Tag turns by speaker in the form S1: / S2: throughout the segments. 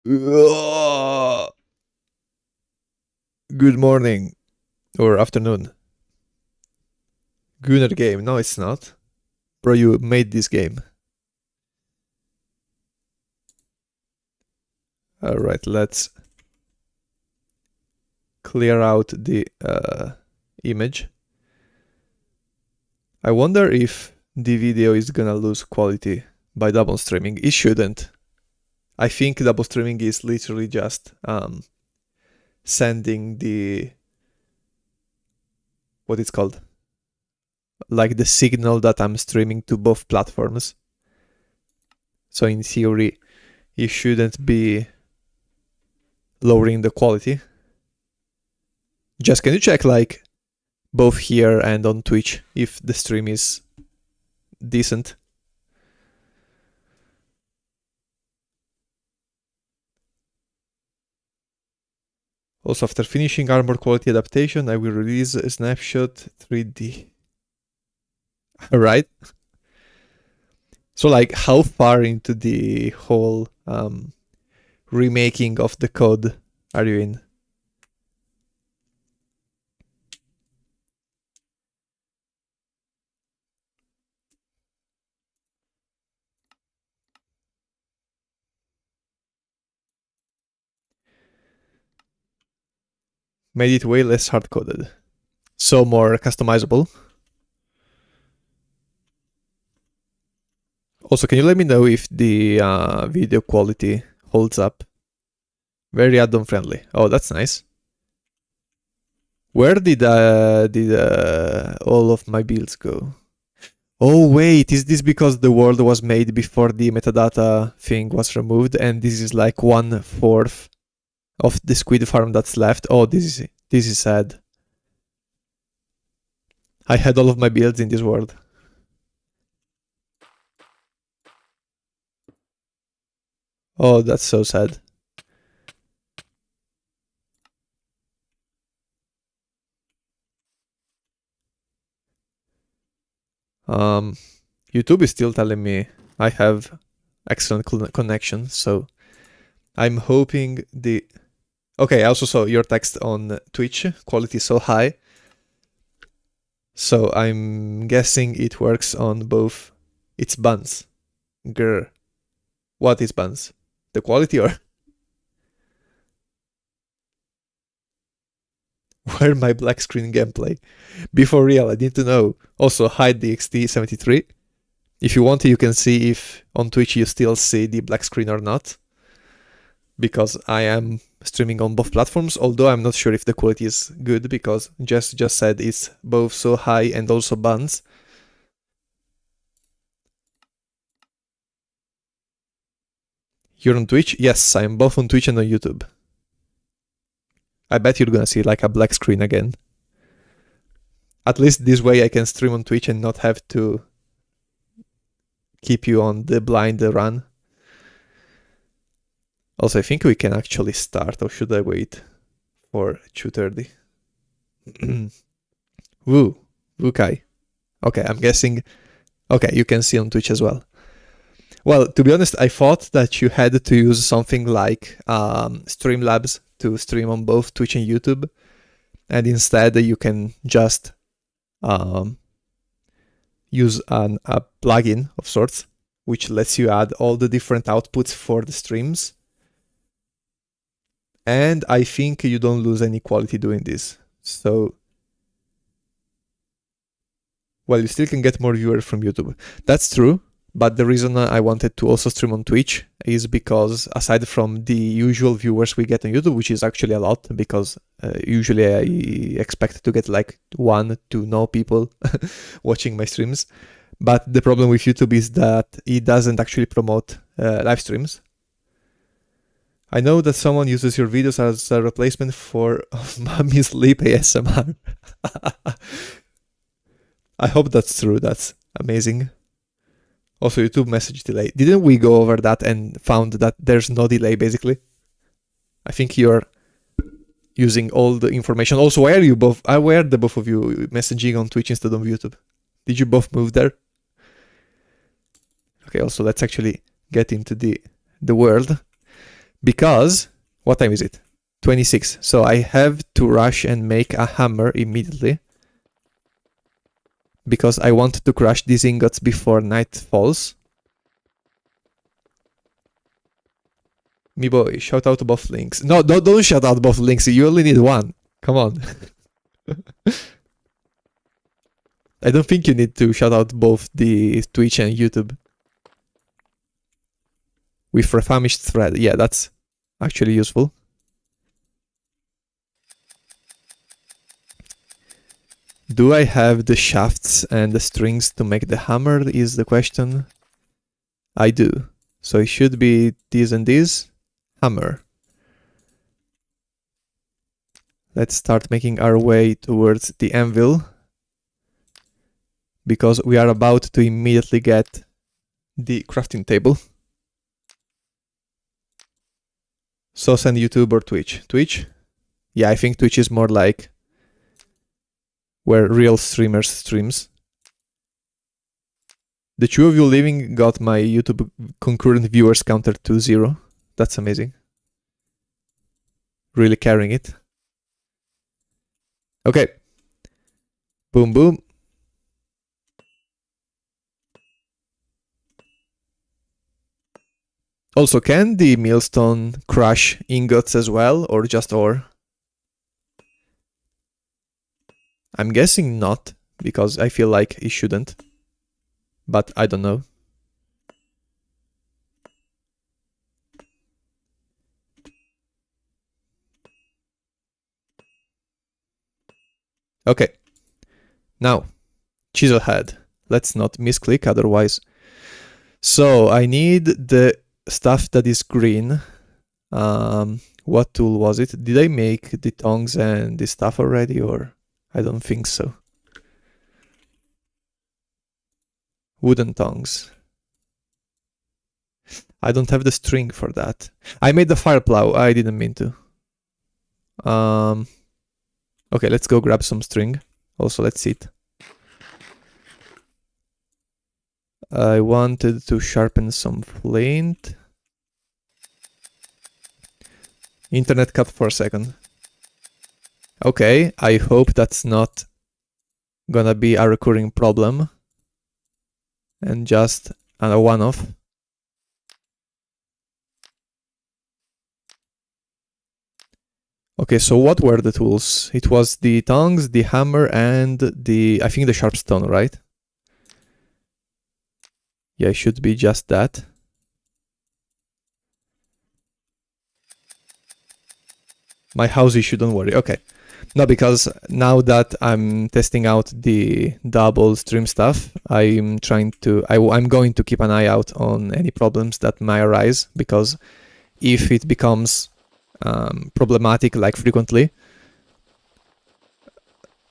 S1: Good morning or afternoon. Gunner game. No, it's not. Bro, you made this game. Alright, let's clear out the image. I wonder if the video is gonna lose quality by double streaming. It shouldn't. I think double streaming is literally just sending the... what it's called? Like the signal that I'm streaming to both platforms. So in theory, it shouldn't be lowering the quality. Just can you check like both here and on Twitch if the stream is decent? Also, after finishing armor quality adaptation, I will release a snapshot 3D. Alright. So like how far into the whole remaking of the code are you in? Made it way less hard-coded. So more customizable. Also, can you let me know if the video quality holds up? Very add-on friendly. Oh, that's nice. Where did all of my builds go? Oh wait, is this because the world was made before the metadata thing was removed and this is like 1/4 of the squid farm that's left? Oh, this is sad. I had all of my builds in this world. Oh, that's so sad. YouTube is still telling me I have excellent connection, so I'm hoping the... Okay, I also saw your text on Twitch, quality so high. So I'm guessing it works on both. It's buns. Grr. What is buns? The quality or... Where my black screen gameplay? Before real, I need to know. Also, hide the Pt.7. If you want to, you can see if on Twitch you still see the black screen or not. Because I am streaming on both platforms, although I'm not sure if the quality is good because Jess just said it's both so high and also buns. You're on Twitch? Yes, I'm both on Twitch and on YouTube. I bet you're gonna see like a black screen again. At least this way I can stream on Twitch and not have to keep you on the blind run. Also, I think we can actually start, or should I wait for 2:30? Woo, Wukai. Okay, I'm guessing... Okay, you can see on Twitch as well. Well, to be honest, I thought that you had to use something like Streamlabs to stream on both Twitch and YouTube, and instead you can just use a plugin of sorts, which lets you add all the different outputs for the streams. And I think you don't lose any quality doing this. So, well, you still can get more viewers from YouTube. That's true. But the reason I wanted to also stream on Twitch is because aside from the usual viewers we get on YouTube, which is actually a lot, because usually I expect to get like 1 to no people watching my streams. But the problem with YouTube is that it doesn't actually promote live streams. I know that someone uses your videos as a replacement for Mommy Sleep ASMR. I hope that's true. That's amazing. Also, YouTube message delay. Didn't we go over that and found that there's no delay, basically? I think you're using all the information. Also, why are you both... Why are the both of you messaging on Twitch instead of YouTube? Did you both move there? Okay, also, let's actually get into the world. Because, what time is it? 26. So I have to rush and make a hammer immediately. Because I want to crush these ingots before night falls. Me boy, shout out both links. No, don't shout out both links. You only need one. Come on. I don't think you need to shout out both the Twitch and YouTube. With Refamished thread. Yeah, that's actually useful. Do I have the shafts and the strings to make the hammer is the question. I do. So it should be this and this. Hammer. Let's start making our way towards the anvil. Because we are about to immediately get the crafting table. So send YouTube or Twitch. Twitch? Yeah, I think Twitch is more like where real streamers streams. The two of you living got my YouTube concurrent viewers counter to 0. That's amazing. Really carrying it. Okay. Boom, boom. Also, can the millstone crush ingots as well, or just ore? I'm guessing not, because I feel like it shouldn't. But I don't know. Okay. Now, chisel head. Let's not misclick otherwise. So I need the stuff that is green. What tool was it? Did I make the tongs and the stuff already, or I don't think so. Wooden tongs. I don't have the string for that. I made the fire plow. I didn't mean to. Okay, let's go grab some string. Also, let's see it. I wanted to sharpen some flint. Internet cut for a second. Okay, I hope that's not gonna be a recurring problem. And just a one-off. Okay, so what were the tools? It was the tongs, the hammer, and I think the sharp stone, right? Yeah, it should be just that. My house issue, don't worry. Okay. No, because now that I'm testing out the double stream stuff, I'm going to keep an eye out on any problems that might arise, because if it becomes problematic like frequently,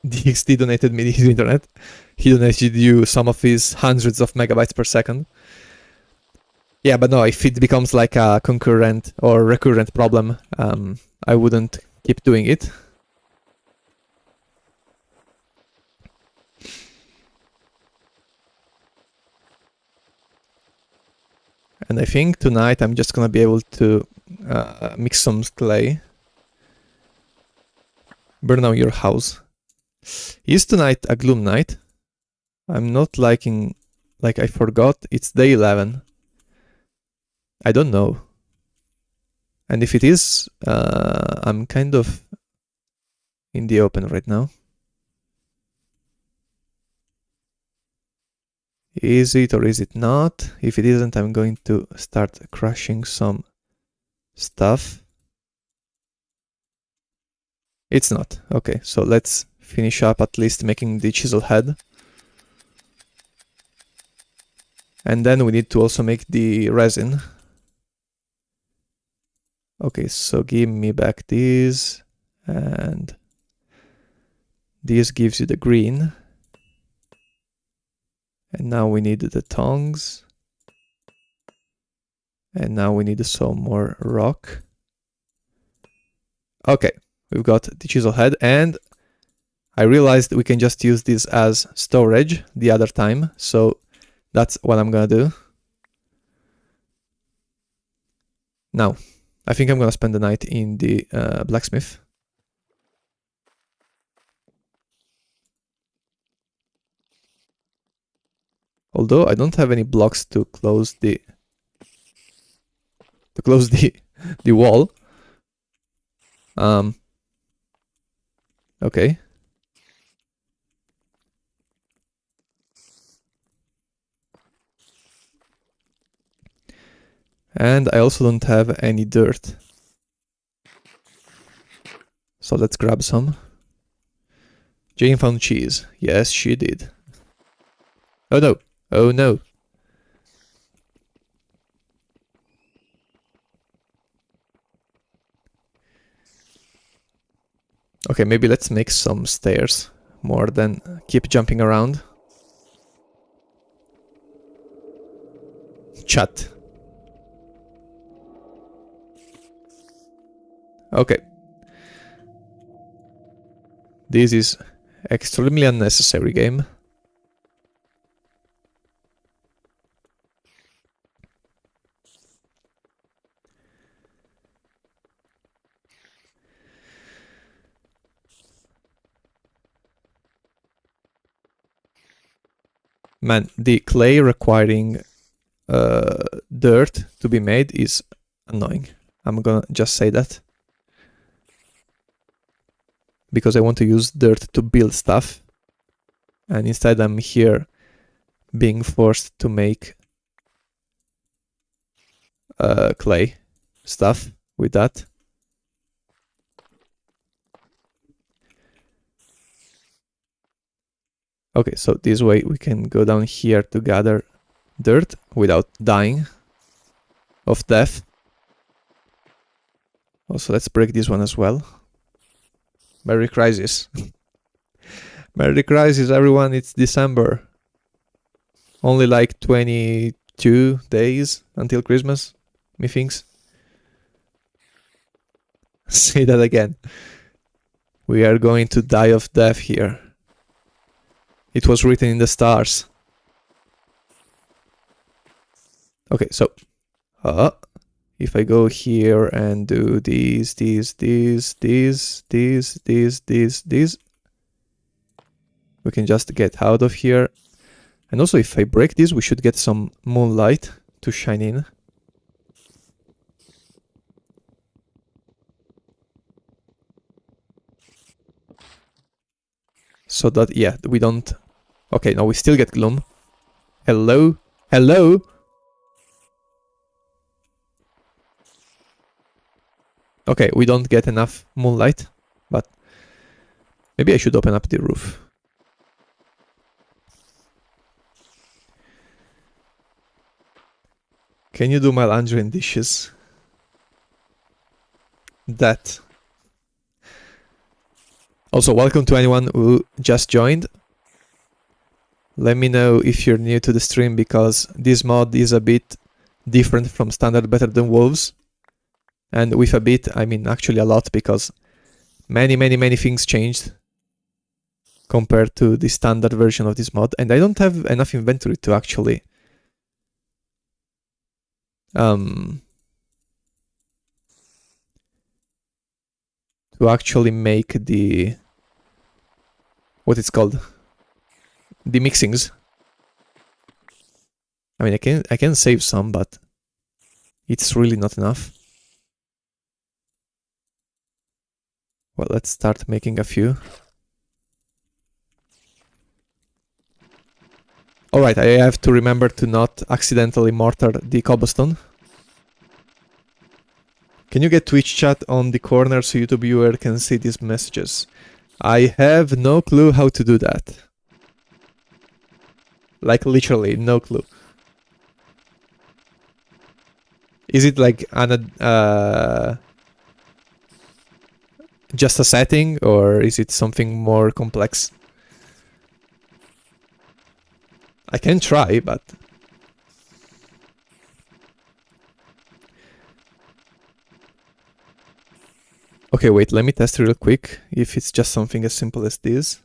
S1: DXD donated me his internet. He donated you some of his hundreds of megabytes per second. Yeah, but no, if it becomes like a concurrent or recurrent problem, I wouldn't keep doing it. And I think tonight I'm just gonna be able to mix some clay. Burn down your house. Is tonight a gloom night? I'm not liking... Like, I forgot. It's day 11. I don't know. And if it is, I'm kind of in the open right now. Is it or is it not? If it isn't, I'm going to start crushing some stuff. It's not. Okay, so let's finish up at least making the chisel head. And then we need to also make the resin. Okay, so give me back this. And this gives you the green. And now we need the tongs. And now we need some more rock. Okay, we've got the chisel head, and I realized we can just use this as storage the other time, so that's what I'm gonna do. Now, I think I'm gonna spend the night in the blacksmith. Although I don't have any blocks to close the the wall. Okay. And I also don't have any dirt. So let's grab some. Jane found cheese. Yes, she did. Oh no. Oh no. Okay, maybe let's make some stairs more than keep jumping around. Chat. Okay. This is extremely unnecessary game. Man, the clay requiring dirt to be made is annoying. I'm gonna just say that. Because I want to use dirt to build stuff. And instead I'm here being forced to make clay stuff with that. Okay, so this way we can go down here to gather dirt without dying of death. Also, let's break this one as well. Merry Crisis. Merry Crisis, everyone, it's December. Only like 22 days until Christmas, methinks. Say that again. We are going to die of death here. It was written in the stars. Okay, so if I go here and do these, we can just get out of here. And also, if I break this, we should get some moonlight to shine in. So that, yeah, we don't... Okay, now we still get gloom. Hello? Hello? Okay, we don't get enough moonlight, but maybe I should open up the roof. Can you do my laundry and dishes? That. Also, welcome to anyone who just joined. Let me know if you're new to the stream, because this mod is a bit different from standard Better Than Wolves. And with a bit, I mean actually a lot, because many things changed compared to the standard version of this mod. And I don't have enough inventory to actually make the... what it's called? The mixings. I mean, I can save some, but it's really not enough. Well, let's start making a few. Alright, I have to remember to not accidentally mortar the cobblestone. Can you get Twitch chat on the corner so YouTube viewer can see these messages? I have no clue how to do that. Like literally, no clue. Is it like just a setting, or is it something more complex? I can try, but... Okay, wait, let me test real quick if it's just something as simple as this.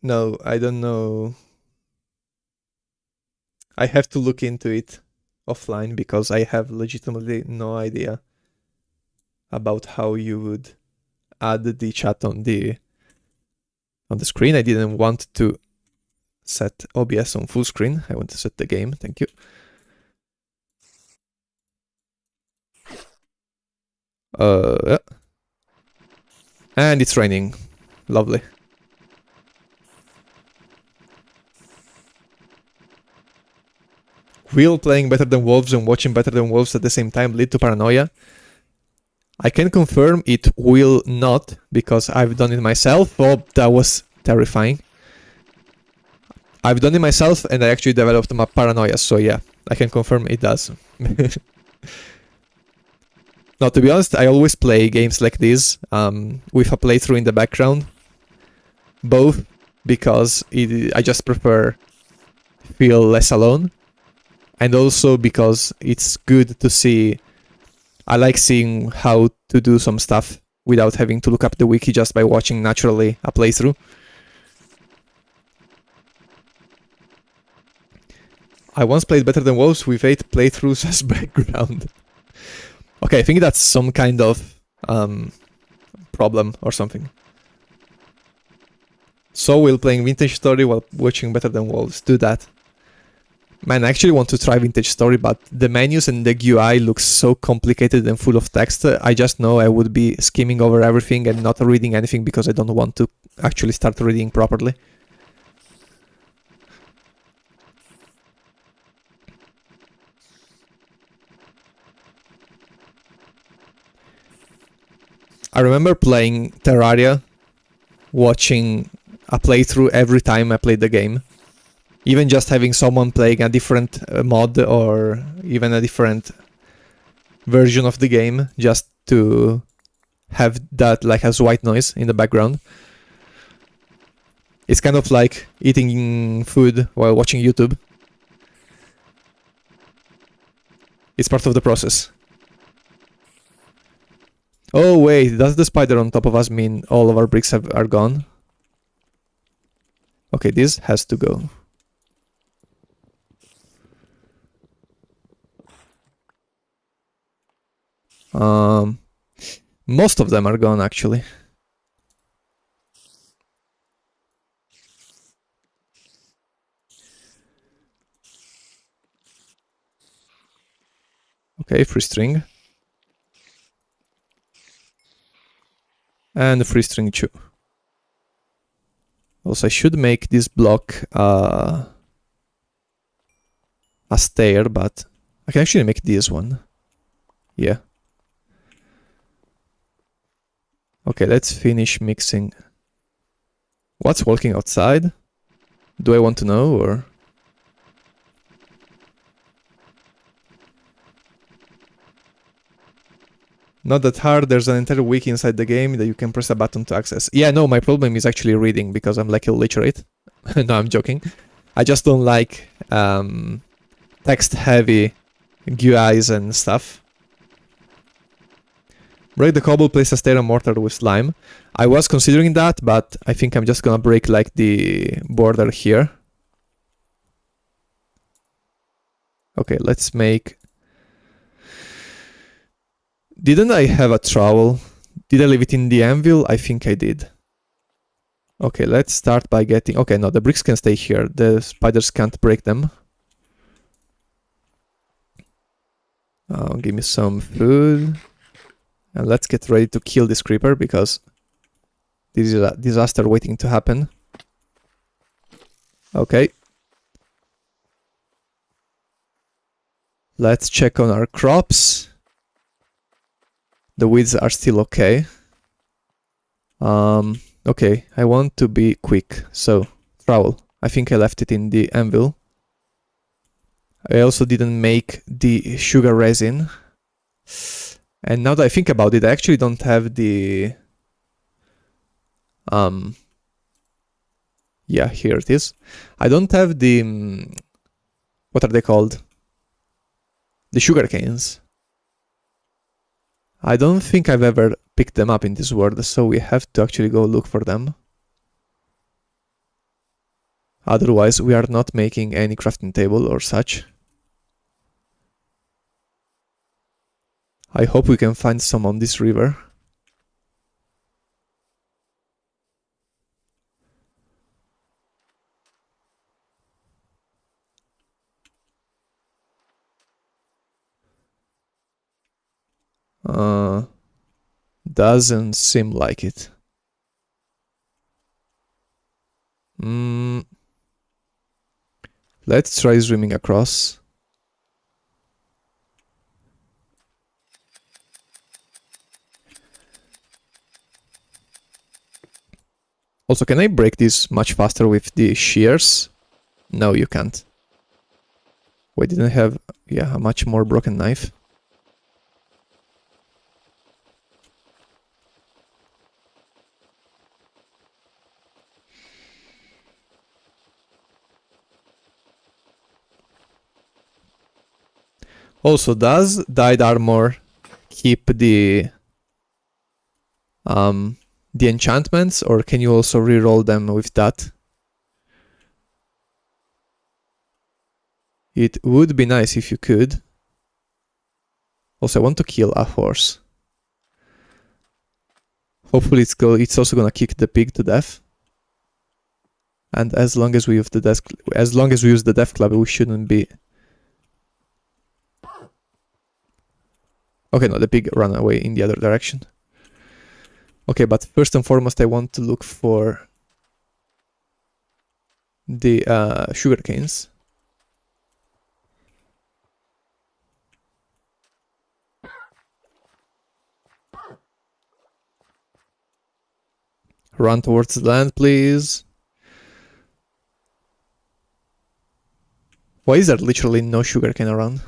S1: No, I don't know. I have to look into it offline because I have legitimately no idea about how you would add the chat on the screen. I didn't want to set OBS on full screen. I want to set the game. Thank you. Yeah. And it's raining. Lovely. Will playing better than Wolves and watching better than Wolves at the same time lead to paranoia? I can confirm it will not, because I've done it myself. Oh, that was terrifying. I've done it myself and I actually developed my paranoia, so yeah, I can confirm it does. Now, to be honest, I always play games like this with a playthrough in the background. Both because I just prefer feel less alone, and also because it's good to see. I like seeing how to do some stuff without having to look up the wiki just by watching naturally a playthrough. I once played better than Wolves with 8 playthroughs as background. Okay, I think that's some kind of problem or something. So we'll playing Vintage Story while watching Better Than Wolves. Do that. Man, I actually want to try Vintage Story, but the menus and the GUI looks so complicated and full of text. I just know I would be skimming over everything and not reading anything because I don't want to actually start reading properly. I remember playing Terraria, watching a playthrough every time I played the game. Even just having someone playing a different mod or even a different version of the game just to have that like as white noise in the background. It's kind of like eating food while watching YouTube. It's part of the process. Oh wait, does the spider on top of us mean all of our bricks are gone? Okay, this has to go. Most of them are gone actually. Okay, free string. And free string 2. Also, I should make this block a stair, but I can actually make this one. Yeah. Okay, let's finish mixing. What's walking outside? Do I want to know, or? Not that hard, there's an entire wiki inside the game that you can press a button to access. Yeah, no, my problem is actually reading because I'm like illiterate. No, I'm joking. I just don't like text-heavy GUIs and stuff. Break the cobble, place a stair and mortar with slime. I was considering that, but I think I'm just gonna break like the border here. Okay, let's make... Didn't I have a trowel? Did I leave it in the anvil? I think I did. Okay, let's start by getting... Okay, no, the bricks can stay here. The spiders can't break them. Give me some food. And let's get ready to kill this creeper because this is a disaster waiting to happen. Okay. Let's check on our crops. The weeds are still okay. Okay, I want to be quick. So, trowel. I think I left it in the anvil. I also didn't make the sugar resin. And now that I think about it, I actually don't have the... Yeah, here it is. I don't have the... what are they called? The sugar canes. I don't think I've ever picked them up in this world, so we have to actually go look for them. Otherwise, we are not making any crafting table or such. I hope we can find some on this river. Doesn't seem like it. Let's try swimming across. Also, can I break this much faster with the shears? No, you can't. We didn't have, yeah, a much more broken knife. Also, does dyed armor keep the enchantments, or can you also reroll them with that? It would be nice if you could. Also, I want to kill a horse. Hopefully it's also gonna kick the pig to death. And as long as we use the death club, we shouldn't be. Okay, no, the pig ran away in the other direction. Okay, but first and foremost, I want to look for the sugar canes. Run towards the land, please. Why is there literally no sugarcane around?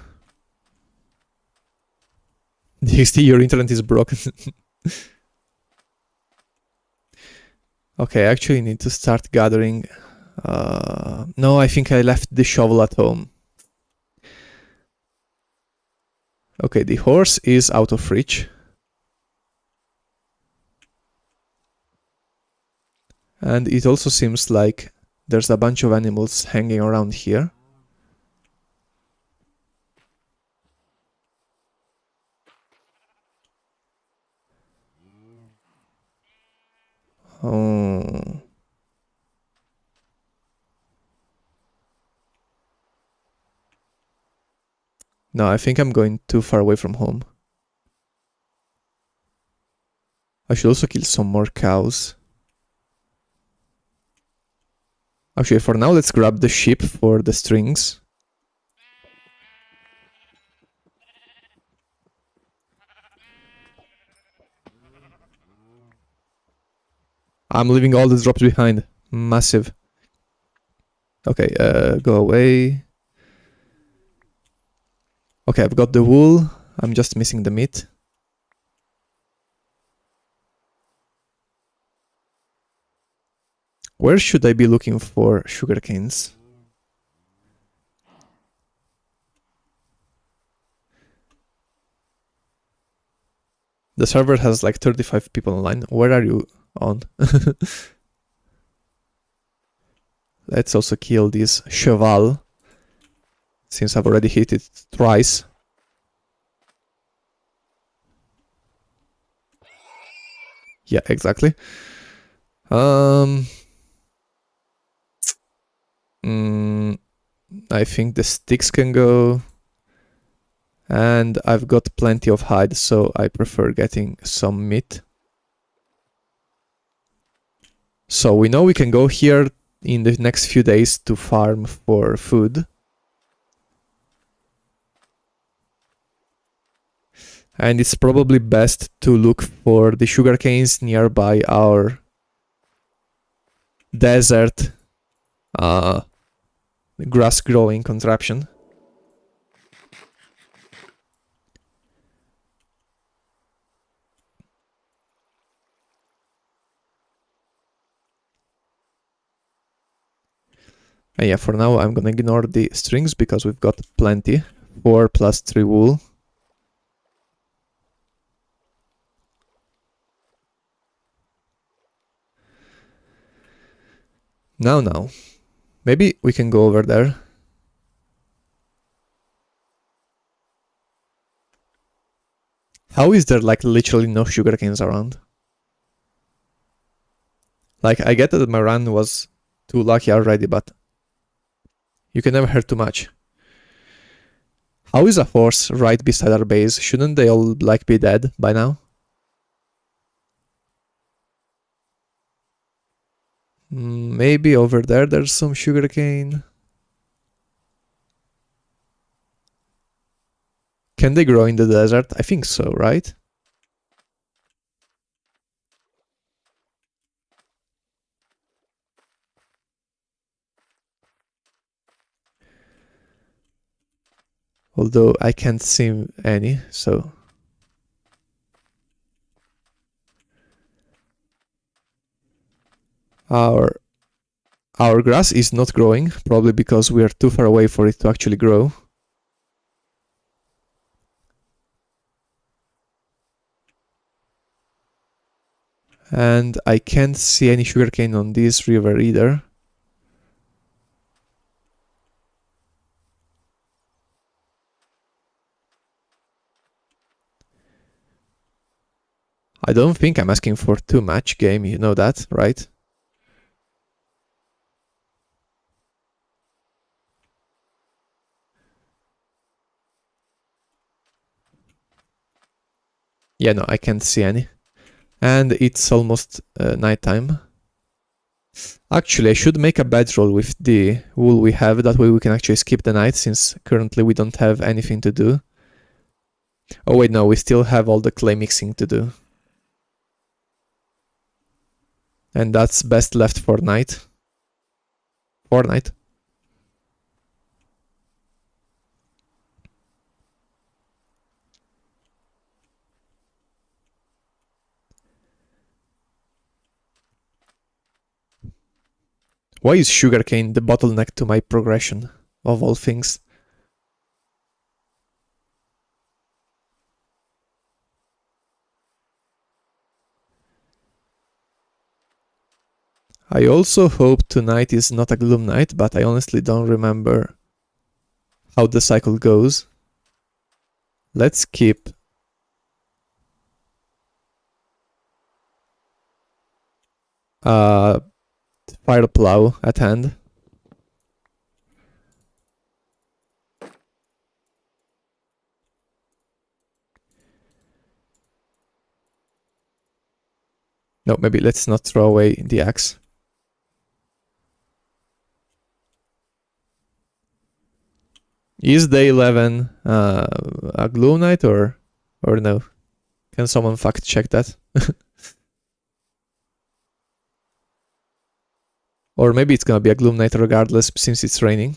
S1: DXT, your internet is broken. Okay, I actually need to start gathering. No, I think I left the shovel at home. Okay, the horse is out of reach. And it also seems like there's a bunch of animals hanging around here. Oh. No, I think I'm going too far away from home. I should also kill some more cows. Actually, for now, let's grab the sheep for the strings. I'm leaving all the drops behind. Massive. Okay, go away. Okay, I've got the wool. I'm just missing the meat. Where should I be looking for sugar canes? The server has like 35 people online. Where are you on? Let's also kill this cheval, since I've already hit it twice. Yeah, exactly. I think the sticks can go. And I've got plenty of hide, so I prefer getting some meat. So we know we can go here in the next few days to farm for food. And it's probably best to look for the sugar canes nearby our desert grass growing contraption. And yeah, for now I'm gonna ignore the strings because we've got plenty. 4 plus 3 wool. Now. Maybe we can go over there. How is there like literally no sugar canes around? Like, I get that my run was too lucky already, but you can never have too much. How is a horse right beside our base? Shouldn't they all like be dead by now? Maybe over there there's some sugarcane. Can they grow in the desert? I think so, right? Although I can't see any, so... Our grass is not growing, probably because we are too far away for it to actually grow. And I can't see any sugarcane on this river either. I don't think I'm asking for too much, game, you know that, right? Yeah, no, I can't see any. And it's almost nighttime. Actually, I should make a bedroll with the wool we have, that way we can actually skip the night, since currently we don't have anything to do. Oh wait, no, we still have all the clay mixing to do. And that's best left for night. For night. Why is sugarcane the bottleneck to my progression, of all things? I also hope tonight is not a gloom night, but I honestly don't remember how the cycle goes. Let's keep fire plow at hand. No, maybe let's not throw away the axe. Is day 11 a gloom night or no? Can someone fact check that? Or maybe it's gonna be a gloom night regardless, since it's raining.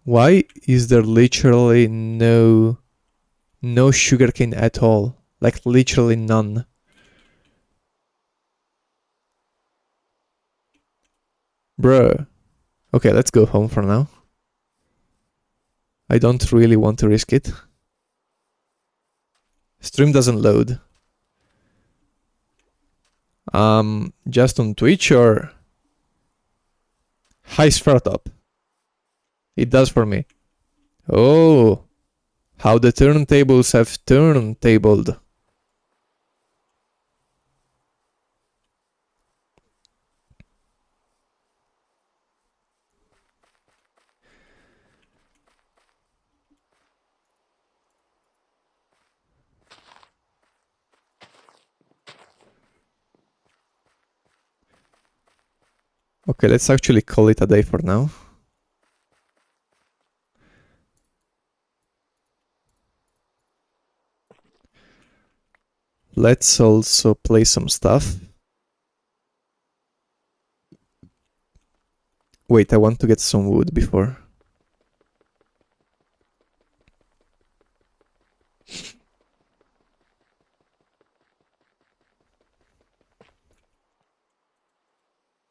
S1: Why is there literally no sugarcane at all? Like literally none. Bruh. Okay, let's go home for now. I don't really want to risk it. Stream doesn't load. Just on Twitch or... Hi, Spheratop. It does for me. Oh, how the turntables have turntabled. Okay, let's actually call it a day for now. Let's also play some stuff. Wait, I want to get some wood before.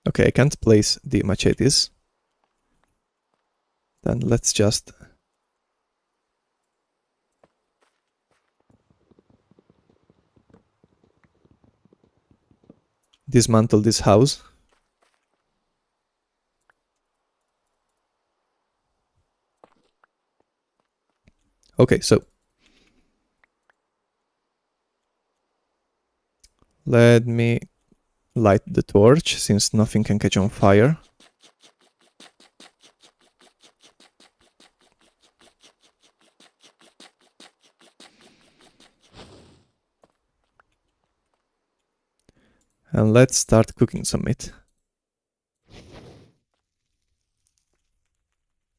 S1: Okay, I can't place the machetes. Then let's just... dismantle this house. Okay, so let me light the torch since nothing can catch on fire. And let's start cooking some meat.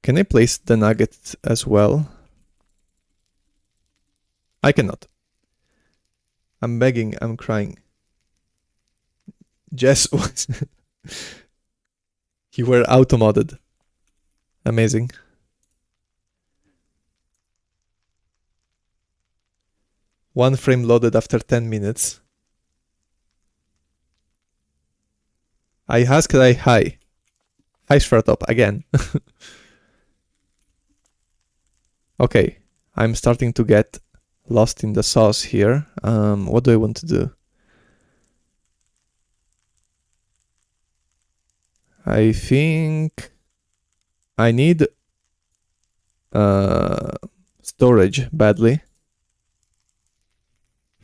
S1: Can I place the nugget as well? I cannot. I'm begging, I'm crying. Jess was... You were auto-modded. Amazing. One frame loaded after 10 minutes. I asked I hi. Hi Shvartop, again. Okay, I'm starting to get lost in the sauce here. What do I want to do? I think I need storage badly.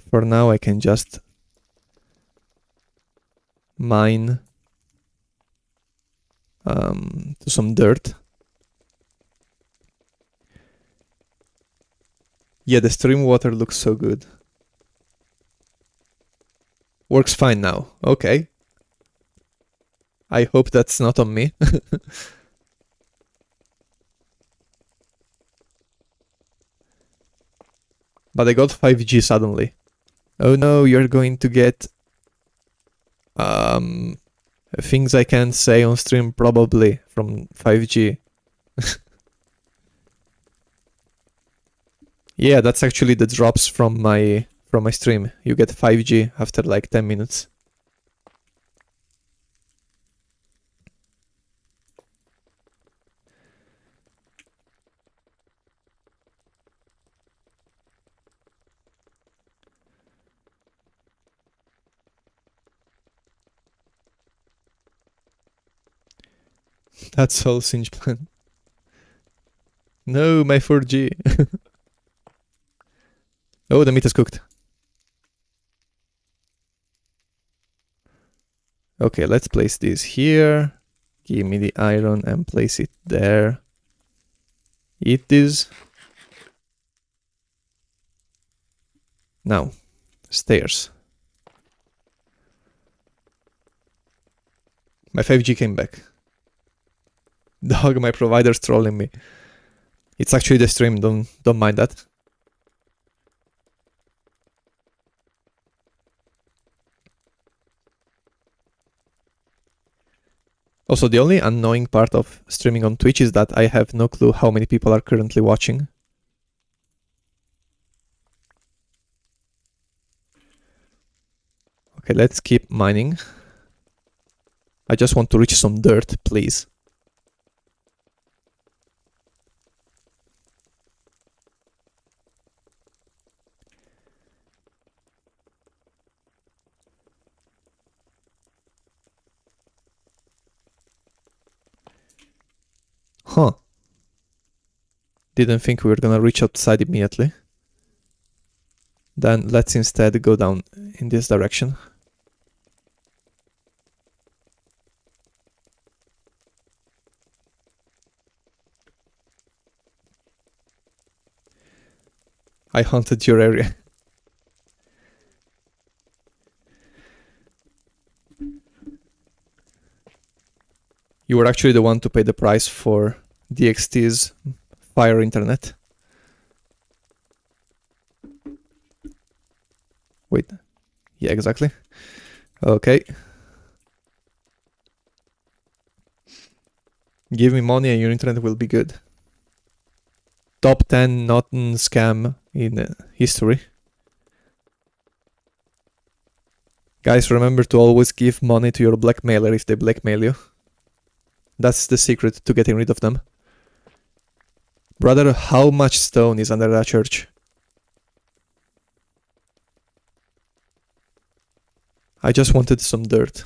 S1: For now, I can just mine to some dirt. Yeah, the stream water looks so good. Works fine now. Okay. I hope that's not on me. But I got 5G suddenly. Oh no, you're going to get things I can't say on stream probably from 5G. Yeah, that's actually the drops from my stream. You get 5G after like 10 minutes. That's all Singe plan. No, my 4G. Oh, the meat is cooked. Okay, let's place this here. Give me the iron and place it there. Eat this. Now, stairs. My 5G came back. Dog, my provider's trolling me. It's actually the stream, don't mind that. Also, the only annoying part of streaming on Twitch is that I have no clue how many people are currently watching. Okay, let's keep mining. I just want to reach some dirt, please. Huh. Didn't think we were gonna reach outside immediately. Then let's instead go down in this direction. I haunted your area. You were actually the one to pay the price for DXT's fire internet. Wait. Yeah, exactly. Okay. Give me money and your internet will be good. Top 10 Norton scam in history. Guys, remember to always give money to your blackmailer if they blackmail you. That's the secret to getting rid of them. Brother, how much stone is under that church? I just wanted some dirt.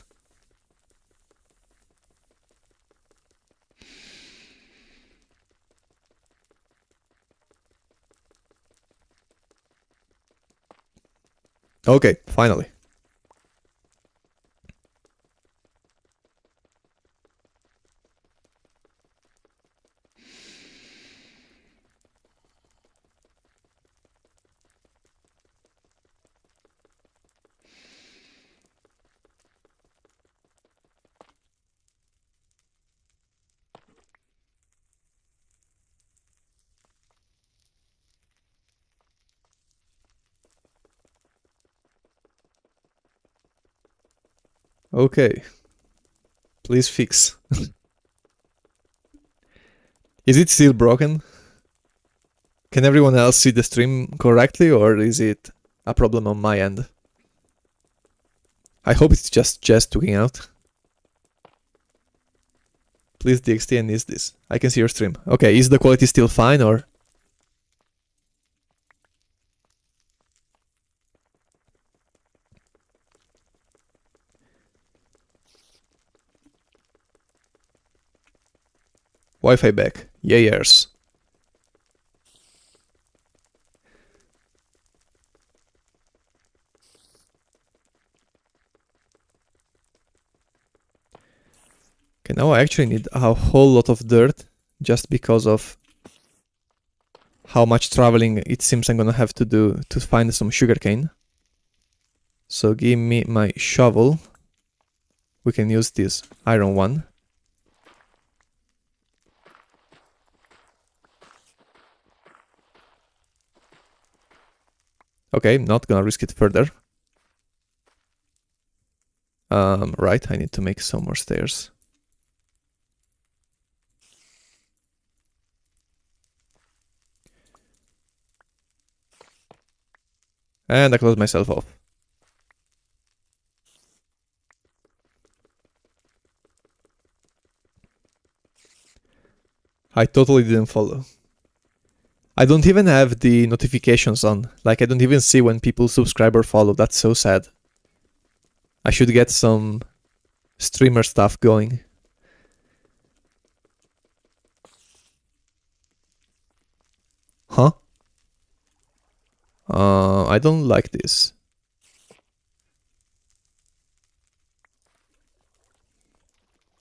S1: Okay, finally. Okay. Please fix. Is it still broken? Can everyone else see the stream correctly, or is it a problem on my end? I hope it's just tweaking out. Please DXT and is this? I can see your stream. Okay, is the quality still fine or? Wi-Fi back. Yayers. Okay, now I actually need a whole lot of dirt just because of how much traveling it seems I'm gonna have to do to find some sugarcane. So give me my shovel. We can use this iron one. Okay, not gonna risk it further. Right, I need to make some more stairs. And I close myself off. I totally didn't follow. I don't even have the notifications on. Like, I don't even see when people subscribe or follow. That's so sad. I should get some streamer stuff going. Huh? I don't like this.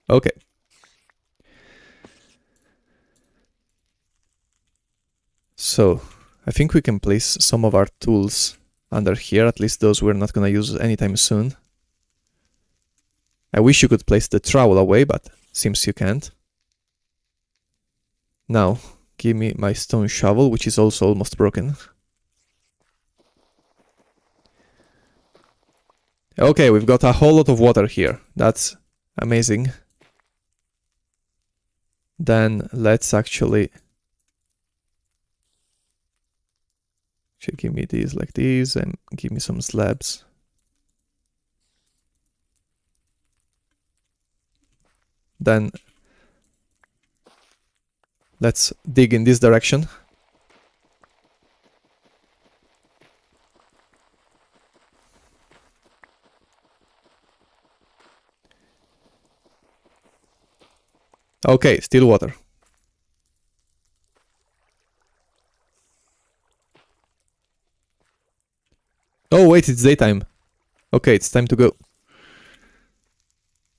S1: Okay. So, I think we can place some of our tools under here, at least those we're not gonna use anytime soon. I wish you could place the trowel away, but seems you can't. Now, give me my stone shovel, which is also almost broken. Okay, we've got a whole lot of water here. That's amazing. Then let's actually give me these like these and give me some slabs. Then let's dig in this direction. Okay, still water. Oh wait, it's daytime. Okay, it's time to go.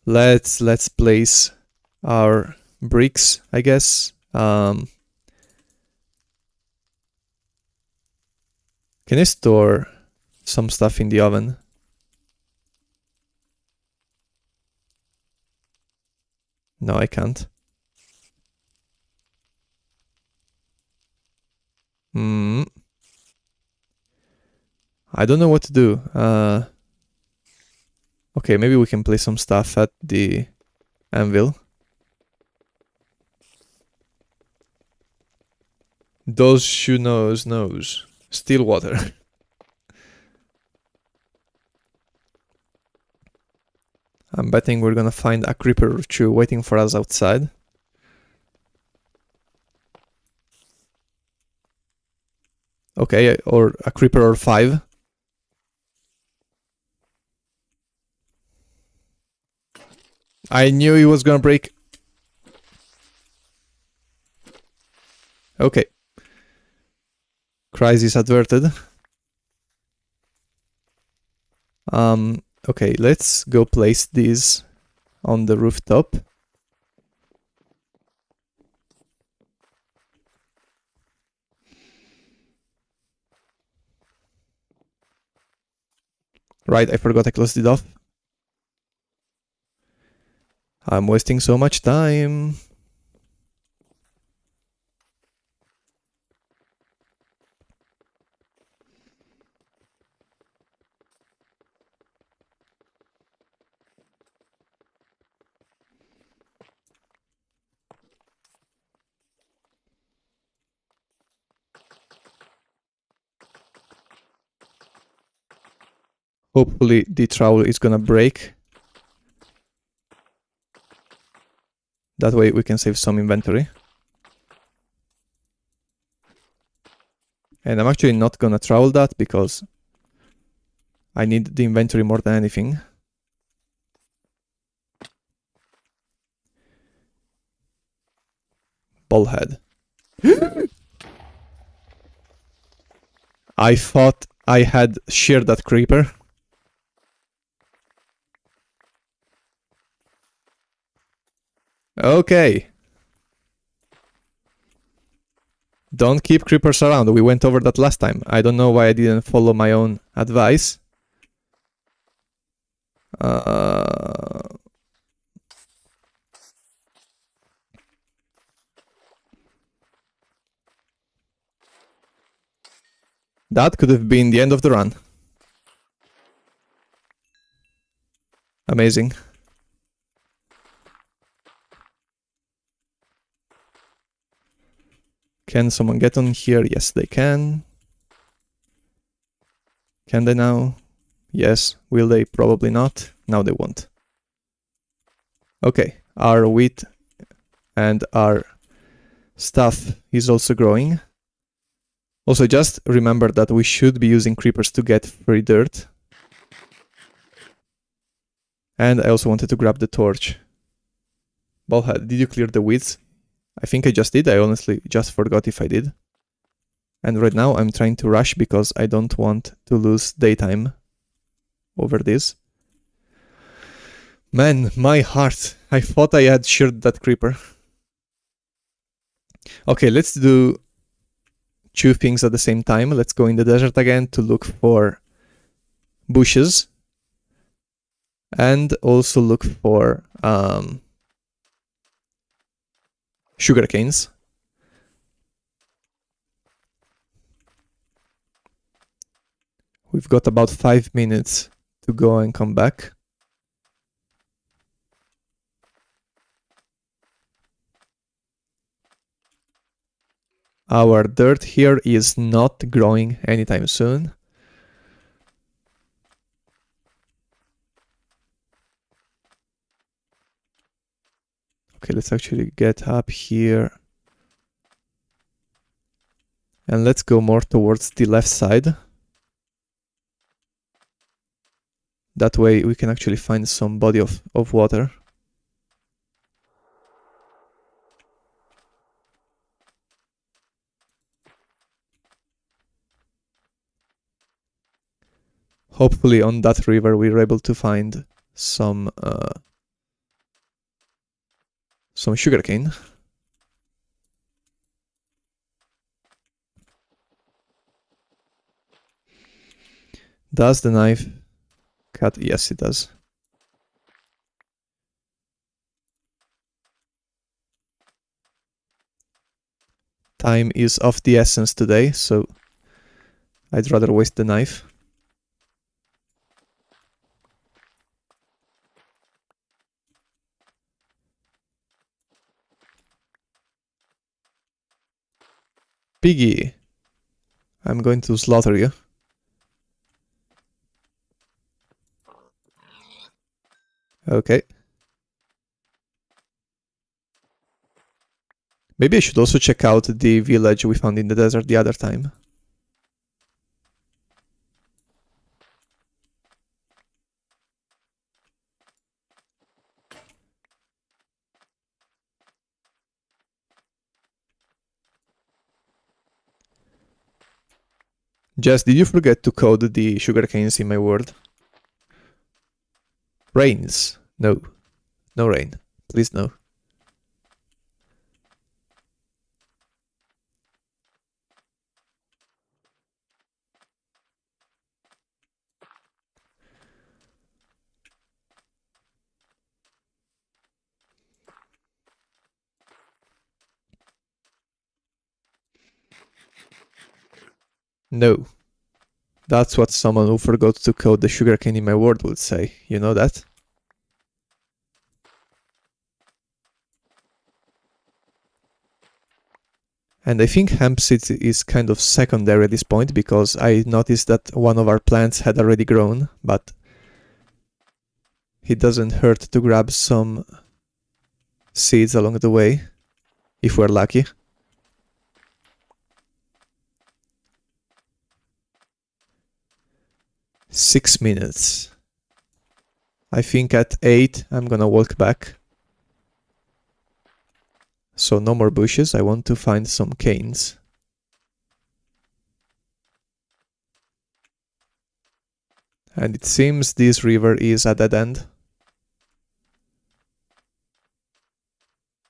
S1: Let's place our bricks, I guess. Can I store some stuff in the oven? No, I can't. I don't know what to do. Okay, maybe we can place some stuff at the anvil. Those shoe knows. Still water. I'm betting we're gonna find a creeper or two waiting for us outside. Okay, or a creeper or 5. I knew he was gonna break. Okay. Crisis averted. Okay, let's go place these on the rooftop. Right, I forgot I closed it off. I'm wasting so much time. Hopefully the trowel is gonna break. That way we can save some inventory. And I'm actually not gonna trowel that because I need the inventory more than anything. Ballhead. I thought I had sheared that creeper. Okay. Don't keep creepers around. We went over that last time. I don't know why I didn't follow my own advice. That could have been the end of the run. Amazing. Can someone get on here? Yes, they can. Can they now? Yes. Will they? Probably not. Now they won't. Okay. Our wheat and our stuff is also growing. Also, just remember that we should be using creepers to get free dirt. And I also wanted to grab the torch. Ballhead, did you clear the weeds? I think I just did. I honestly just forgot if I did. And right now I'm trying to rush because I don't want to lose daytime over this. Man, my heart. I thought I had sheared that creeper. Okay, let's do two things at the same time. Let's go in the desert again to look for bushes. And also look for sugar canes. We've got about 5 minutes to go and come back. Our dirt here is not growing anytime soon. Okay, let's actually get up here. And let's go more towards the left side. That way we can actually find some body of water. Hopefully on that river we're able to find some sugarcane. Does the knife cut? Yes, it does. Time is of the essence today, so I'd rather waste the knife. Piggy, I'm going to slaughter you. Okay. Maybe I should also check out the village we found in the desert the other time. Jess, did you forget to code the sugar canes in my word? Rains. No. No rain. Please no. No. That's what someone who forgot to code the sugarcane in my world would say. You know that? And I think hemp seed is kind of secondary at this point because I noticed that one of our plants had already grown, but it doesn't hurt to grab some seeds along the way, if we're lucky. Six minutes. I think at 8 I'm gonna walk back. So no more bushes, I want to find some canes. And it seems this river is a dead end.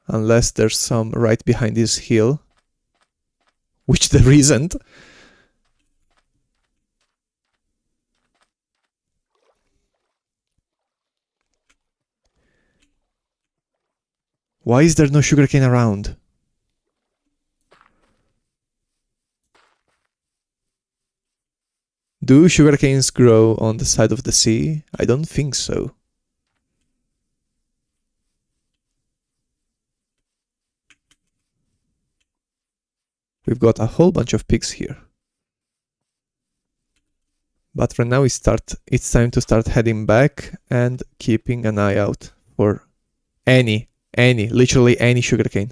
S1: Unless there's some right behind this hill. Which there isn't. Why is there no sugarcane around? Do sugarcanes grow on the side of the sea? I don't think so. We've got a whole bunch of pigs here. But for now it's time to start heading back and keeping an eye out for literally any sugarcane.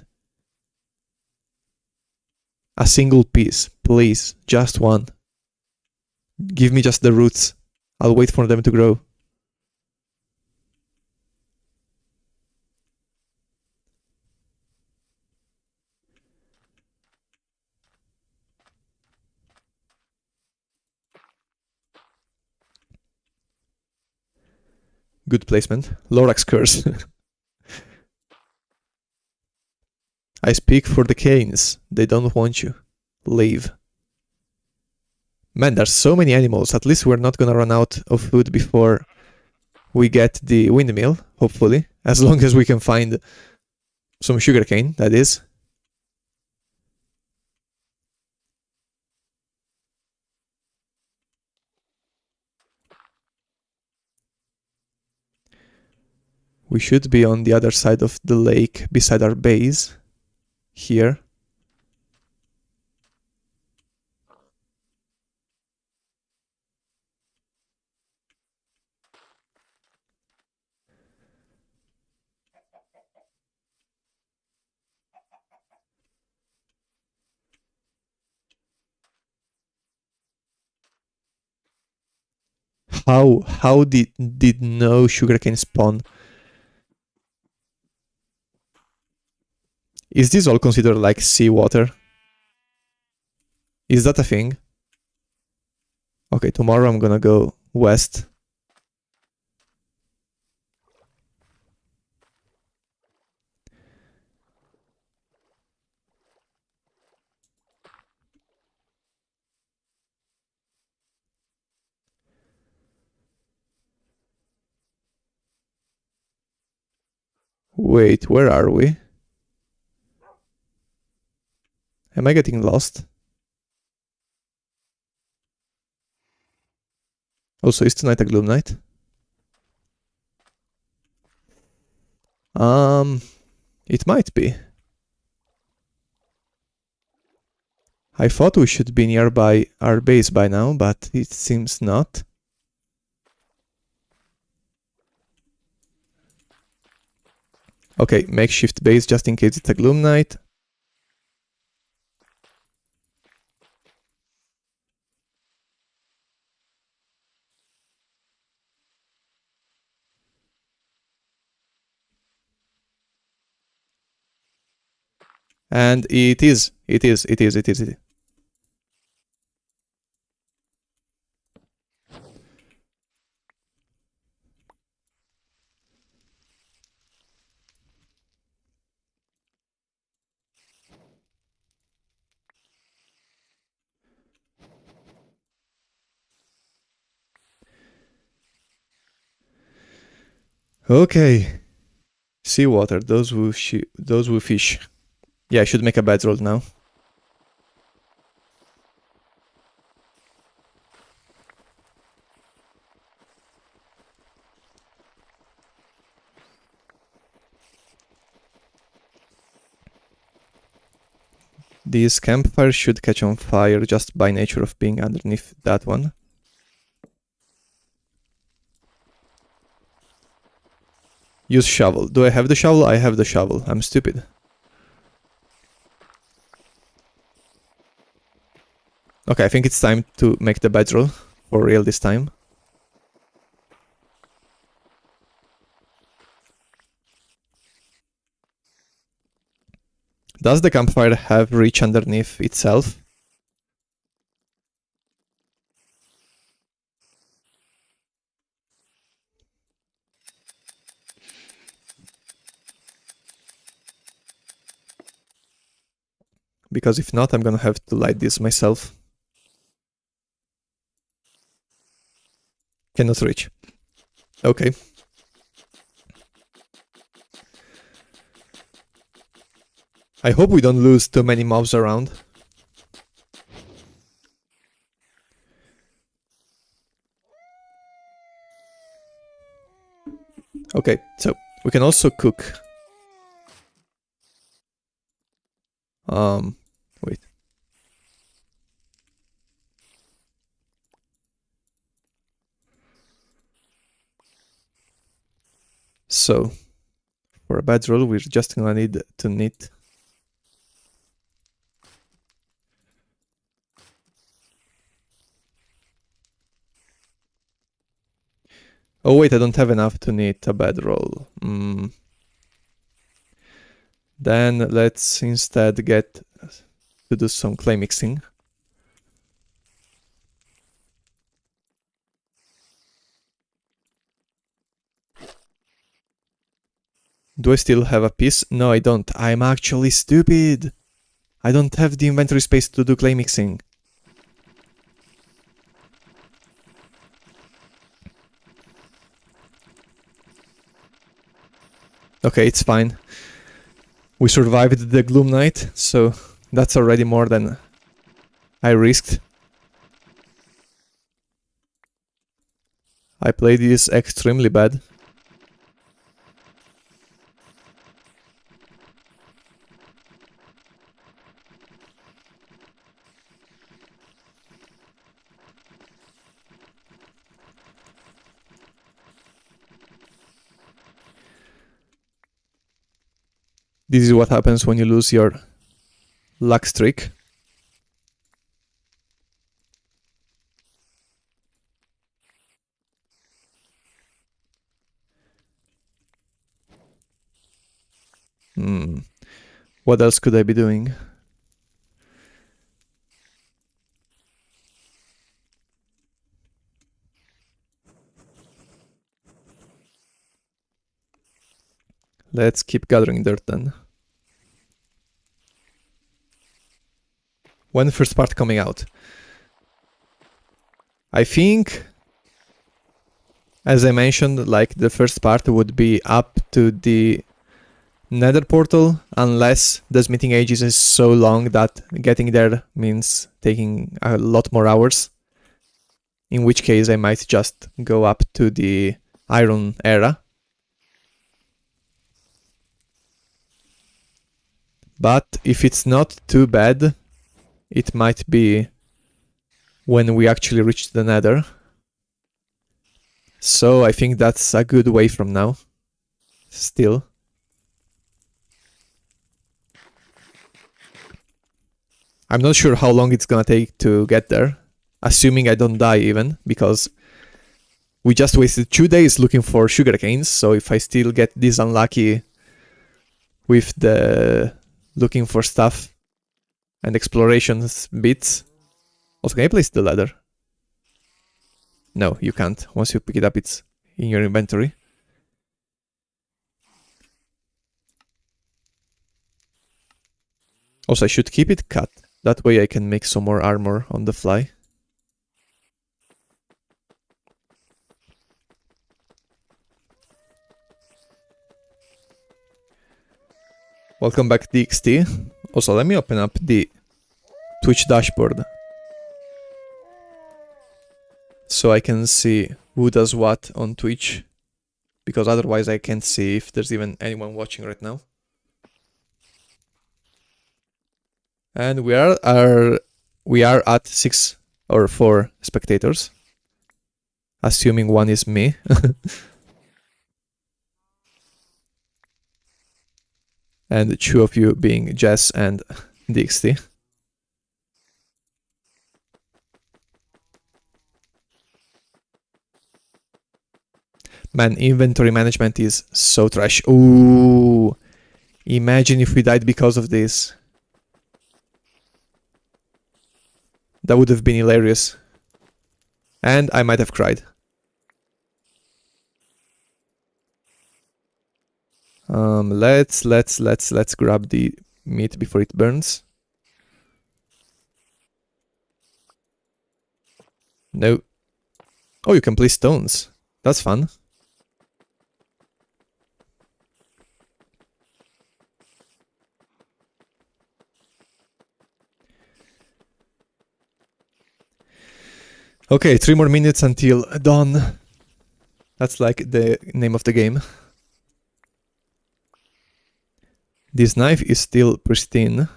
S1: A single piece, please, just one. Give me just the roots. I'll wait for them to grow. Good placement. Lorax curse. I speak for the canes. They don't want you. Leave. Man, there's so many animals. At least we're not gonna run out of food before we get the windmill, hopefully. As long as we can find some sugarcane, that is. We should be on the other side of the lake, beside our base. Here. How did no sugarcane spawn? Is this all considered like seawater? Is that a thing? Okay, tomorrow I'm gonna go west. Wait, where are we? Am I getting lost? Also, is tonight a gloom night? It might be. I thought we should be nearby our base by now, but it seems not. Okay, makeshift base just in case it's a gloom night. And it is. Okay. Seawater, those will fish. Yeah, I should make a bedroll now. This campfire should catch on fire just by nature of being underneath that one. Use shovel. Do I have the shovel? I have the shovel. I'm stupid. Okay, I think it's time to make the bedroll for real this time. Does the campfire have reach underneath itself? Because if not, I'm gonna have to light this myself. Cannot reach. Okay. I hope we don't lose too many mobs around. Okay, so we can also cook. Wait. So, for a bedroll, we're just gonna need to knit. Oh wait, I don't have enough to knit a bedroll. Then let's instead get to do some clay mixing. Do I still have a piece? No, I don't. I'm actually stupid. I don't have the inventory space to do clay mixing. Okay, it's fine. We survived the Gloom Night, so that's already more than I risked. I played this extremely bad. This is what happens when you lose your luck streak. What else could I be doing? Let's keep gathering dirt then. When first part coming out? I think, as I mentioned, like the first part would be up to the Nether portal, unless the smithing ages is so long that getting there means taking a lot more hours. In which case I might just go up to the Iron era. But if it's not too bad, it might be when we actually reach the Nether. So I think that's a good way from now. Still. I'm not sure how long it's gonna take to get there. Assuming I don't die even, because we just wasted 2 days looking for sugar canes, so if I still get this unlucky with the looking for stuff and explorations bits. Also, can I place the ladder? No, you can't. Once you pick it up, it's in your inventory. Also, I should keep it cut. That way I can make some more armor on the fly. Welcome back DXT. Also, let me open up the Twitch dashboard so I can see who does what on Twitch, because otherwise I can't see if there's even anyone watching right now. And we are at 6 or 4 spectators, assuming one is me. And 2 of you being Jess and DXT. Man, inventory management is so trash. Ooh, imagine if we died because of this. That would have been hilarious. And I might have cried. Let's grab the meat before it burns. No. Oh, you can place stones. That's fun. Okay, 3 more minutes until dawn. That's like the name of the game. This knife is still pristine.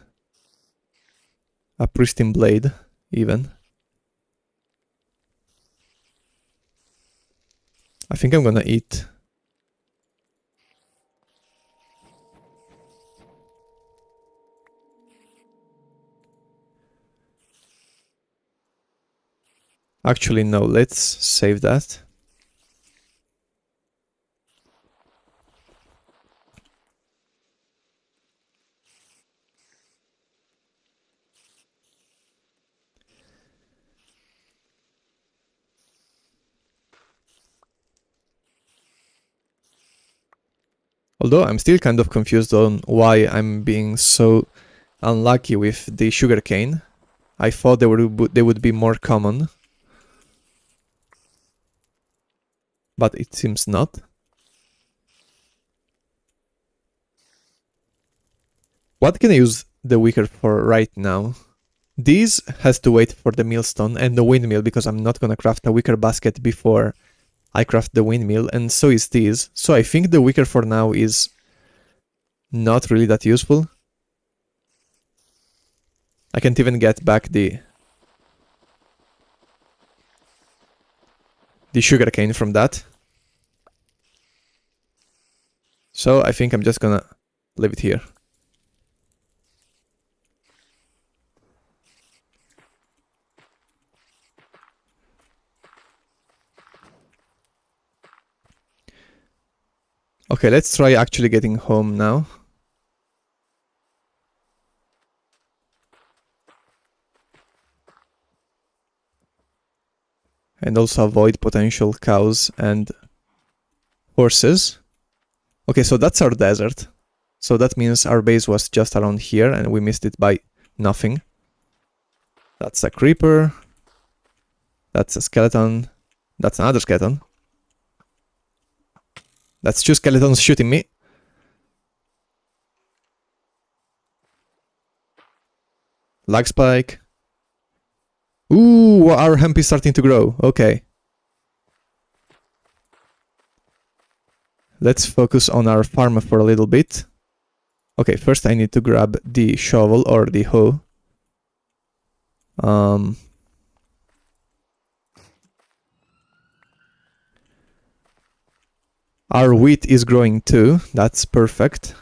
S1: A pristine blade, even. I think I'm gonna eat. Actually, no, let's save that. Although I'm still kind of confused on why I'm being so unlucky with the sugarcane. I thought they would be more common. But it seems not. What can I use the wicker for right now? This has to wait for the millstone and the windmill, because I'm not gonna craft a wicker basket before I craft the windmill, and so is this. So I think the wicker for now is not really that useful. I can't even get back the sugarcane from that. So I think I'm just gonna leave it here. Okay, let's try actually getting home now. And also avoid potential cows and horses. Okay, so that's our desert. So that means our base was just around here and we missed it by nothing. That's a creeper. That's a skeleton. That's another skeleton. That's 2 skeletons shooting me. Lag spike. Ooh, our hemp is starting to grow. Okay. Let's focus on our farm for a little bit. Okay, first I need to grab the shovel or the hoe. Our wheat is growing too. That's perfect.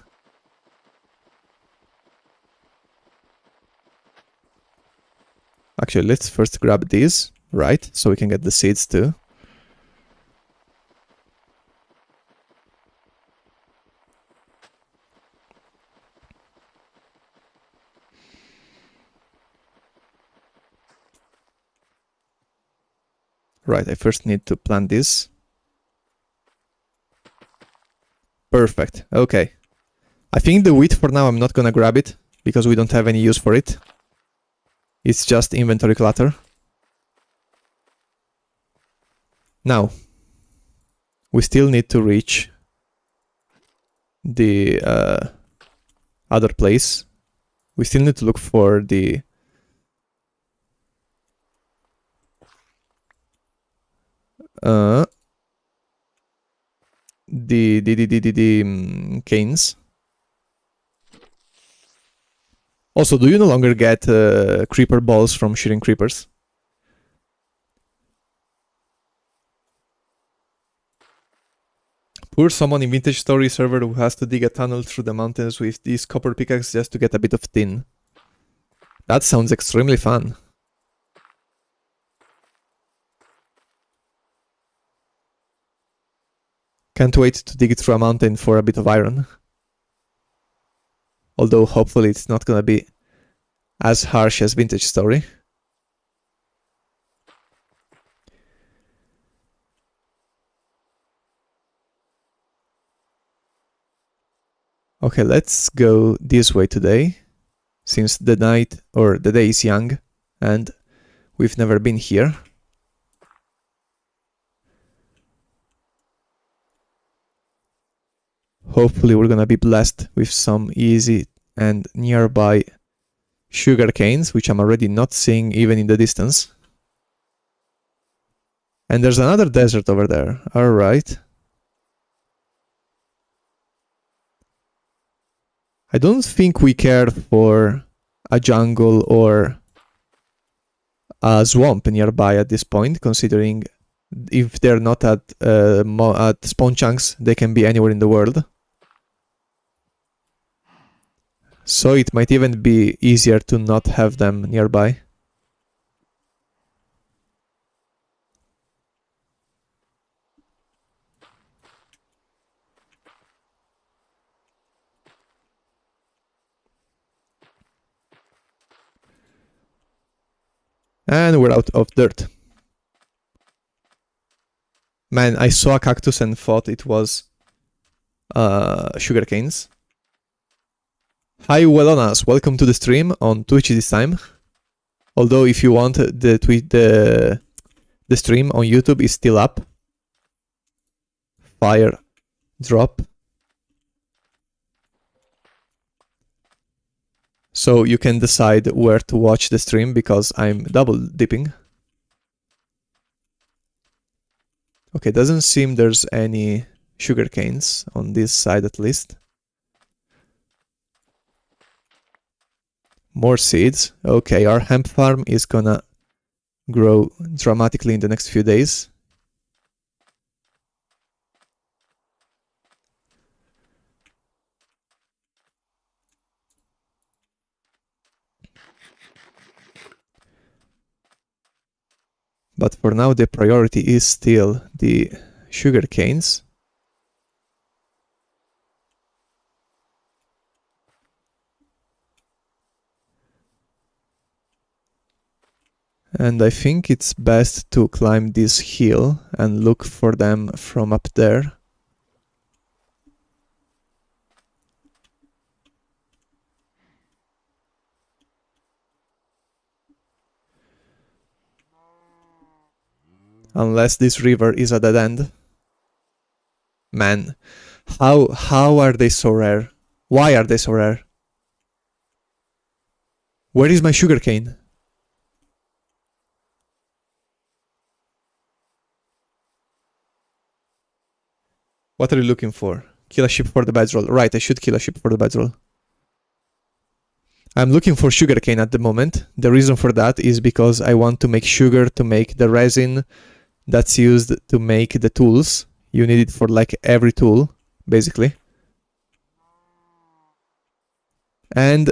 S1: Actually, let's first grab these, right? So we can get the seeds too. Right, I first need to plant this. Perfect, okay. I think the wheat for now I'm not gonna grab it, because we don't have any use for it. It's just inventory clutter. Now, we still need to reach the other place. We still need to look for the canes. Also, do you no longer get creeper balls from shooting creepers? Poor someone in Vintage Story server who has to dig a tunnel through the mountains with these copper pickaxe just to get a bit of tin. That sounds extremely fun. Can't wait to dig through a mountain for a bit of iron. Although hopefully it's not gonna be as harsh as Vintage Story. Okay, let's go this way today, since the night or the day is young and we've never been here. Hopefully we're gonna be blessed with some easy and nearby sugar canes, which I'm already not seeing even in the distance. And there's another desert over there. Alright. I don't think we care for a jungle or a swamp nearby at this point, considering if they're not at spawn chunks, they can be anywhere in the world. So it might even be easier to not have them nearby. And we're out of dirt. Man, I saw a cactus and thought it was sugar canes. Hi, Welonas, welcome to the stream on Twitch this time. Although if you want, the stream on YouTube is still up. Fire drop. So you can decide where to watch the stream because I'm double dipping. Okay, doesn't seem there's any sugar canes on this side at least. More seeds. Okay, our hemp farm is gonna grow dramatically in the next few days. But for now, the priority is still the sugar canes. And I think it's best to climb this hill and look for them from up there. Unless this river is a dead end. Man, how are they so rare? Why are they so rare? Where is my sugarcane? What are you looking for? Kill a sheep for the bedroll. Right, I should kill a sheep for the bedroll. I'm looking for sugarcane at the moment. The reason for that is because I want to make sugar to make the resin that's used to make the tools. You need it for like every tool, basically. And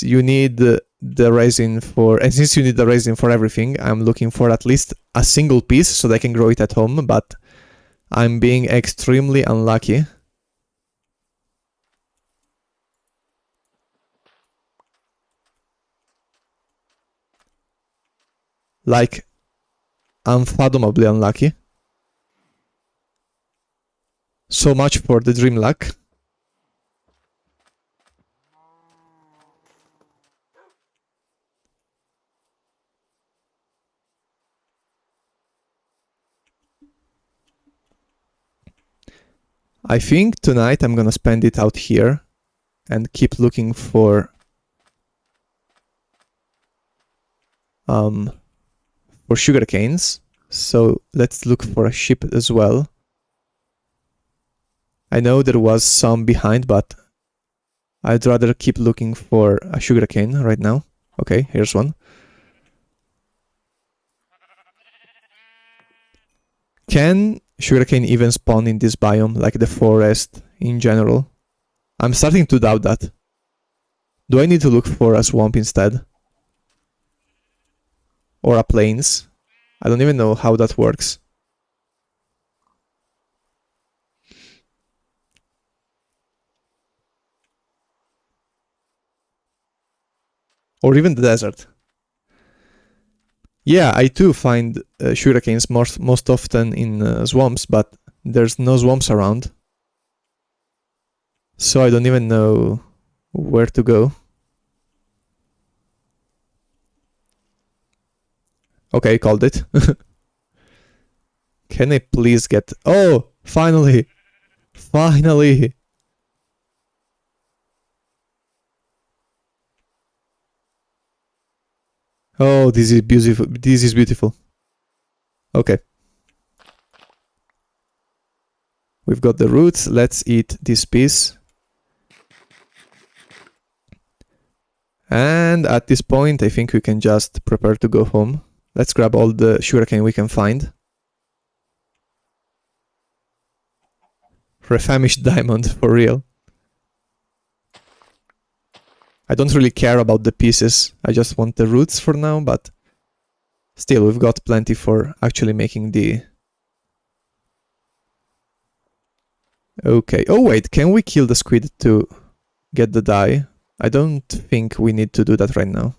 S1: you need the resin for, and since you need the resin for everything, I'm looking for at least a single piece so that I can grow it at home, but I'm being extremely unlucky. Like, unfathomably unlucky. So much for the dream luck. I think tonight I'm gonna spend it out here and keep looking for sugar canes. So let's look for a ship as well. I know there was some behind, but I'd rather keep looking for a sugarcane right now. Okay, here's one. Can sugarcane even spawn in this biome, like the forest in general? I'm starting to doubt that. Do I need to look for a swamp instead? Or a plains? I don't even know how that works. Or even the desert. Yeah, I too find sugarcanes most often in swamps, but there's no swamps around. So I don't even know where to go. Okay, called it. Can I please get... Oh, finally! Finally! Oh, this is beautiful. This is beautiful. Okay. We've got the roots. Let's eat this piece. And at this point, I think we can just prepare to go home. Let's grab all the sugarcane we can find. Refamished diamond, for real. I don't really care about the pieces. I just want the roots for now, but still, we've got plenty for actually making the... Okay. Oh, wait. Can we kill the squid to get the dye? I don't think we need to do that right now.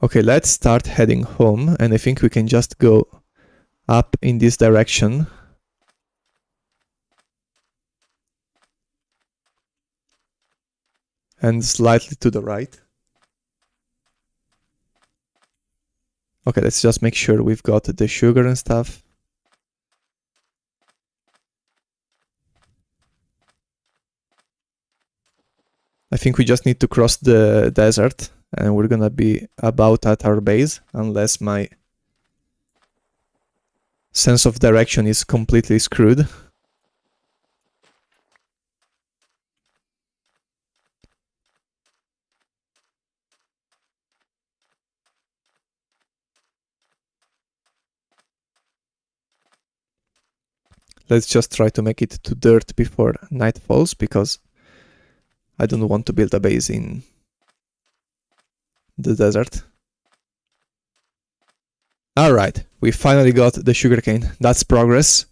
S1: Okay, let's start heading home, and I think we can just go up in this direction. And slightly to the right. Okay, let's just make sure we've got the sugar and stuff. I think we just need to cross the desert, and we're gonna be about at our base, unless my sense of direction is completely screwed. Let's just try to make it to dirt before night falls, because I don't want to build a base in the desert. Alright, we finally got the sugarcane. That's progress.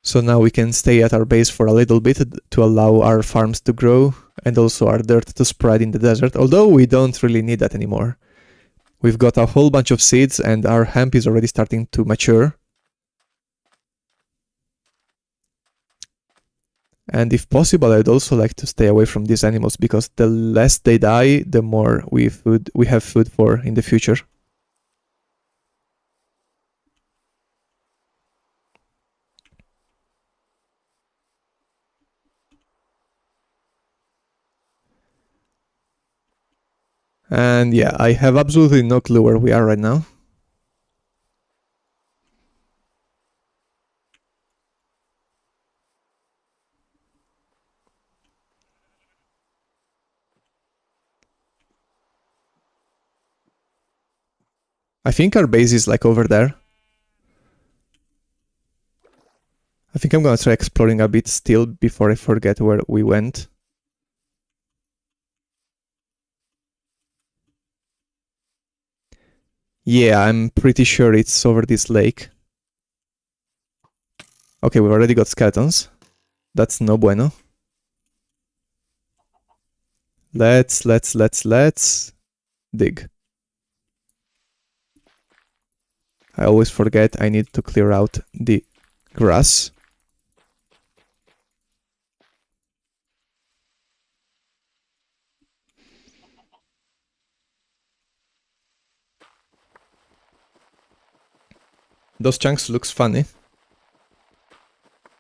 S1: So now we can stay at our base for a little bit to allow our farms to grow and also our dirt to spread in the desert, although we don't really need that anymore. We've got a whole bunch of seeds and our hemp is already starting to mature. And if possible, I'd also like to stay away from these animals, because the less they die, the more we have food for in the future. And yeah, I have absolutely no clue where we are right now. I think our base is like over there. I think I'm gonna try exploring a bit still before I forget where we went. Yeah, I'm pretty sure it's over this lake. Okay, we've already got skeletons. That's no bueno. Let's dig. I always forget I need to clear out the grass. Those chunks looks funny.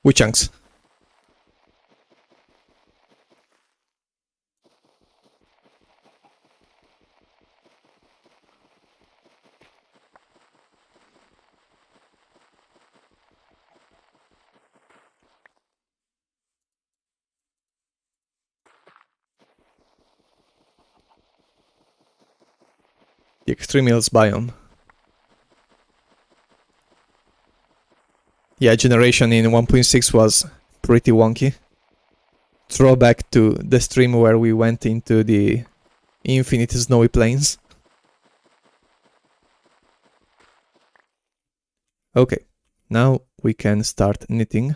S1: With chunks. The extreme hills biome. Yeah, generation in 1.6 was pretty wonky. Throwback to the stream where we went into the infinite snowy plains. Okay, now we can start knitting.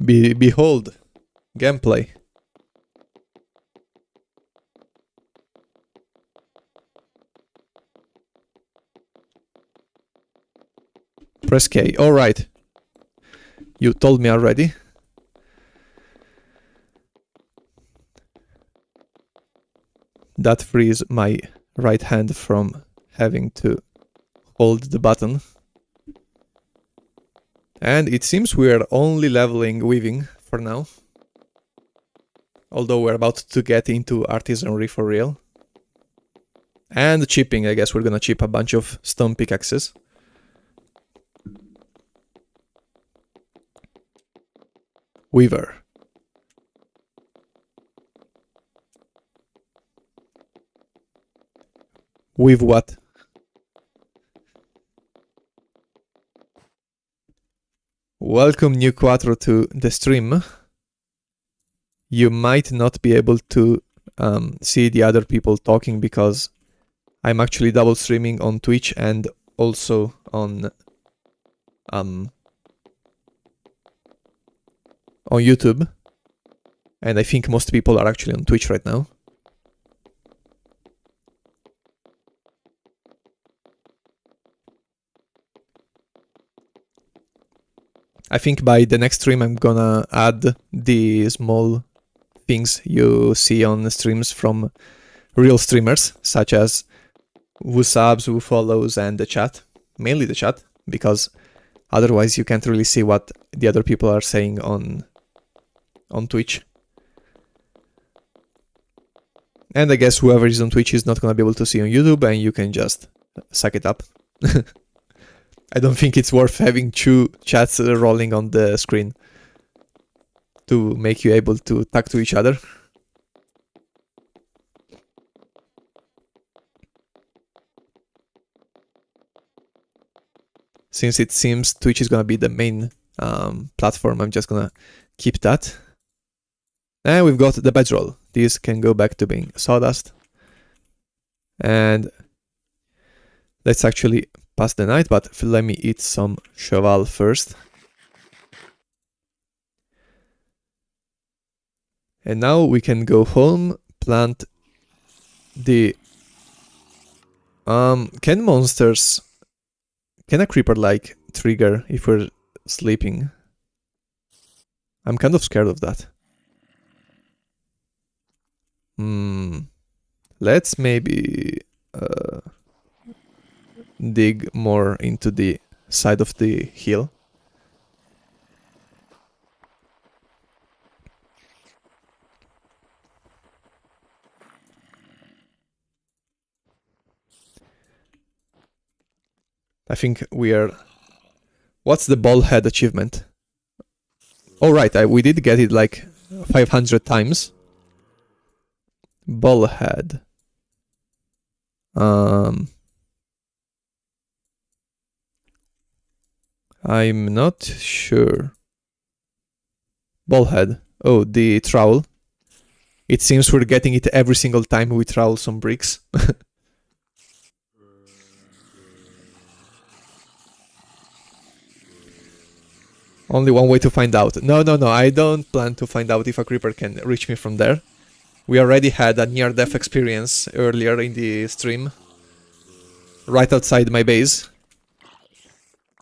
S1: Behold, gameplay. Press K. Alright. You told me already. That frees my right hand from having to hold the button. And it seems we're only leveling weaving for now. Although we're about to get into artisanry for real. And chipping, I guess we're gonna chip a bunch of stone pickaxes. Weaver. With what? Welcome, New Quattro, to the stream. You might not be able to see the other people talking because I'm actually double streaming on Twitch and also on YouTube. And I think most people are actually on Twitch right now. I think by the next stream I'm gonna add the small things you see on the streams from real streamers, such as who subs, who follows, and the chat. Mainly the chat, because otherwise you can't really see what the other people are saying on Twitch. And I guess whoever is on Twitch is not gonna be able to see on YouTube, and you can just suck it up. I don't think it's worth having two chats rolling on the screen to make you able to talk to each other. Since it seems Twitch is gonna be the main platform, I'm just gonna keep that. And we've got the bedroll. These can go back to being sawdust. And let's actually pass the night, but let me eat some cheval first. And now we can go home, plant the... can a creeper like trigger if we're sleeping? I'm kind of scared of that. Let's maybe dig more into the side of the hill. I think we are... What's the ball head achievement? Oh right, we did get it like 500 times. Ball head. I'm not sure. Ball head. Oh, the trowel. It seems we're getting it every single time we trowel some bricks. Only one way to find out. No, I don't plan to find out if a creeper can reach me from there. We already had a near-death experience earlier in the stream. Right outside my base.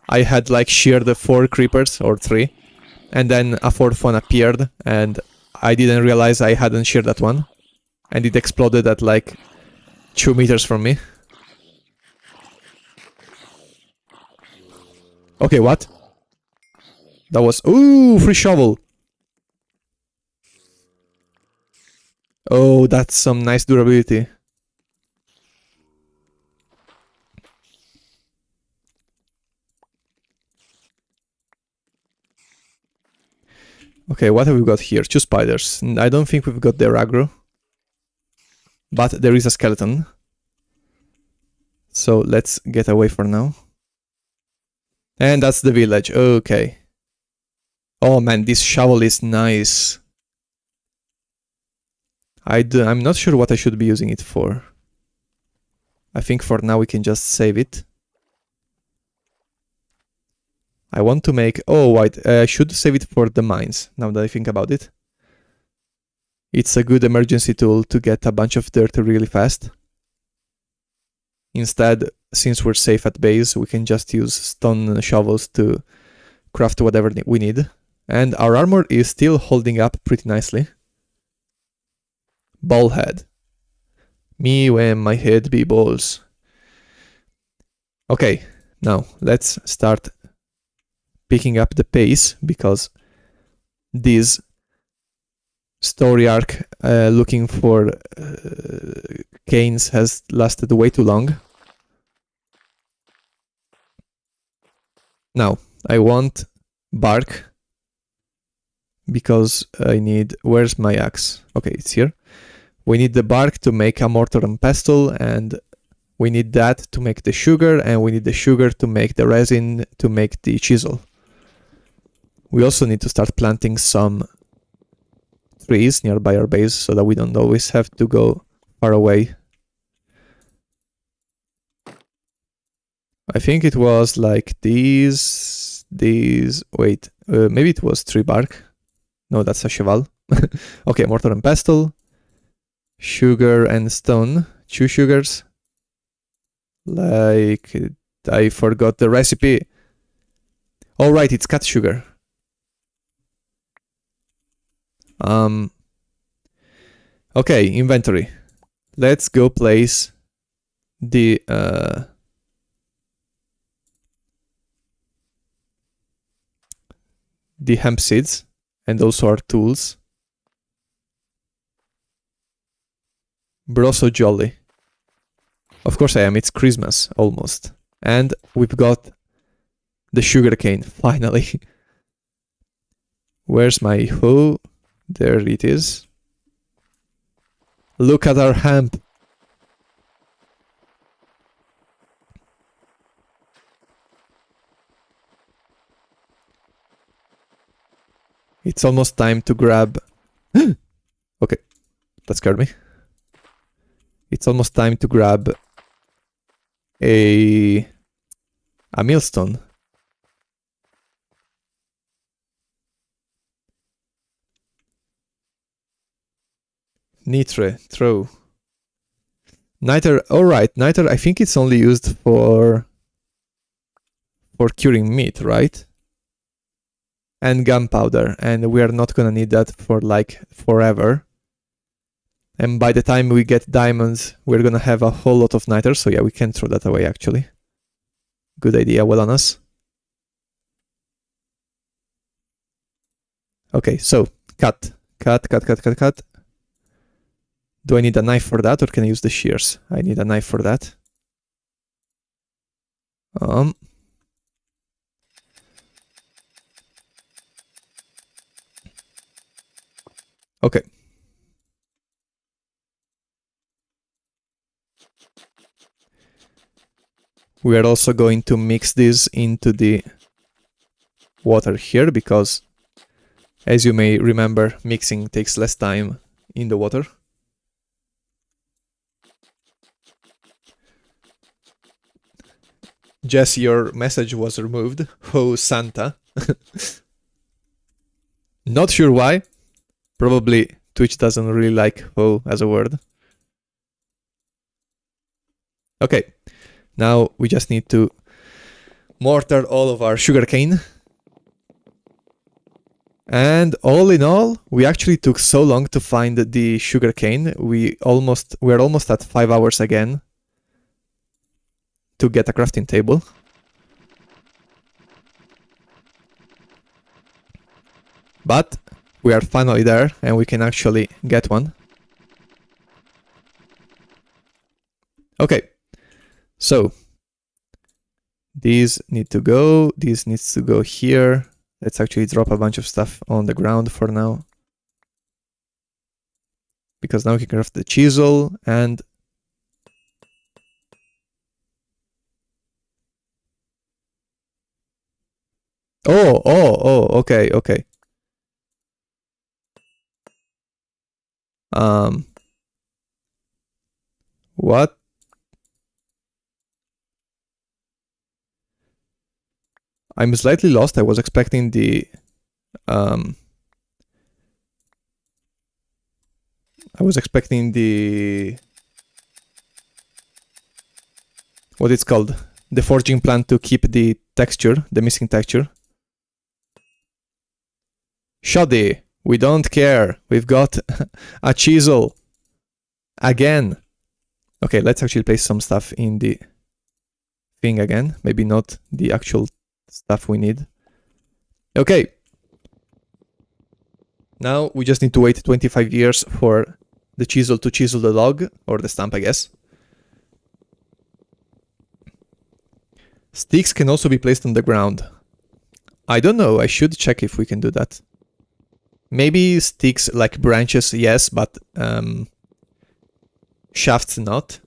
S1: I had like sheared the 4 creepers, or 3, and then a 4th one appeared, and I didn't realize I hadn't sheared that one, and it exploded at like 2 meters from me. Okay, what? That was... Ooh, free shovel! Oh, that's some nice durability. Okay, what have we got here? 2 spiders. I don't think we've got their aggro. But there is a skeleton. So let's get away for now. And that's the village. Okay. Oh man, this shovel is nice. I'm not sure what I should be using it for. I think for now we can just save it. I want to make... Oh, I should save it for the mines, now that I think about it. It's a good emergency tool to get a bunch of dirt really fast. Instead, since we're safe at base, we can just use stone shovels to craft whatever we need. And our armor is still holding up pretty nicely. Ball head. Me when my head be balls. Okay, now let's start picking up the pace, because this story arc looking for canes has lasted way too long. Now, I want bark, because I need... Where's my axe? Okay, it's here. We need the bark to make a mortar and pestle, and we need that to make the sugar, and we need the sugar to make the resin to make the chisel. We also need to start planting some trees nearby our base so that we don't always have to go far away. I think it was like these, wait, maybe it was 3 bark. No, that's a cheval. Okay, mortar and pestle, sugar and stone, 2 sugars. Like, I forgot the recipe. Oh right, it's cat sugar. Okay, inventory. Let's go place the hemp seeds and also our tools. Bro, so jolly. Of course I am, it's Christmas, almost. And we've got the sugarcane, finally. Where's my hoe? There it is. Look at our hemp. It's almost time to grab... Okay, that scared me. It's almost time to grab a millstone. Nitre, throw. Niter, alright, niter, I think it's only used for curing meat, right? And gunpowder, and we are not gonna need that for like forever. And by the time we get diamonds, we're gonna have a whole lot of niter, so yeah, we can throw that away actually. Good idea, well on us. Okay, so cut. Do I need a knife for that, or can I use the shears? I need a knife for that. Okay. We are also going to mix this into the water here, because as you may remember, mixing takes less time in the water. Jess, your message was removed. Oh, Santa. Not sure why. Probably Twitch doesn't really like "oh" as a word. Okay, now we just need to mortar all of our sugarcane. And all in all, we actually took so long to find the sugarcane. We're almost at 5 hours again to get a crafting table. But we are finally there and we can actually get one. Okay, so these need to go, this needs to go here. Let's actually drop a bunch of stuff on the ground for now. Because now we can craft the chisel and... Oh, okay, okay. What? I'm slightly lost. I was expecting the... I was expecting the... what it's called? The forging plant to keep the texture, the missing texture. Shoddy, we don't care. We've got a chisel. Again. Okay, let's actually place some stuff in the thing again. Maybe not the actual stuff we need. Okay. Now we just need to wait 25 years for the chisel to chisel the log, or the stump, I guess. Sticks can also be placed on the ground. I don't know, I should check if we can do that. Maybe sticks like branches, yes, but shafts not.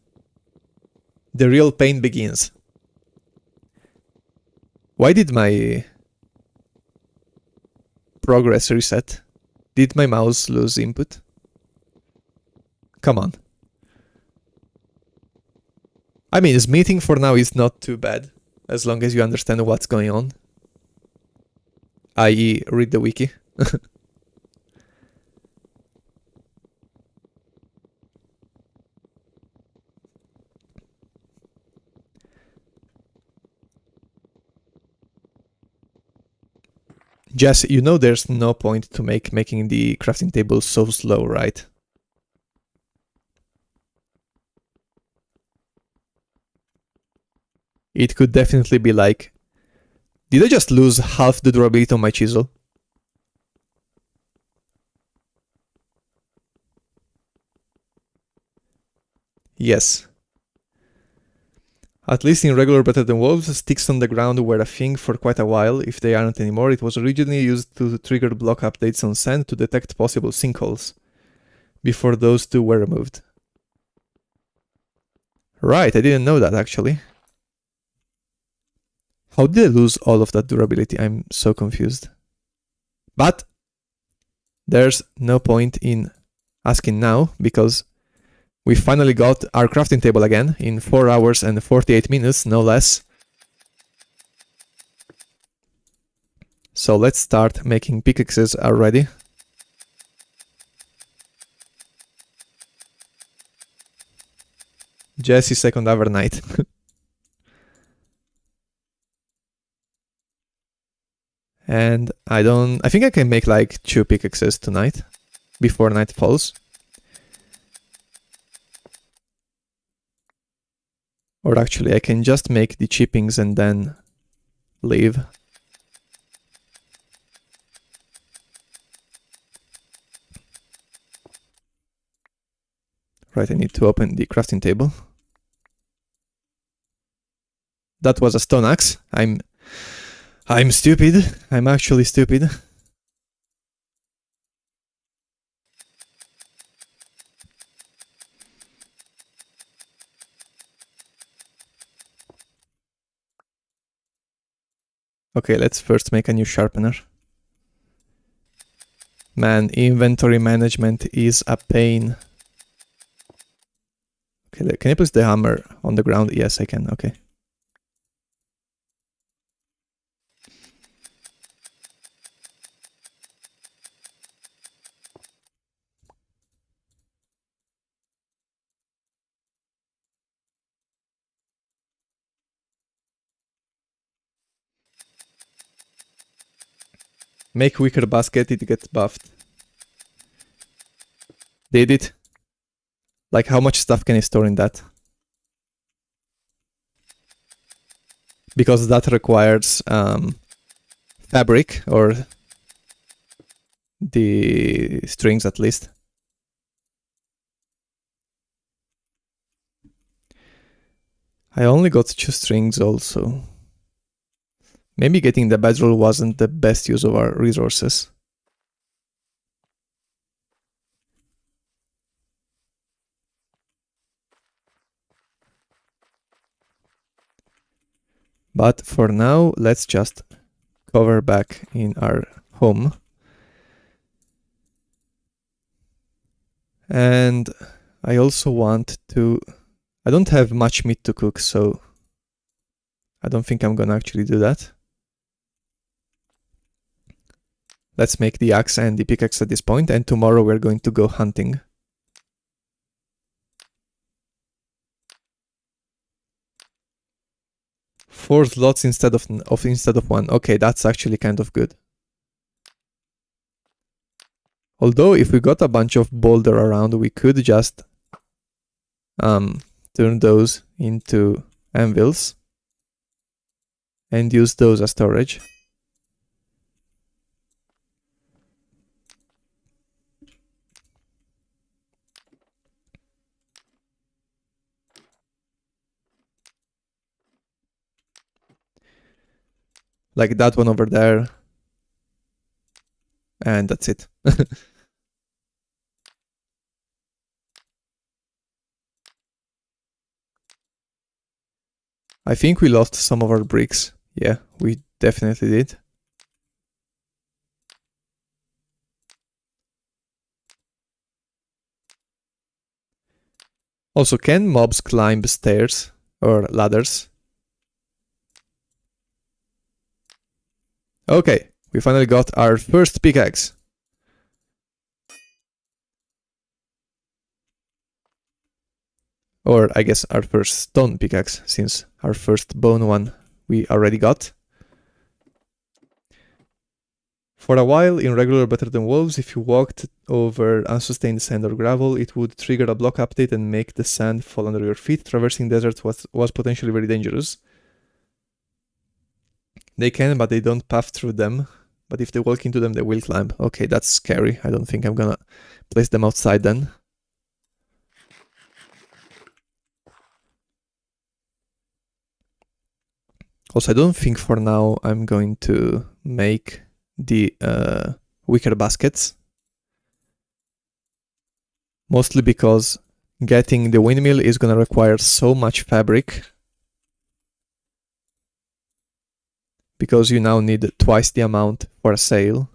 S1: The real pain begins. Why did my progress reset? Did my mouse lose input? Come on. I mean, smithing for now is not too bad, as long as you understand what's going on. I.e., read the wiki. Jess, you know there's no point to making the crafting table so slow, right? It could definitely be like... Did I just lose half the durability on my chisel? Yes. At least in regular Better Than Wolves, sticks on the ground were a thing for quite a while. If they aren't anymore, it was originally used to trigger block updates on sand to detect possible sinkholes, before those two were removed. Right, I didn't know that actually. How did I lose all of that durability? I'm so confused. But there's no point in asking now, because we finally got our crafting table again in 4 hours and 48 minutes, no less. So let's start making pickaxes already. Jesse's second overnight. And I think I can make like 2 pickaxes tonight, before night falls. Or actually, I can just make the chippings and then leave. Right, I need to open the crafting table. That was a stone axe. I'm stupid. I'm actually stupid. Okay, let's first make a new sharpener. Man, inventory management is a pain. Okay, can I place the hammer on the ground? Yes, I can. Okay. Make wicker basket, it gets buffed. Did it? Like, how much stuff can I store in that? Because that requires fabric, or the strings at least. I only got 2 strings also. Maybe getting the bedroll wasn't the best use of our resources. But for now, let's just cover back in our home. And I also want to... I don't have much meat to cook, so I don't think I'm gonna actually do that. Let's make the axe and the pickaxe at this point, and tomorrow we're going to go hunting. Four slots instead of 1. Okay, that's actually kind of good. Although if we got a bunch of boulder around, we could just turn those into anvils and use those as storage. Like that one over there. And that's it. I think we lost some of our bricks. Yeah, we definitely did. Also, can mobs climb stairs or ladders? Okay, we finally got our first pickaxe. Or I guess our first stone pickaxe, since our first bone one we already got. For a while, in regular Better Than Wolves, if you walked over unsustained sand or gravel, it would trigger a block update and make the sand fall under your feet. Traversing deserts was potentially very dangerous. They can, but they don't path through them. But if they walk into them, they will climb. Okay, that's scary. I don't think I'm gonna place them outside then. Also, I don't think for now I'm going to make the wicker baskets. Mostly because getting the windmill is gonna require so much fabric. Because you now need twice the amount for a sail.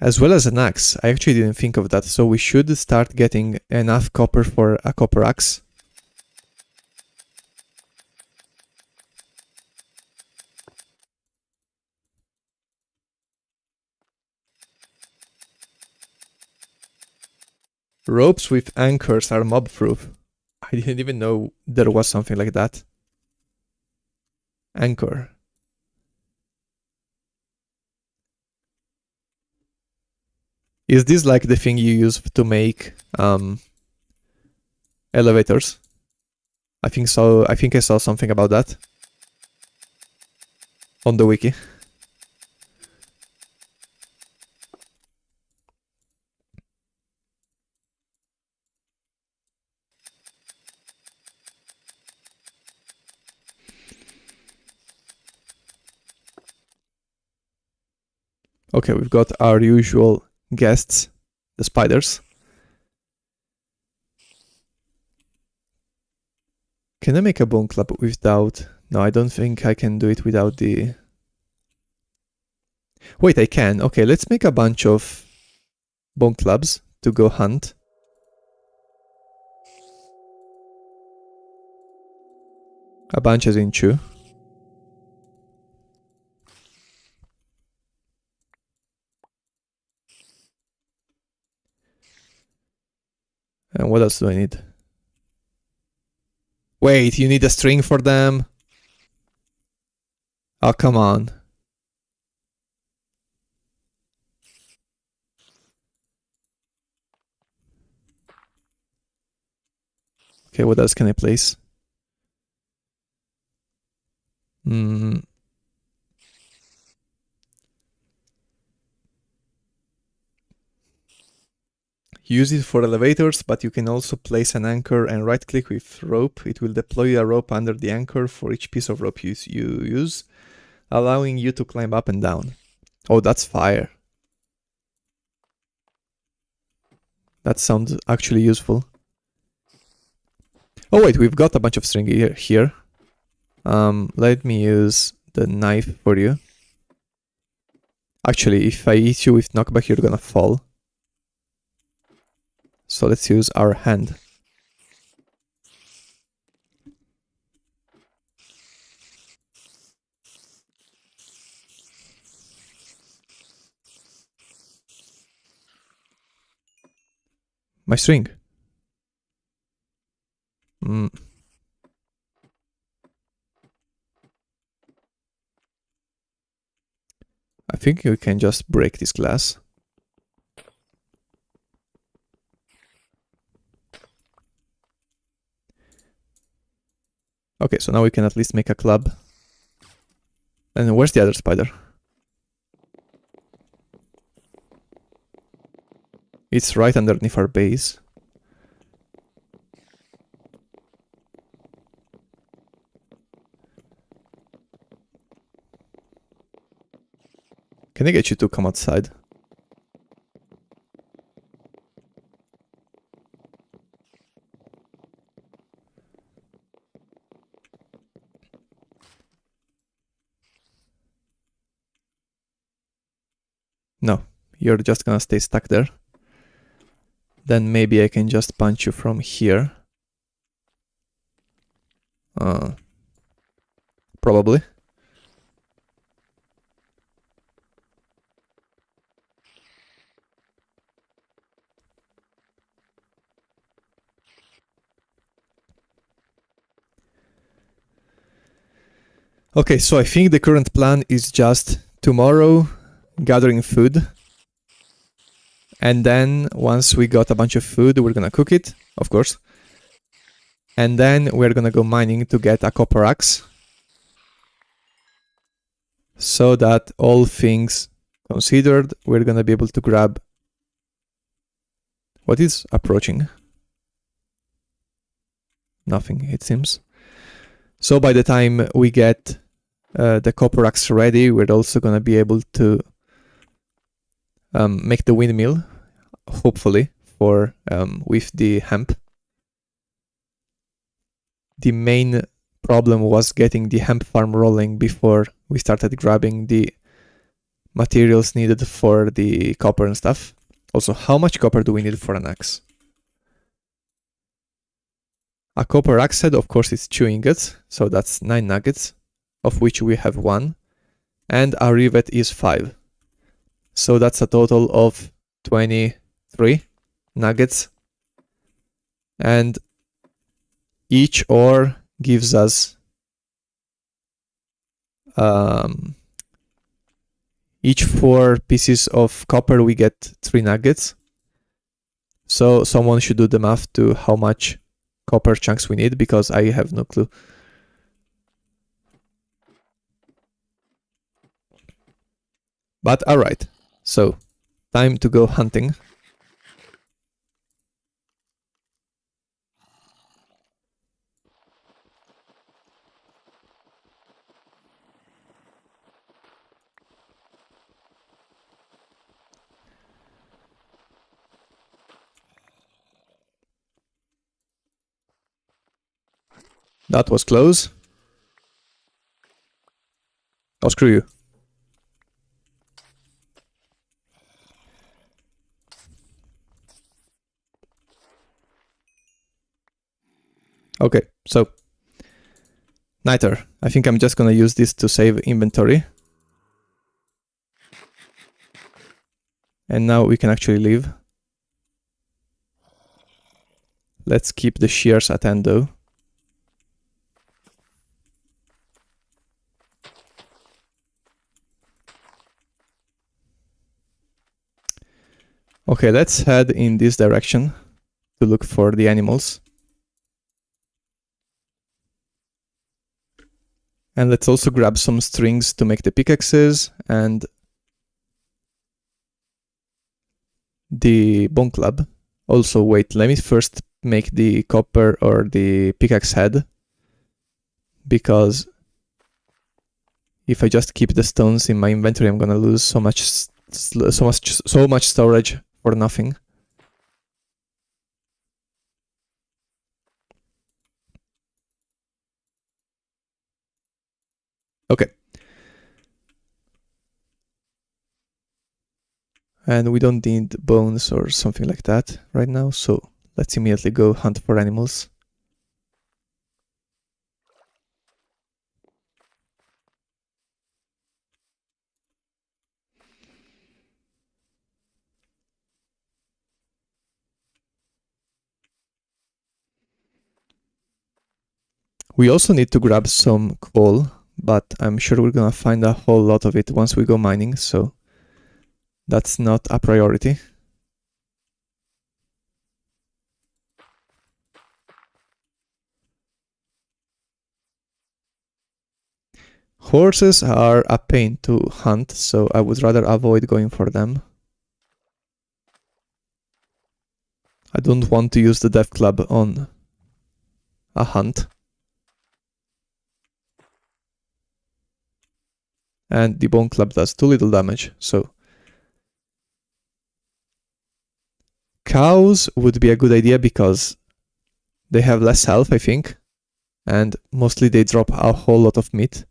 S1: As well as an axe. I actually didn't think of that, so we should start getting enough copper for a copper axe. Ropes with anchors are mob proof. I didn't even know there was something like that. Anchor. Is this like the thing you use to make elevators? I think so. I think I saw something about that on the wiki. Okay, we've got our usual guests, the spiders. Can I make a bone club without... No, I don't think I can do it without the... Wait, I can. Okay, let's make a bunch of bone clubs to go hunt. A bunch as in 2. And what else do I need? Wait, you need a string for them? Oh, come on. Okay, what else can I place? Use it for elevators, but you can also place an anchor and right click with rope. It will deploy a rope under the anchor for each piece of rope you use, allowing you to climb up and down. Oh, that's fire. That sounds actually useful. Oh wait, we've got a bunch of string here. Let me use the knife for you. Actually, if I hit you with knockback, you're gonna fall. So let's use our hand. My string. I think we can just break this glass. Okay, so now we can at least make a club. And where's the other spider? It's right underneath our base. Can I get you to come outside? No, you're just gonna stay stuck there. Then maybe I can just punch you from here. Probably. Okay, so I think the current plan is just tomorrow gathering food. And then once we got a bunch of food, we're gonna cook it, of course. And then we're gonna go mining to get a copper axe. So that all things considered, we're gonna be able to grab... What is approaching? Nothing, it seems. So by the time we get the copper axe ready, we're also gonna be able to make the windmill, hopefully, for with the hemp. The main problem was getting the hemp farm rolling before we started grabbing the materials needed for the copper and stuff. Also, how much copper do we need for an axe? A copper axe head, of course, is 2 ingots, so that's 9 nuggets, of which we have 1, and our rivet is 5. So that's a total of 23 nuggets, and each ore gives us each 4 pieces of copper we get 3 nuggets. So someone should do the math to how much copper chunks we need, because I have no clue. But alright, so time to go hunting. That was close. Oh, screw you. Okay, so Niter, I think I'm just gonna use this to save inventory. And now we can actually leave. Let's keep the shears at end though. Okay, let's head in this direction to look for the animals. And let's also grab some strings to make the pickaxes and the bone club. Also, wait, let me first make the copper or the pickaxe head, because if I just keep the stones in my inventory, I'm gonna lose so much storage for nothing. Okay. And we don't need bones or something like that right now, so let's immediately go hunt for animals. We also need to grab some coal, but I'm sure we're gonna find a whole lot of it once we go mining, so that's not a priority. Horses are a pain to hunt, so I would rather avoid going for them. I don't want to use the death club on a hunt. And the bone club does too little damage, so cows would be a good idea because they have less health, I think, and mostly they drop a whole lot of meat.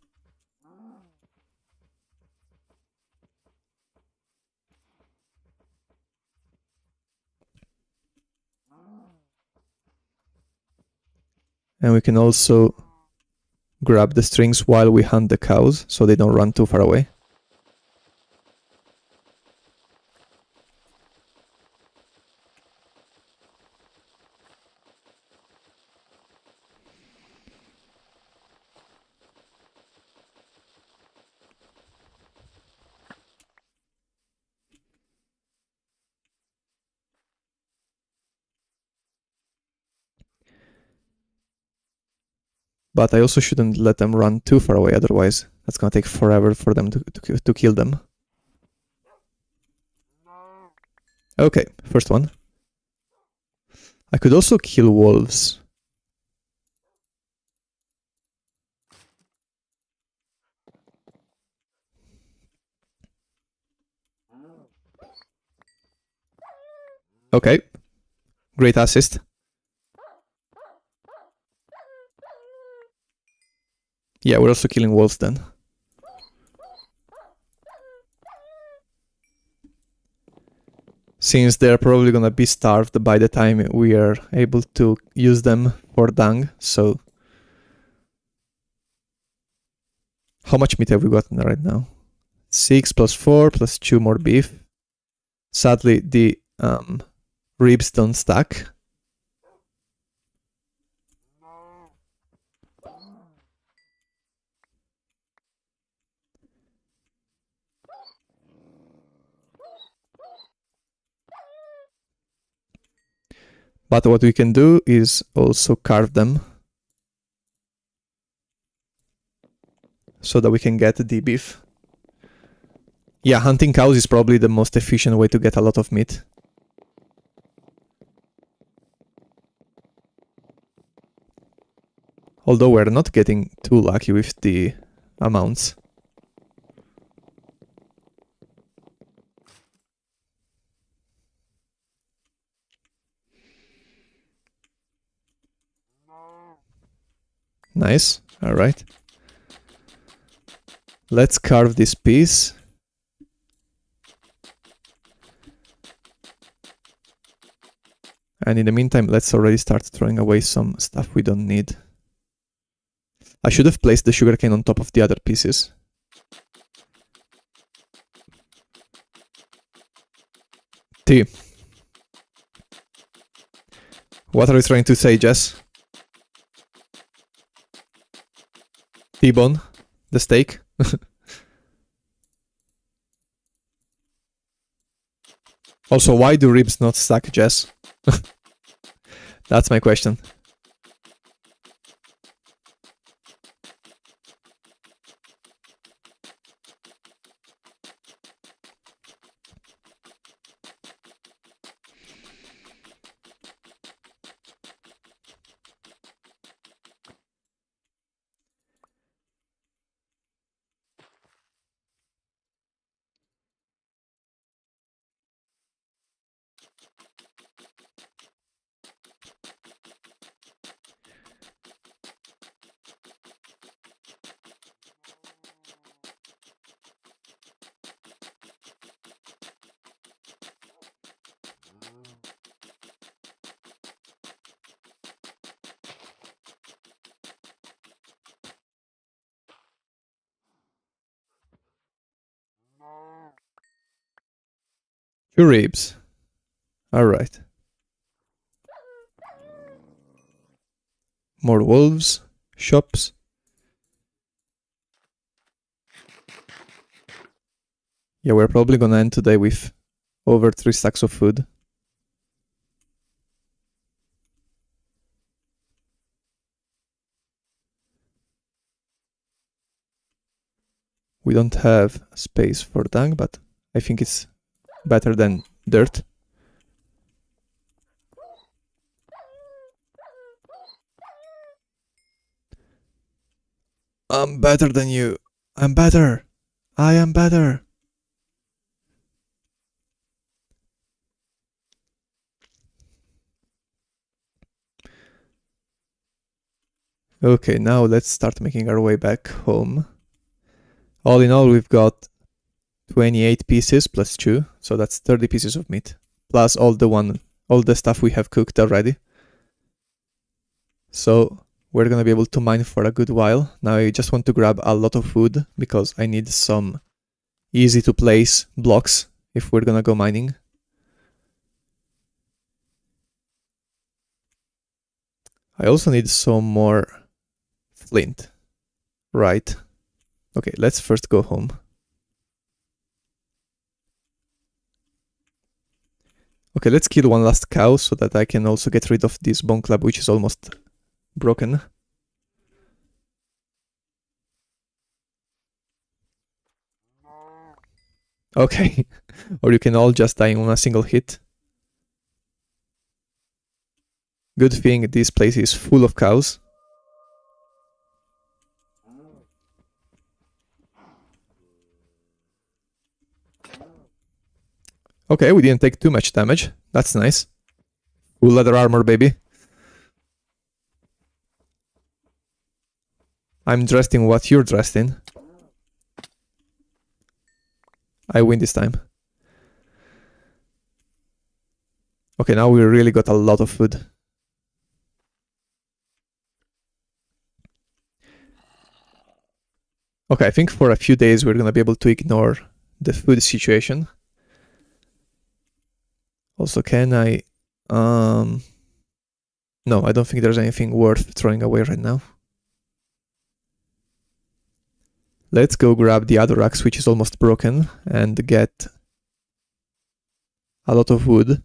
S1: And we can also grab the strings while we hunt the cows, so they don't run too far away. But I also shouldn't let them run too far away, otherwise that's gonna take forever for them to kill them. Okay, first one. I could also kill wolves. Okay, great assist. Yeah, we're also killing wolves then. Since they're probably gonna be starved by the time we are able to use them for dung, so... How much meat have we gotten right now? 6 plus 4 plus 2 more beef. Sadly, the ribs don't stack. But what we can do is also carve them so that we can get the beef. Yeah, hunting cows is probably the most efficient way to get a lot of meat. Although we're not getting too lucky with the amounts. Nice, alright. Let's carve this piece. And in the meantime, let's already start throwing away some stuff we don't need. I should have placed the sugarcane on top of the other pieces. T. What are you trying to say, Jess? T-bone? The steak? Also, why do ribs not stack, Jess? That's my question. 2 ribs. Alright. More wolves. Shops. Yeah, we're probably gonna end today with over 3 stacks of food. We don't have space for dung, but I think it's better than dirt. I'm better than you. I'm better. I am better. Okay, now let's start making our way back home. All in all, we've got 28 pieces plus 2, so that's 30 pieces of meat. Plus all the stuff we have cooked already. So we're gonna be able to mine for a good while. Now I just want to grab a lot of wood because I need some easy to place blocks if we're gonna go mining. I also need some more flint. Right. Okay, let's first go home. Okay, let's kill one last cow so that I can also get rid of this bone club, which is almost broken. Okay, or you can all just die in a single hit. Good thing this place is full of cows. Okay, we didn't take too much damage. That's nice. Full leather armor, baby. I'm dressed in what you're dressed in. I win this time. Okay, now we really got a lot of food. Okay, I think for a few days we're gonna be able to ignore the food situation. Also, can I... No, I don't think there's anything worth throwing away right now. Let's go grab the other axe, which is almost broken, and get a lot of wood.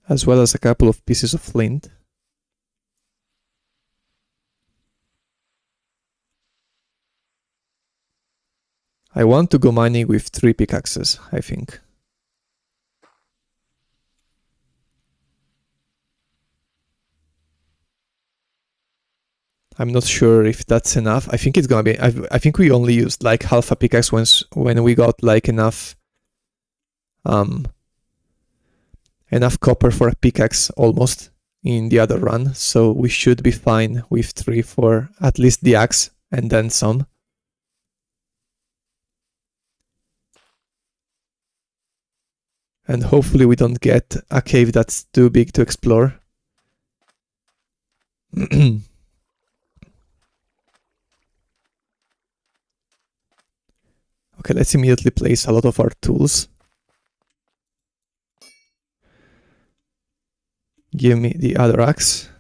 S1: As well as a couple of pieces of flint. I want to go mining with 3 pickaxes, I think. I'm not sure if that's enough. I think it's gonna be... I think we only used like half a pickaxe when we got like enough copper for a pickaxe almost in the other run. So we should be fine with 3 for at least the axe and then some. And hopefully we don't get a cave that's too big to explore. Okay, let's immediately place a lot of our tools. Give me the other axe.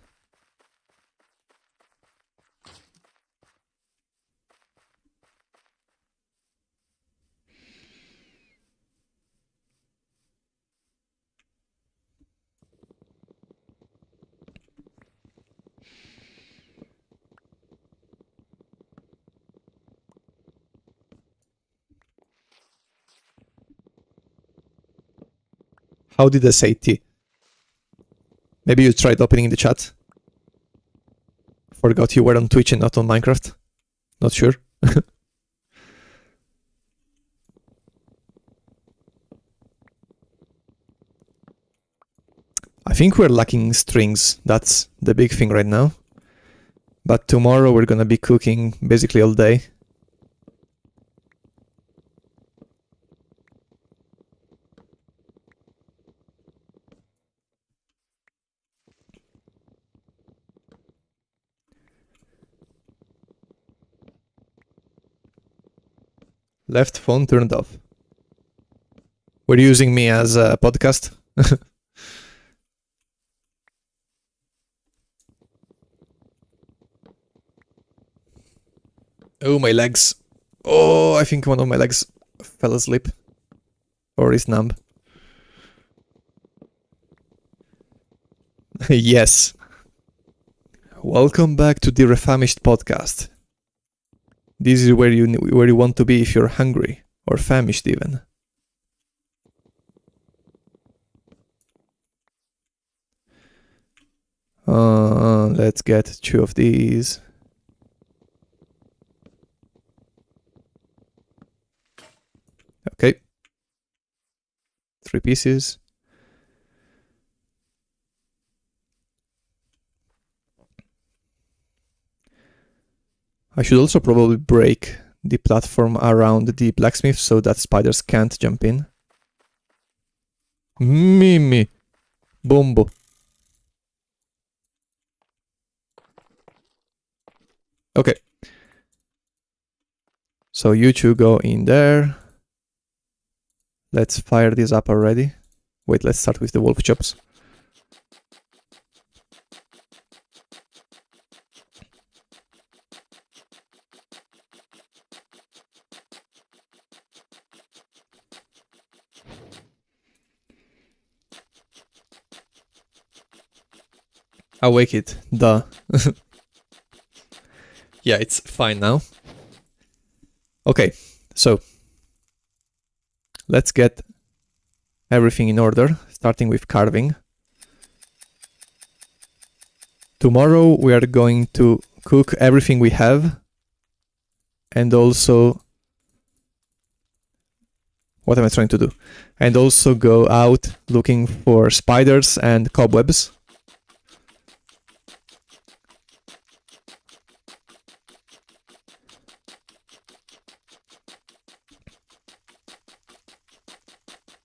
S1: How did I say T? Maybe you tried opening the chat? Forgot you were on Twitch and not on Minecraft? Not sure. I think we're lacking strings. That's the big thing right now. But tomorrow we're gonna be cooking basically all day. Left phone turned off. We're using me as a podcast. Oh, my legs. Oh, I think one of my legs fell asleep. Or is numb. Yes. Welcome back to the Refamished podcast. This is where you want to be if you're hungry, or famished even. Let's get 2 of these. Okay. 3 pieces. I should also probably break the platform around the blacksmith so that spiders can't jump in. Mimi. Bombo. Okay. So you two go in there. Let's fire this up already. Wait, let's start with the wolf chops. Awake it, duh. Yeah, it's fine now. Okay, so let's get everything in order, starting with carving. Tomorrow we are going to cook everything we have, and also... What am I trying to do? And also go out looking for spiders and cobwebs.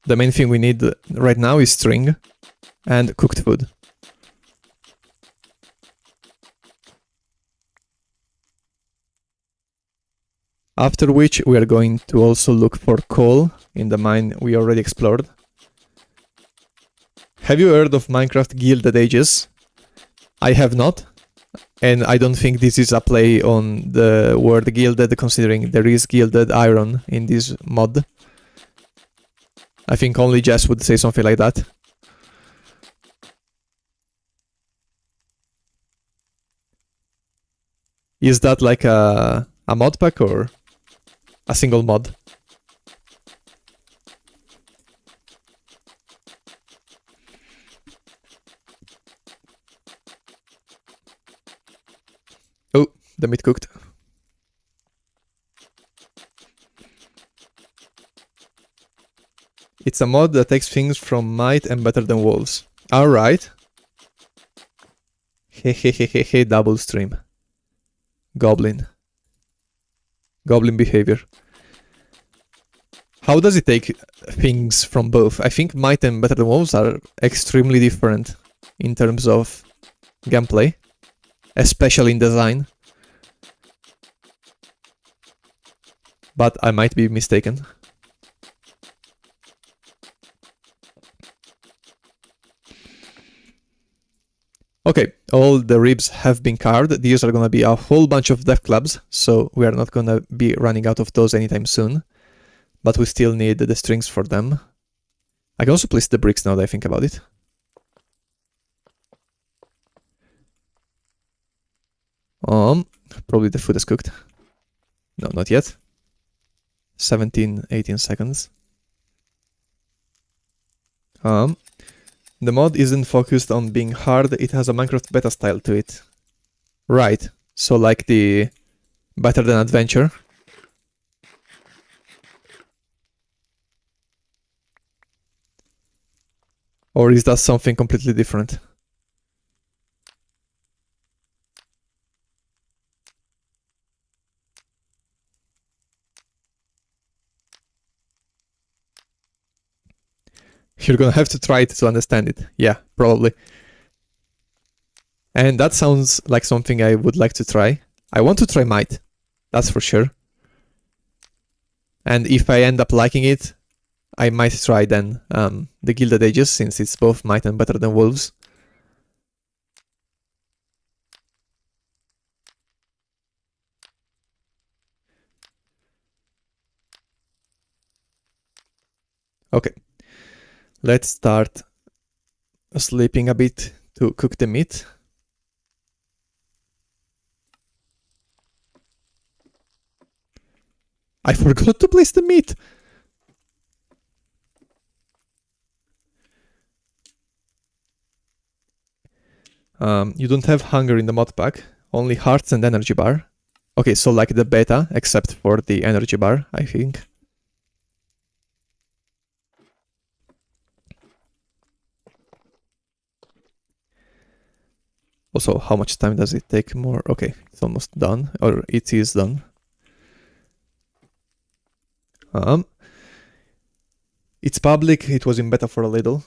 S1: The main thing we need right now is string and cooked food. After which we are going to also look for coal in the mine we already explored. Have you heard of Minecraft Gilded Ages? I have not, and I don't think this is a play on the word gilded, considering there is gilded iron in this mod. I think only Jess would say something like that. Is that like a mod pack or a single mod? Oh, the meat cooked. It's a mod that takes things from might and better than wolves. Alright. Hehehehe, double stream. Goblin. Goblin behavior. How does it take things from both? I think might and better than wolves are extremely different in terms of gameplay, especially in design. But I might be mistaken. Okay, all the ribs have been carved. These are gonna be a whole bunch of death clubs, so we are not gonna be running out of those anytime soon. But we still need the strings for them. I can also place the bricks now that I think about it. Probably the food is cooked. No, not yet. 17, 18 seconds. The mod isn't focused on being hard, it has a Minecraft beta style to it. Right, so like the better than adventure. Or is that something completely different? You're gonna have to try it to understand it. Yeah, probably. And that sounds like something I would like to try. I want to try might. That's for sure. And if I end up liking it, I might try then the Gilded Ages, since it's both might and better than wolves. Okay, let's start sleeping a bit to cook the meat. I forgot to place the meat! You don't have hunger in the mod pack, only hearts and energy bar. Okay, so like the beta, except for the energy bar, I think. Also, how much time does it take more? Okay, it's almost done, or it is done. It's public, it was in beta for a little.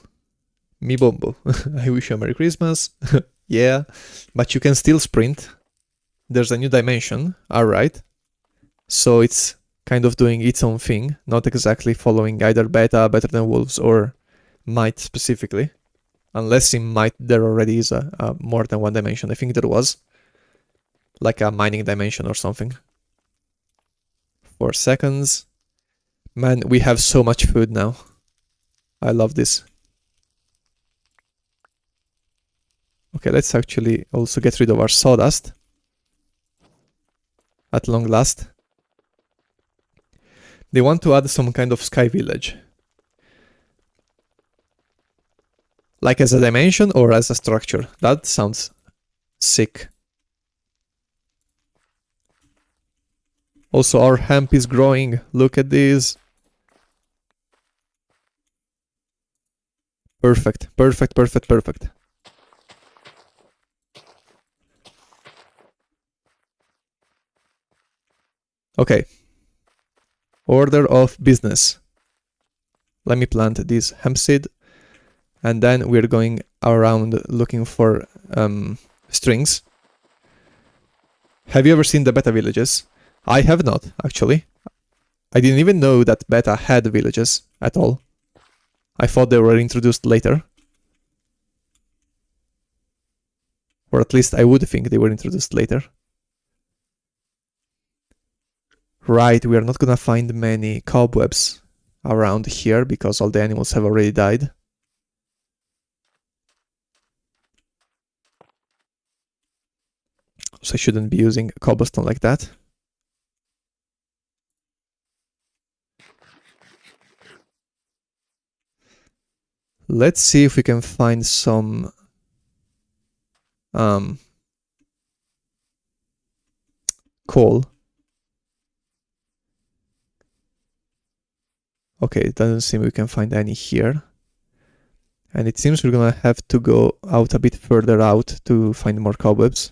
S1: Mi bombo. I wish you a Merry Christmas. Yeah, but you can still sprint. There's a new dimension, alright. So it's kind of doing its own thing, not exactly following either beta, better than wolves, or might specifically. Unless in might there already is a more than one dimension. I think there was. Like a mining dimension or something. 4 seconds. Man, we have so much food now. I love this. Okay, let's actually also get rid of our sawdust. At long last. They want to add some kind of sky village. Like as a dimension or as a structure. That sounds sick. Also, our hemp is growing. Look at this. Perfect, perfect, perfect, perfect. Okay. Order of business. Let me plant this hemp seed. And then we're going around looking for strings. Have you ever seen the beta villages? I have not, actually. I didn't even know that beta had villages at all. I thought they were introduced later. Or at least I would think they were introduced later. Right, we are not gonna find many cobwebs around here because all the animals have already died. So I shouldn't be using cobblestone like that. Let's see if we can find some coal. Okay, it doesn't seem we can find any here. And it seems we're gonna have to go out a bit further out to find more cobwebs.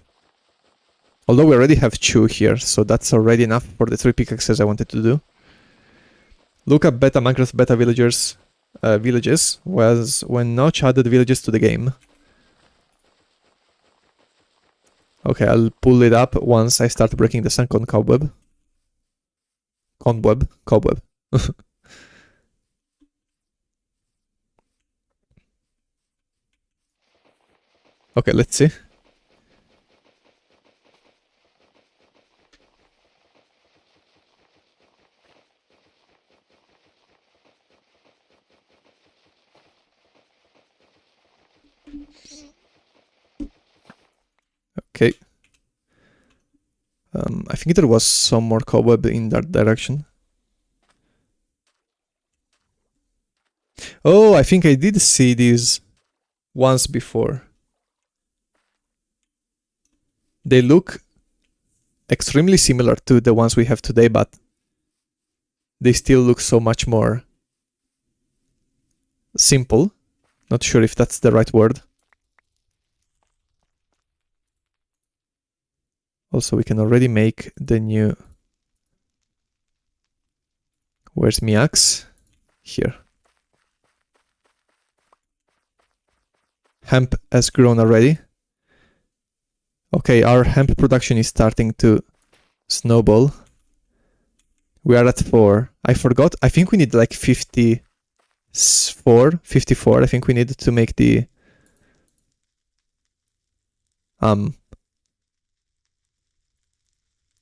S1: Although we already have 2 here, so that's already enough for the 3 pickaxes I wanted to do. Look up beta Minecraft beta villagers villages was when Notch added villages to the game. Okay, I'll pull it up once I start breaking the second cobweb. Cobweb. Okay, let's see. Okay. I think there was some more cobweb in that direction. Oh, I think I did see these once before. They look extremely similar to the ones we have today, but they still look so much more simple. Not sure if that's the right word. Also, we can already make the new... Where's my axe? Here. Hemp has grown already. Okay, our hemp production is starting to snowball. We are at 4. I forgot. I think we need like 54. I think we need to make the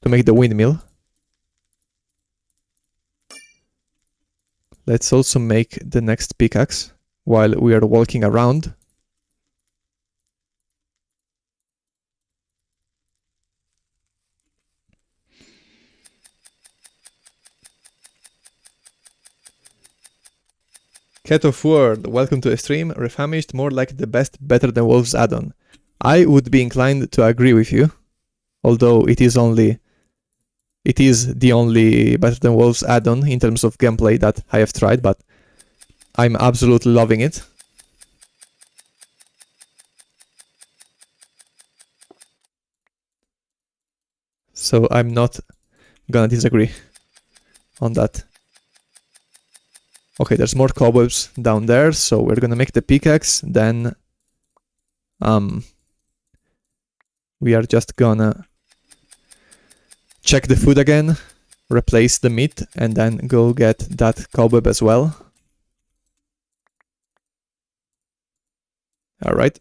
S1: windmill. Let's also make the next pickaxe while we are walking around. Cat of Word, welcome to a stream. Refamished, more like the best Better Than Wolves add-on. I would be inclined to agree with you, although it is the only Better Than Wolves add-on in terms of gameplay that I have tried, but I'm absolutely loving it. So I'm not gonna disagree on that. Okay, there's more cobwebs down there, so we're gonna make the pickaxe, then we are just gonna check the food again, replace the meat, and then go get that cobweb as well. Alright,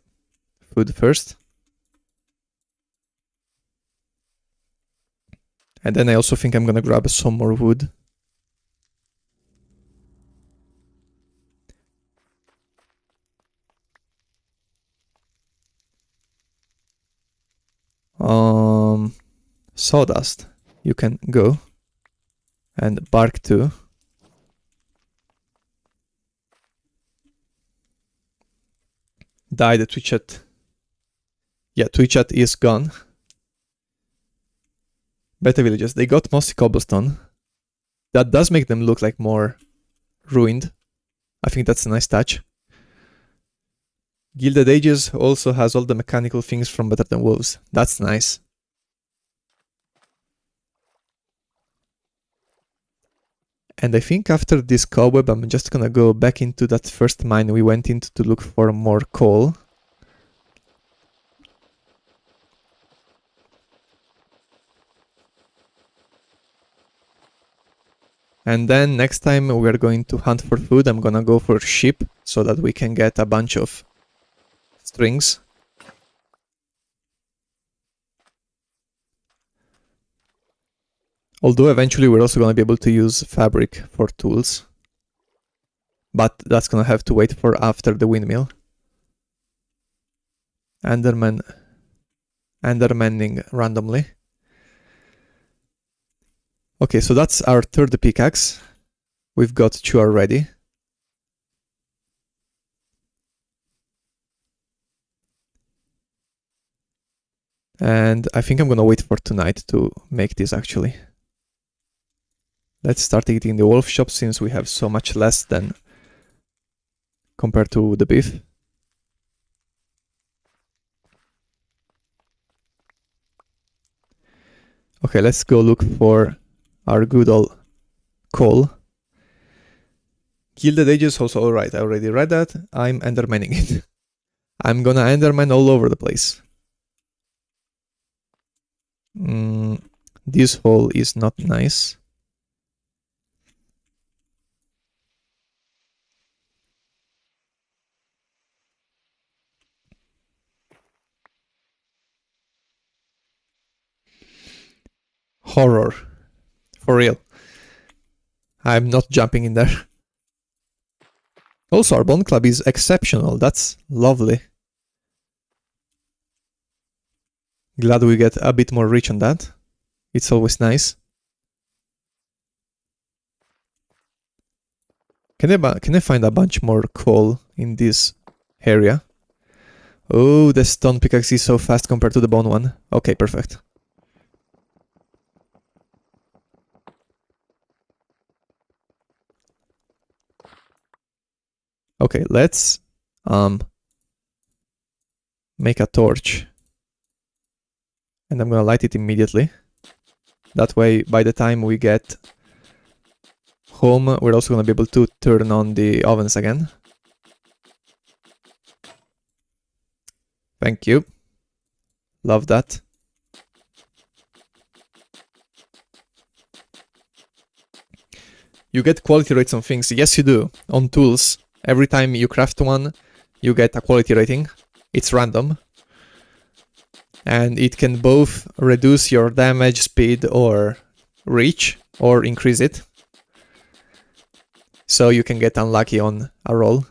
S1: food first. And then I also think I'm gonna grab some more wood. Sawdust, you can go. And bark too. Die the Twitch chat. Yeah, Twitch chat is gone. Better villages, they got mostly cobblestone. That does make them look like more ruined. I think that's a nice touch. Gilded Ages also has all the mechanical things from Better Than Wolves. That's nice. And I think after this cobweb, I'm just gonna go back into that first mine we went into to look for more coal. And then next time we're going to hunt for food, I'm gonna go for sheep so that we can get a bunch of strings. Although eventually we're also gonna be able to use fabric for tools. But that's gonna have to wait for after the windmill. Endermaning randomly. Okay, so that's our third pickaxe. We've got 2 already. And I think I'm gonna wait for tonight to make this actually. Let's start eating the wolf shop since we have so much less than compared to the beef. Okay, let's go look for our good old coal. Gilded Ages also alright, I already read that. I'm endermaning it. I'm gonna enderman all over the place. This hole is not nice. Horror. For real. I'm not jumping in there. Also, our bone club is exceptional. That's lovely. Glad we get a bit more reach on that. It's always nice. Can I find a bunch more coal in this area? Oh, the stone pickaxe is so fast compared to the bone one. Okay, perfect. Okay, let's make a torch. And I'm gonna light it immediately. That way, by the time we get home, we're also gonna be able to turn on the ovens again. Thank you. Love that. you get quality rates on things. Yes, you do. On tools, every time you craft one, you get a quality rating. It's random. And it can both reduce your damage, speed, or reach, or increase it. So you can get unlucky on a roll.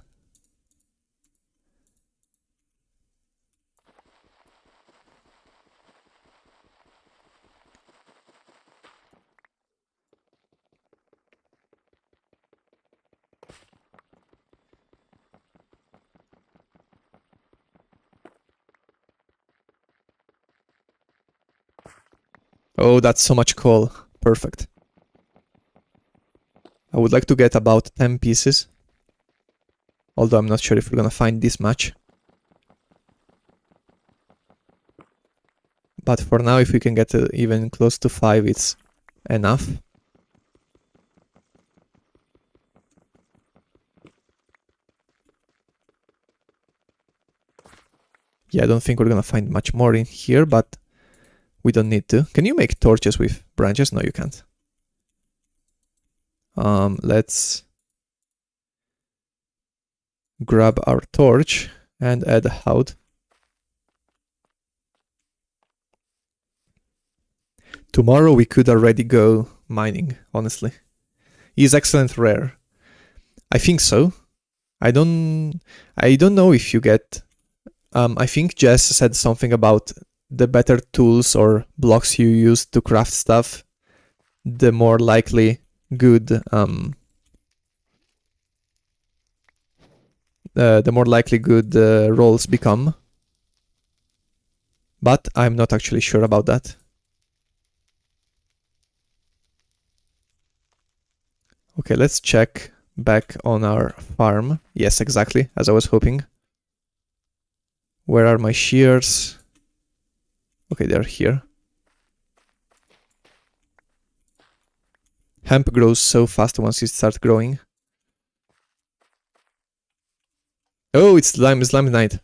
S1: Oh, that's so much coal. Perfect. I would like to get about 10 pieces. Although I'm not sure if we're gonna find this much. But for now, if we can get even close to 5, it's enough. Yeah, I don't think we're gonna find much more in here, but we don't need to. Can you make torches with branches? No, you can't. Let's grab our torch and add a hout. Tomorrow we could already go mining, honestly. Is excellent rare? I think so. I don't know if you get... I think Jess said something about the better tools or blocks you use to craft stuff, the more likely good rolls become. But I'm not actually sure about that. Okay, let's check back on our farm. Yes, exactly, as I was hoping. Where are my shears? Okay, they're here. Hemp grows so fast once it starts growing. Oh, it's slime night.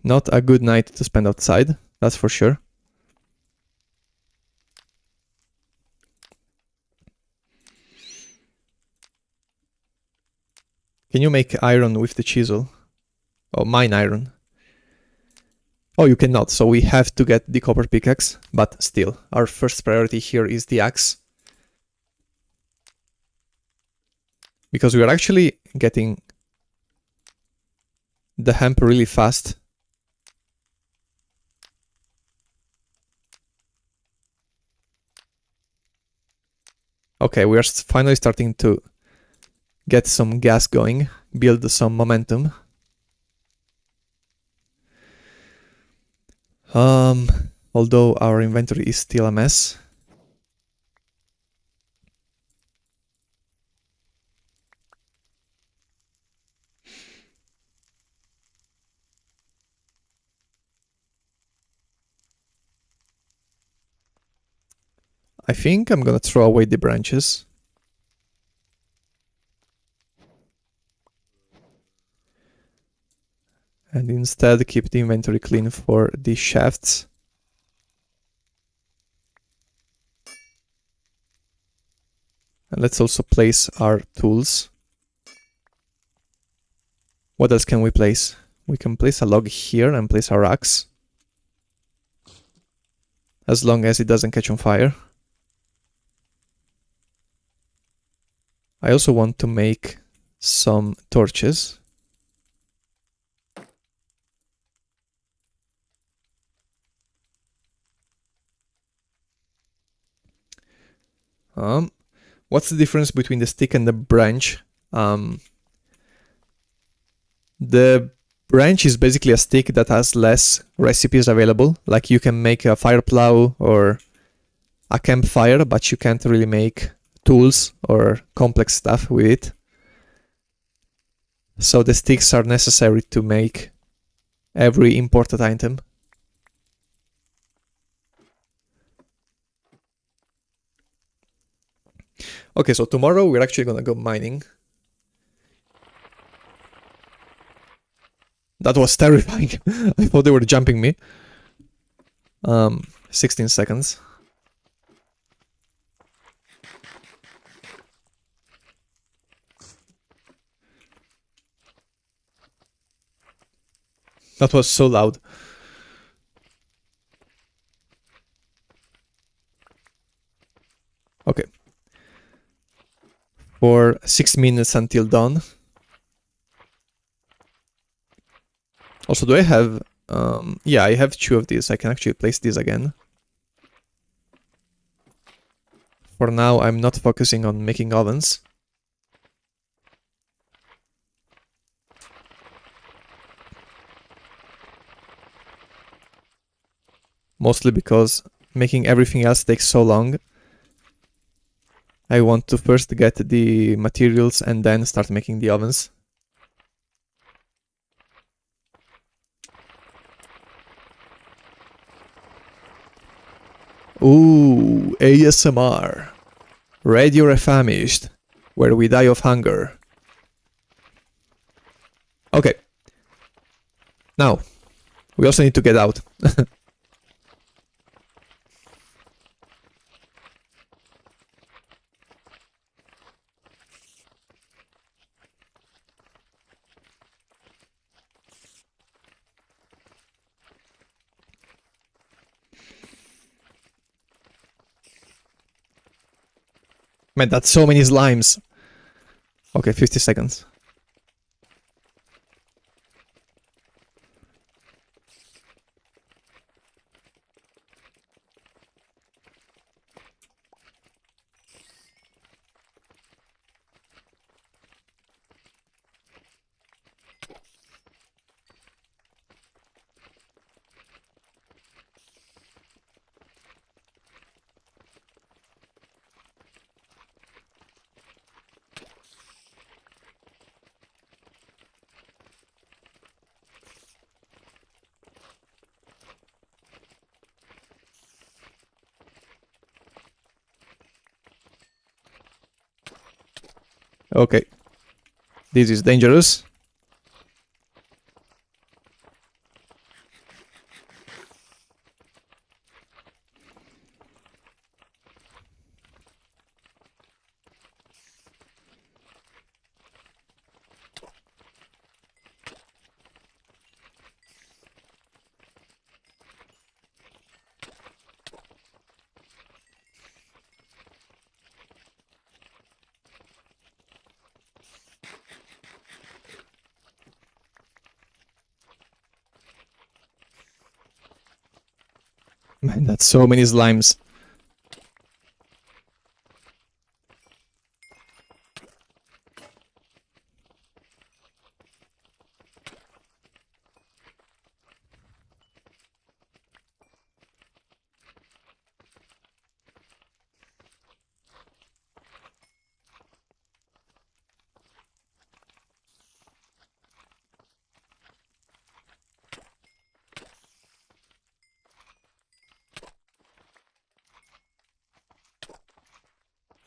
S1: Not a good night to spend outside, that's for sure. Can you make iron with the chisel? Oh, mine iron. Oh, you cannot, so we have to get the copper pickaxe, but still, our first priority here is the axe. Because we are actually getting the hemp really fast. Okay, we are finally starting to get some gas going, build some momentum. Although our inventory is still a mess. I think I'm gonna throw away the branches. And instead keep the inventory clean for the shafts. And let's also place our tools. What else can we place? We can place a log here and place our axe. As long as it doesn't catch on fire. I also want to make some torches. What's the difference between the stick and the branch? The branch is basically a stick that has less recipes available. Like you can make a fire plow or a campfire, but you can't really make tools or complex stuff with it. So the sticks are necessary to make every imported item. Okay, so tomorrow we're actually gonna go mining. That was terrifying. I thought they were jumping me. 16 seconds. That was so loud. Okay. For 6 minutes until dawn. Also, do I have... yeah, I have 2 of these. I can actually place these again. For now, I'm not focusing on making ovens. Mostly because making everything else takes so long. I want to first get the materials and then start making the ovens. Ooh, ASMR. Radio Refamished, where we die of hunger. Okay. Now, we also need to get out. Man, that's so many slimes. Okay, 50 seconds. Okay. This is dangerous. Man, that's so many slimes.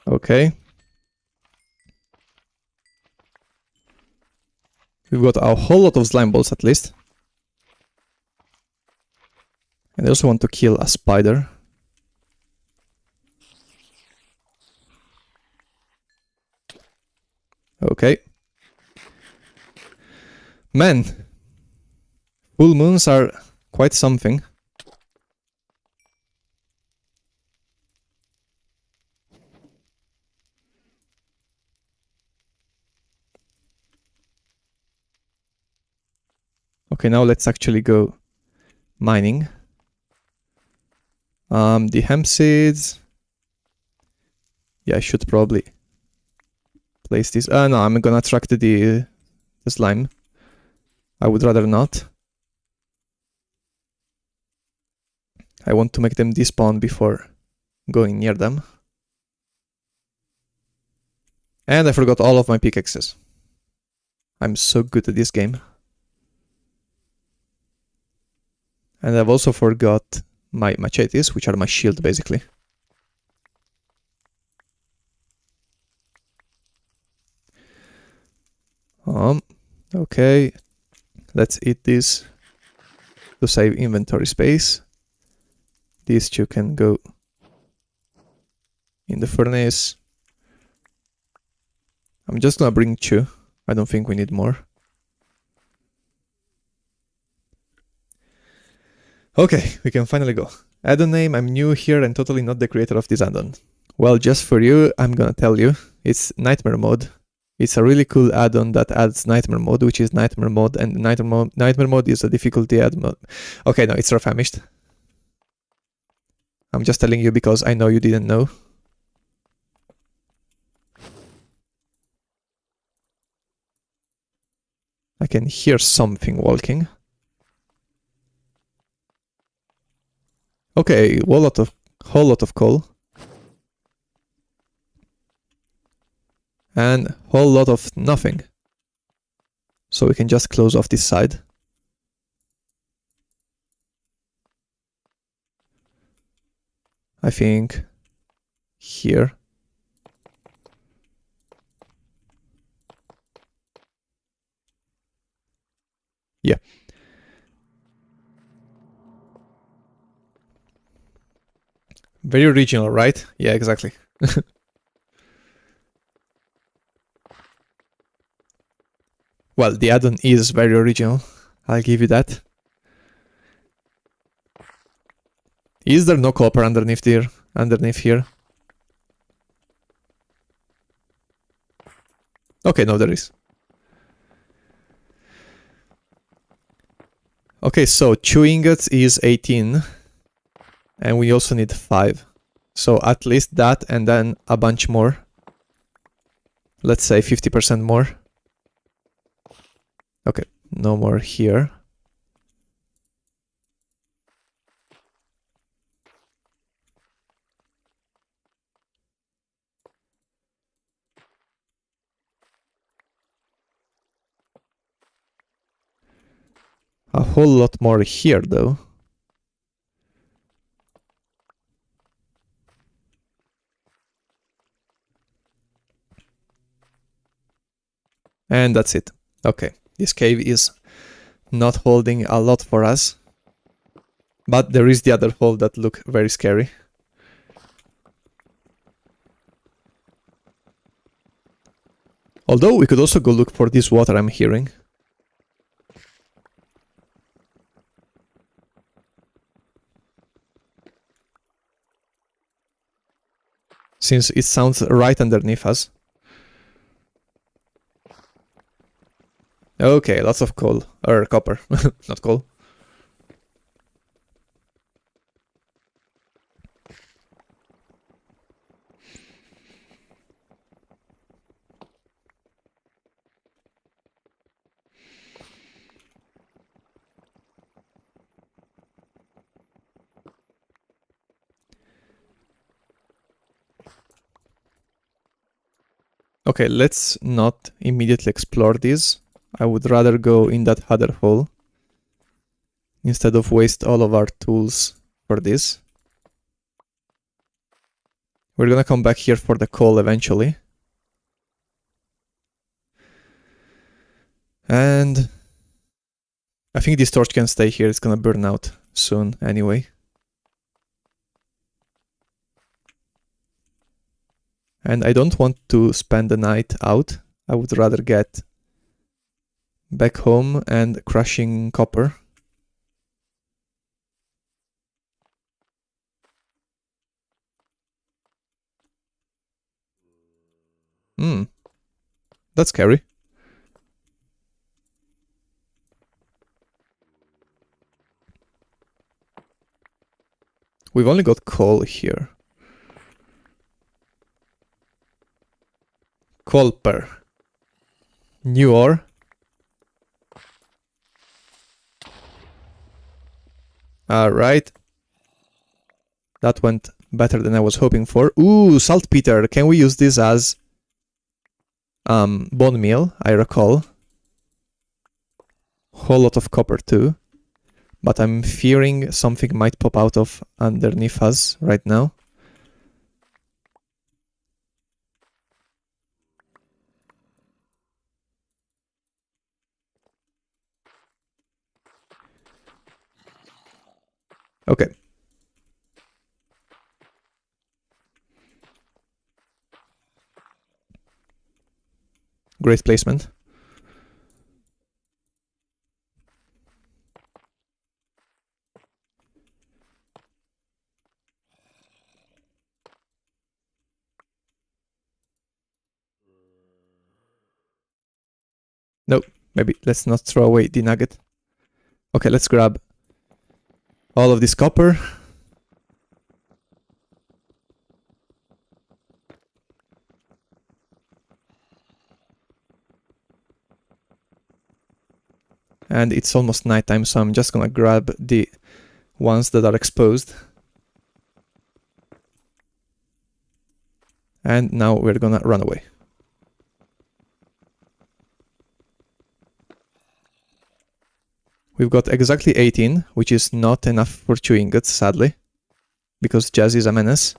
S1: Okay. We've got a whole lot of slime balls at least. And I also want to kill a spider. Okay. Man, full moons are quite something. Okay, now let's actually go mining. The hemp seeds. Yeah, I should probably place this. No, I'm gonna attract the slime. I would rather not. I want to make them despawn before going near them. And I forgot all of my pickaxes. I'm so good at this game. And I've also forgot my machetes, which are my shield basically. Okay. Let's eat this to save inventory space. These two can go in the furnace. I'm just gonna bring 2. I don't think we need more. Okay, we can finally go. Add-on name, I'm new here and totally not the creator of this add-on. Well, just for you, I'm gonna tell you, it's Nightmare Mode. It's a really cool add-on that adds Nightmare Mode, which is Nightmare Mode, and Nightmare Mode is a difficulty add mode. Okay, no, it's Refamished. I'm just telling you because I know you didn't know. I can hear something walking. Okay, whole lot of coal. And whole lot of nothing. So we can just close off this side. I think here. Yeah. Very original, right? Yeah, exactly. Well, the add-on is very original. I'll give you that. Is there no copper underneath here? Okay, no, there is. Okay, so 2 ingots is 18. And we also need 5. So at least that and then a bunch more. Let's say 50% more. Okay, no more here. A whole lot more here though. And that's it. Okay, this cave is not holding a lot for us. But there is the other hole that look very scary. Although we could also go look for this water I'm hearing. Since it sounds right underneath us. Okay, lots of coal. Or copper. Not coal. Okay, let's not immediately explore this. I would rather go in that other hole instead of waste all of our tools for this. We're gonna come back here for the coal eventually. And I think this torch can stay here. It's gonna burn out soon anyway. And I don't want to spend the night out. I would rather get back home and crushing copper. That's scary. We've only got coal here. Copper. New ore. Alright. That went better than I was hoping for. Ooh, saltpeter. Can we use this as bone meal? I recall. Whole lot of copper too. But I'm fearing something might pop out of underneath us right now. Okay. Great placement. No, maybe let's not throw away the nugget. Okay, let's grab all of this copper. And it's almost nighttime, so I'm just gonna grab the ones that are exposed. And now we're gonna run away. We've got exactly 18, which is not enough for 2 ingots, sadly, because Jazz is a menace.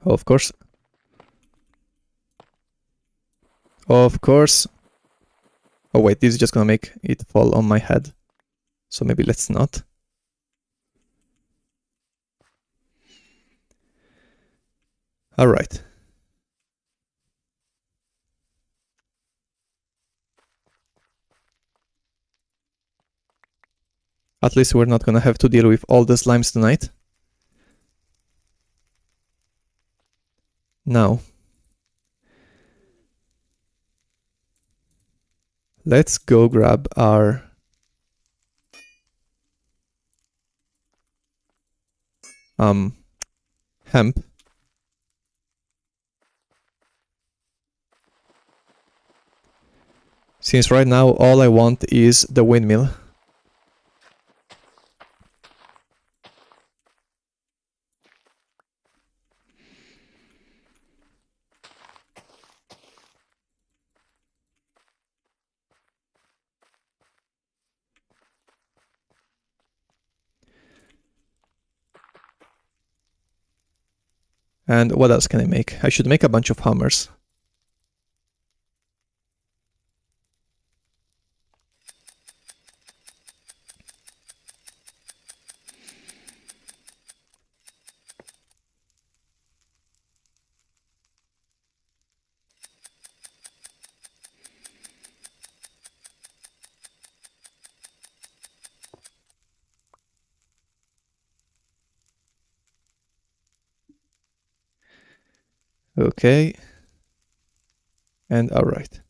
S1: Of course. Of course. Oh wait, this is just gonna make it fall on my head. So maybe let's not. Alright. At least we're not gonna have to deal with all the slimes tonight. Now, let's go grab our hemp. Since right now all I want is the windmill. And what else can I make? I should make a bunch of hammers. Okay. And alright.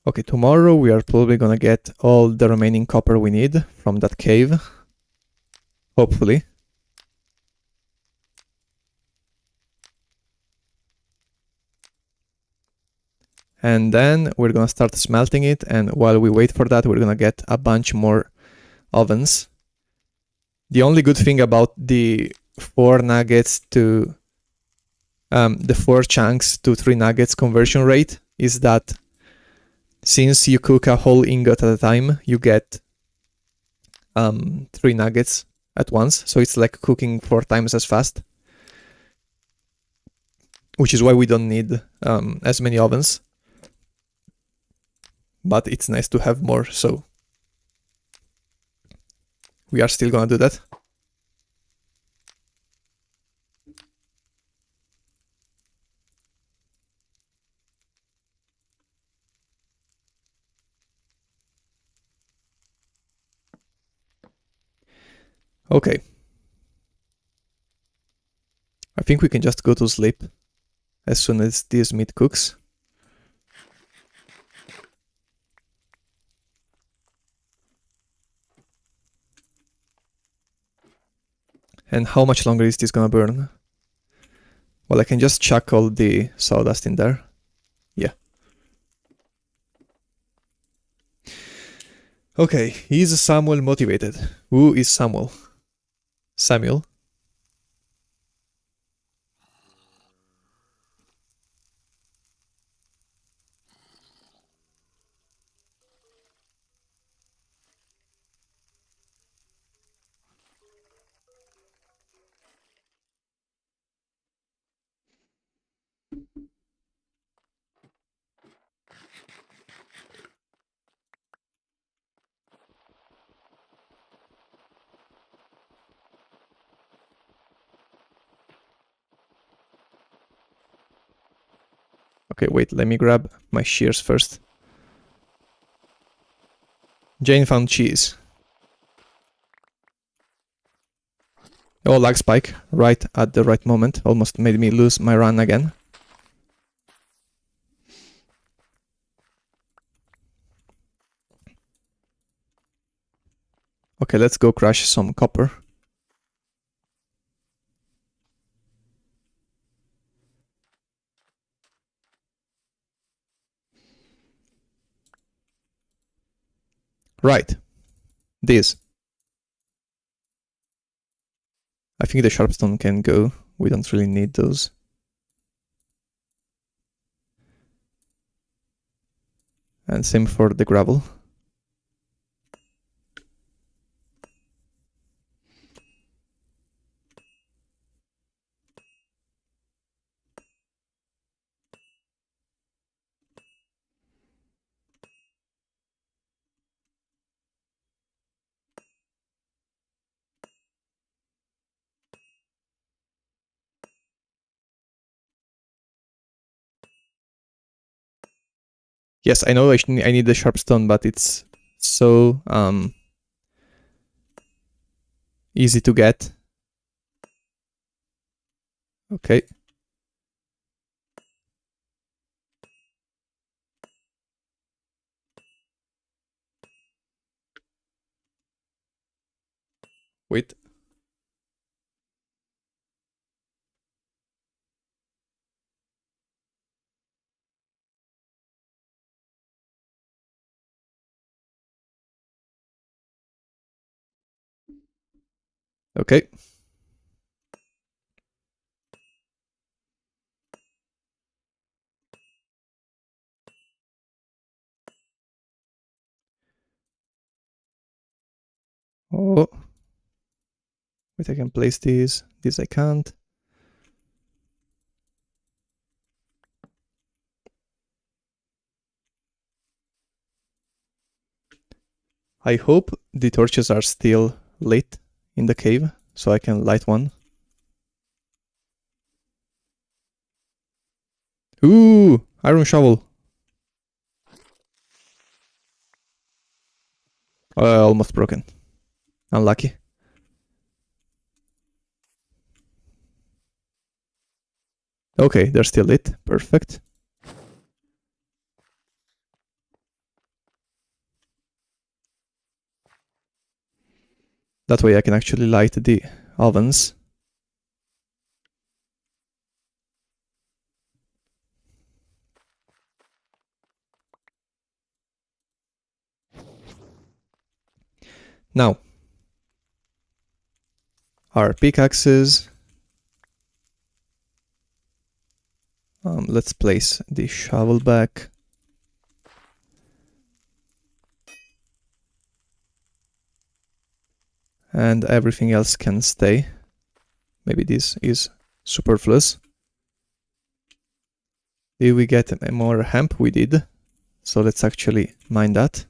S1: Okay, tomorrow we are probably gonna get all the remaining copper we need from that cave. Hopefully. And then we're gonna start smelting it, and while we wait for that, we're gonna get a bunch more ovens. The only good thing about the 4 nuggets to the 4 chunks to 3 nuggets conversion rate is that since you cook a whole ingot at a time, you get 3 nuggets at once, so it's like cooking 4 times as fast, which is why we don't need as many ovens. But it's nice to have more, so we are still gonna do that. Okay. I think we can just go to sleep as soon as this meat cooks. And how much longer is this gonna burn? Well, I can just chuck all the sawdust in there. Yeah. Okay, is Samuel motivated? Who is Samuel? Samuel? Okay, wait, let me grab my shears first. Jane found cheese. Oh, lag spike, right at the right moment. Almost made me lose my run again. Okay, let's go crush some copper. Right. This. I think the sharpstone can go. We don't really need those. And same for the gravel. Yes, I know I need the sharpstone, but it's so easy to get. Okay. Wait. Okay. Oh. Wait, I can place these. This I can't. I hope the torches are still lit in the cave, so I can light one. Ooh, iron shovel. Almost broken. Unlucky. Okay, they're still lit. Perfect. That way I can actually light the ovens. Now, our pickaxes. Let's place the shovel back. And everything else can stay. Maybe this is superfluous. Did we get more hemp? We did. So let's actually mine that.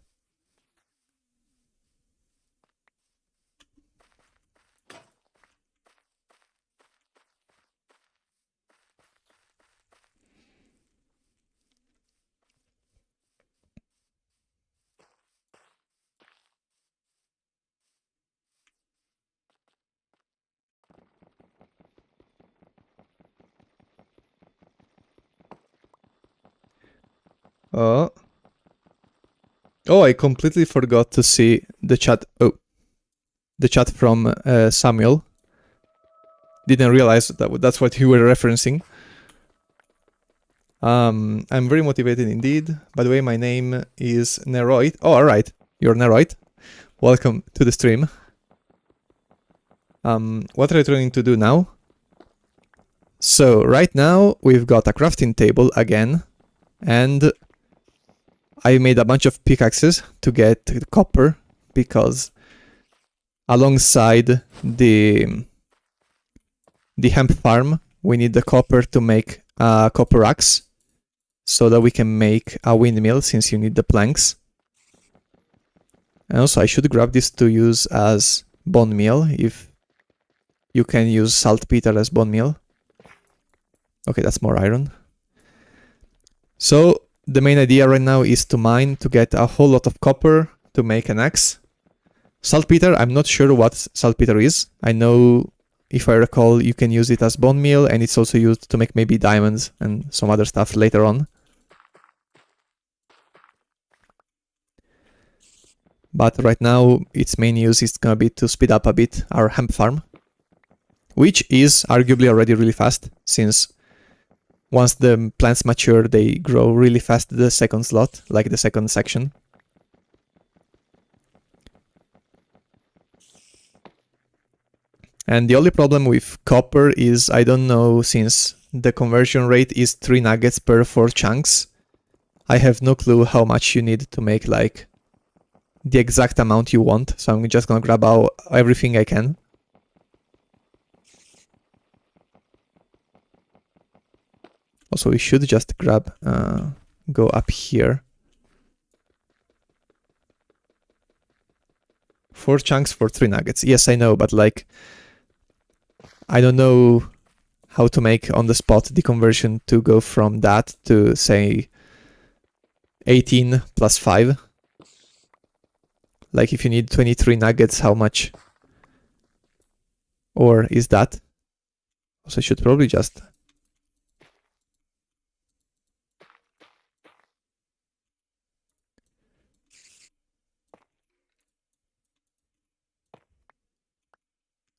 S1: Oh, I completely forgot to see the chat. Oh, the chat from Samuel. Didn't realize that's what you were referencing. I'm very motivated indeed. By the way, my name is Neroid. Oh, alright. You're Neroid. Welcome to the stream. What are you trying to do now? So, right now, we've got a crafting table again. And I made a bunch of pickaxes to get copper. Because alongside the hemp farm, we need the copper to make a copper axe. So that we can make a windmill, since you need the planks. And also I should grab this to use as bone meal, if you can use saltpeter as bone meal. Okay, that's more iron. So the main idea right now is to mine to get a whole lot of copper to make an axe. Saltpeter, I'm not sure what saltpeter is. I know, if I recall, you can use it as bone meal, and it's also used to make maybe diamonds and some other stuff later on. But right now, its main use is gonna be to speed up a bit our hemp farm, which is arguably already really fast, since once the plants mature, they grow really fast the second slot, like the second section. And the only problem with copper is, I don't know, since the conversion rate is 3 nuggets per 4 chunks, I have no clue how much you need to make like the exact amount you want, so I'm just gonna grab out everything I can. Also, we should just grab, go up here. 4 chunks for 3 nuggets. Yes, I know, but like, I don't know how to make on the spot the conversion to go from that to, say, 18 plus 5. Like, if you need 23 nuggets, how much? Or is that? Also, I should probably just...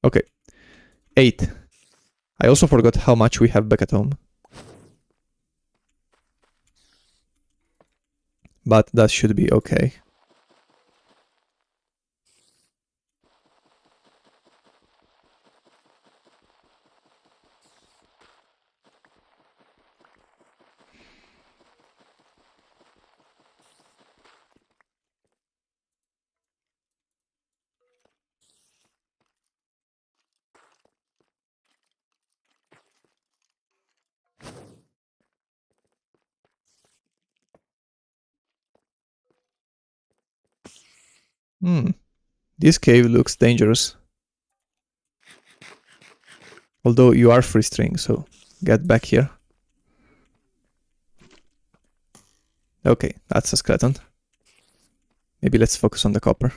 S1: Okay. 8. I also forgot how much we have back at home. But that should be okay. This cave looks dangerous. Although you are free string, so get back here. Okay, that's a skeleton. Maybe let's focus on the copper.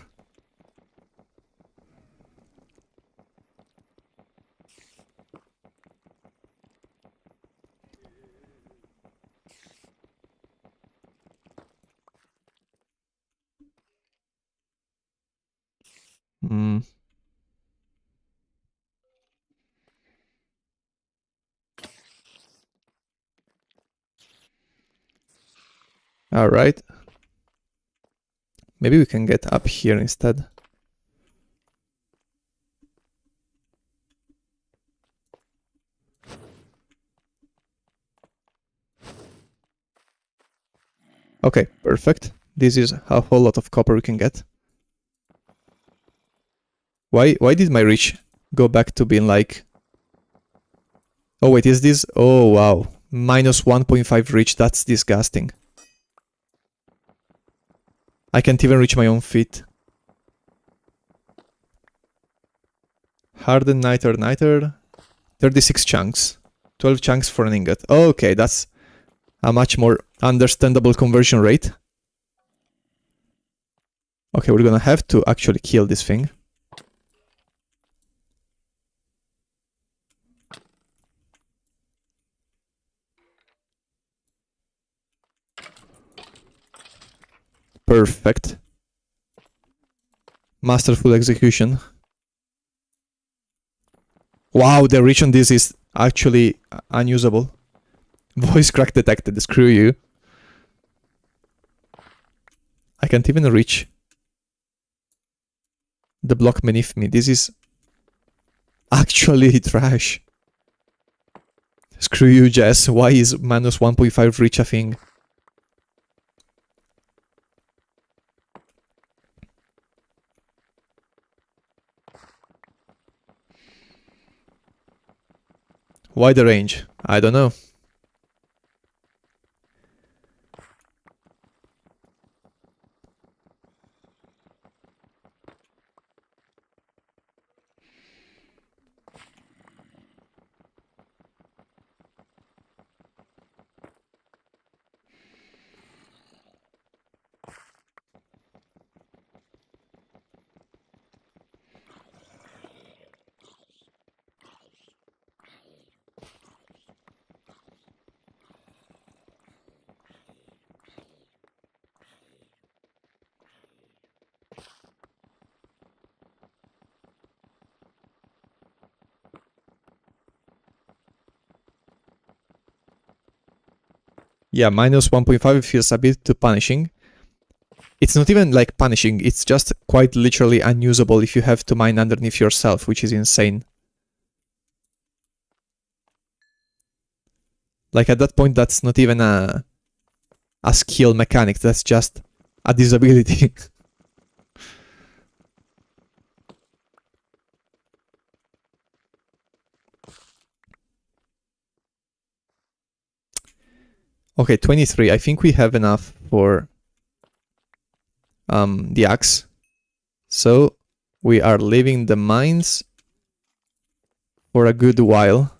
S1: All right. Maybe we can get up here instead. Okay, perfect. This is a whole lot of copper we can get. Why did my reach go back to being like... Oh wait, is this... Oh wow. Minus 1.5 reach, that's disgusting. I can't even reach my own feet. Hardened niter. 36 chunks. 12 chunks for an ingot. Okay, that's a much more understandable conversion rate. Okay, we're gonna have to actually kill this thing. Perfect. Masterful execution. Wow, the reach on this is actually unusable. Voice crack detected, screw you. I can't even reach the block beneath me. This is actually trash. Screw you, Jess. Why is minus 1.5 reach a thing? Why the range? I don't know. Yeah, minus 1.5 feels a bit too punishing. It's not even like punishing, it's just quite literally unusable if you have to mine underneath yourself, which is insane. Like at that point, that's not even a skill mechanic, that's just a disability. Okay, 23. I think we have enough for the axe. So we are leaving the mines for a good while.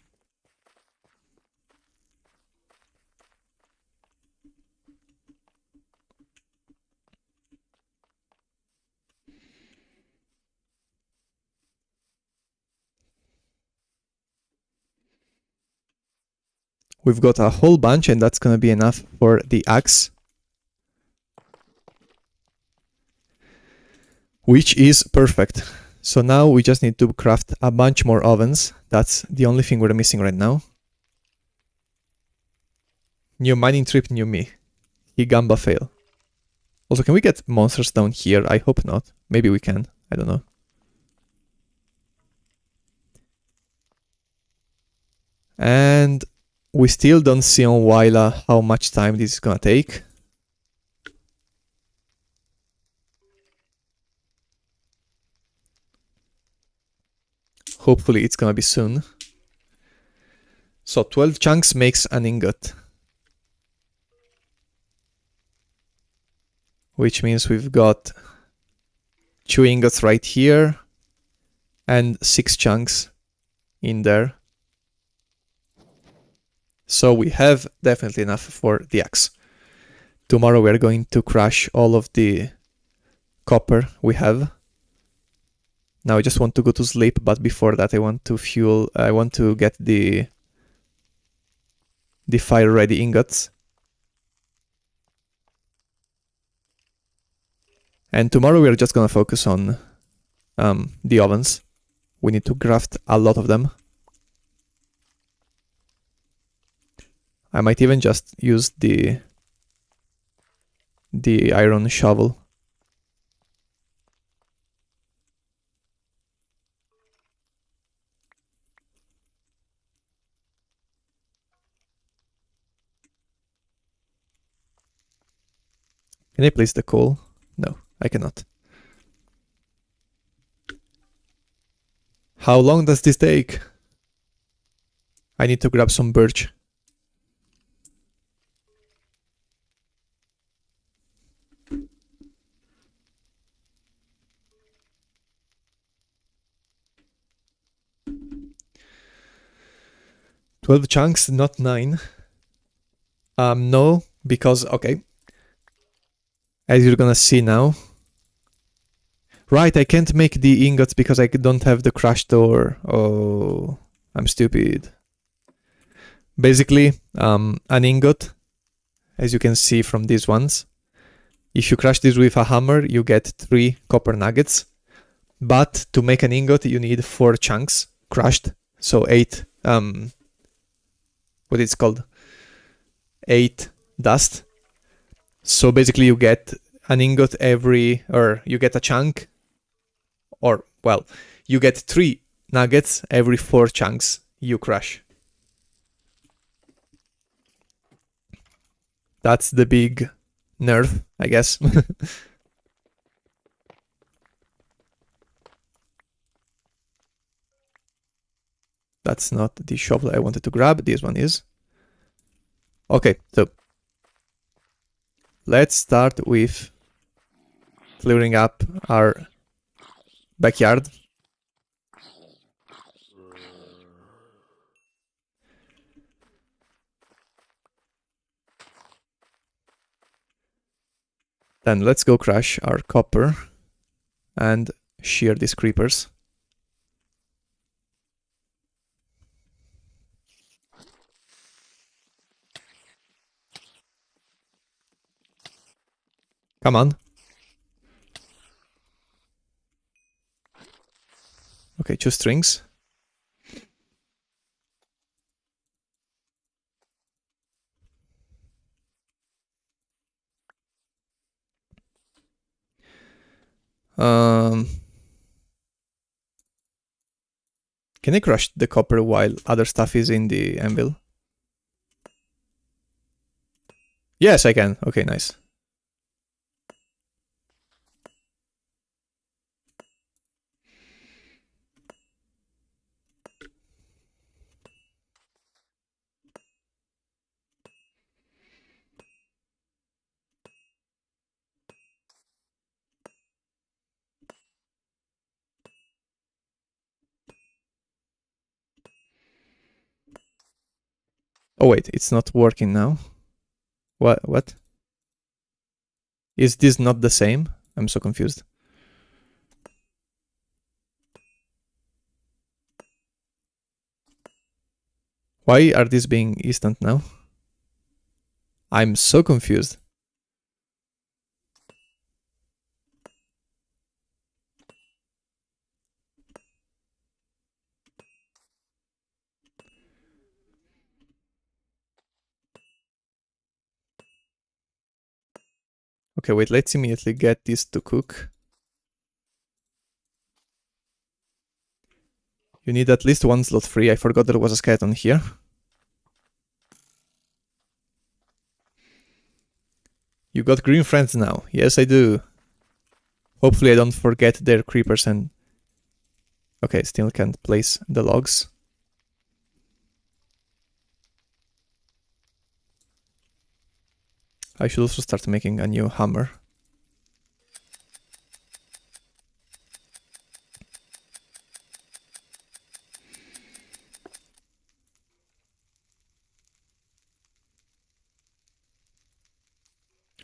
S1: We've got a whole bunch and that's gonna be enough for the axe. Which is perfect. So now we just need to craft a bunch more ovens. That's the only thing we're missing right now. New mining trip, new me. Higamba fail. Also, can we get monsters down here? I hope not. Maybe we can. I don't know. And we still don't see on Wyla how much time this is gonna take. Hopefully it's gonna be soon. So 12 chunks makes an ingot. Which means we've got 2 ingots right here and 6 chunks in there. So we have definitely enough for the axe. Tomorrow we are going to crush all of the copper we have. Now I just want to go to sleep, but before that I want to get the fire ready ingots. And tomorrow we are just gonna focus on the ovens. We need to craft a lot of them. I might even just use the iron shovel. Can I place the coal? No, I cannot. How long does this take? I need to grab some birch. "12 chunks, not 9. No, because, okay. As you're gonna see now. Right, I can't make the ingots because I don't have the crushed ore. Oh, I'm stupid. Basically, an ingot, as you can see from these ones, if you crush this with a hammer, you get 3 copper nuggets. But to make an ingot, you need 4 chunks crushed, so 8, what it's called? 8 dust. So basically you get an ingot or you get a chunk, or, well, you get 3 nuggets every 4 chunks you crush. That's the big nerf, I guess. That's not the shovel I wanted to grab, this one is. Okay, so let's start with clearing up our backyard. Then let's go crush our copper and shear these creepers. Come on. Okay, 2 strings. Can I crush the copper while other stuff is in the anvil? Yes, I can. Okay, nice. Oh wait, it's not working now. What? Is this not the same? I'm so confused. Why are these being instant now? I'm so confused. Okay, wait, let's immediately get this to cook. You need at least one slot free. I forgot there was a skeleton here. You got green friends now. Yes, I do. Hopefully I don't forget their creepers and... Okay, still can't place the logs. I should also start making a new hammer.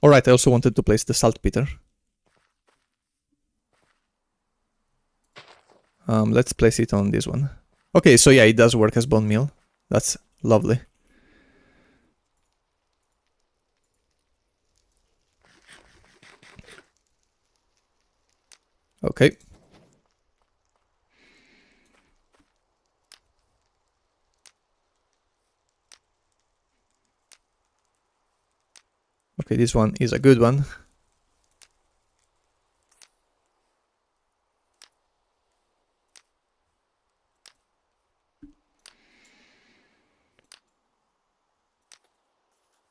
S1: Alright, I also wanted to place the saltpeter. Let's place it on this one. Okay, so yeah, it does work as bone meal. That's lovely. Okay. Okay, this one is a good one.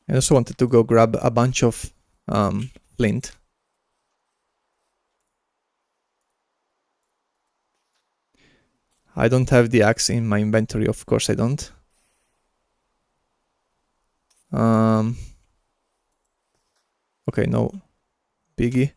S1: I also wanted to go grab a bunch of flint. I don't have the axe in my inventory, of course I don't. Okay, no biggie.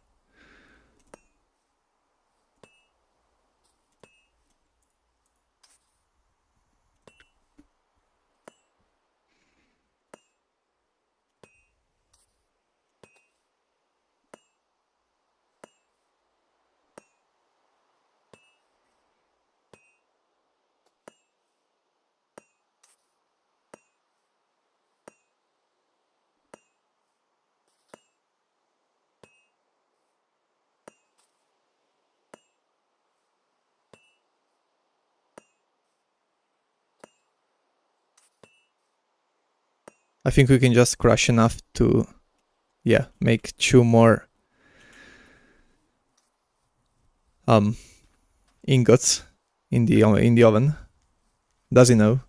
S1: I think we can just crush enough to, yeah, make 2 more ingots in the oven. Does he know?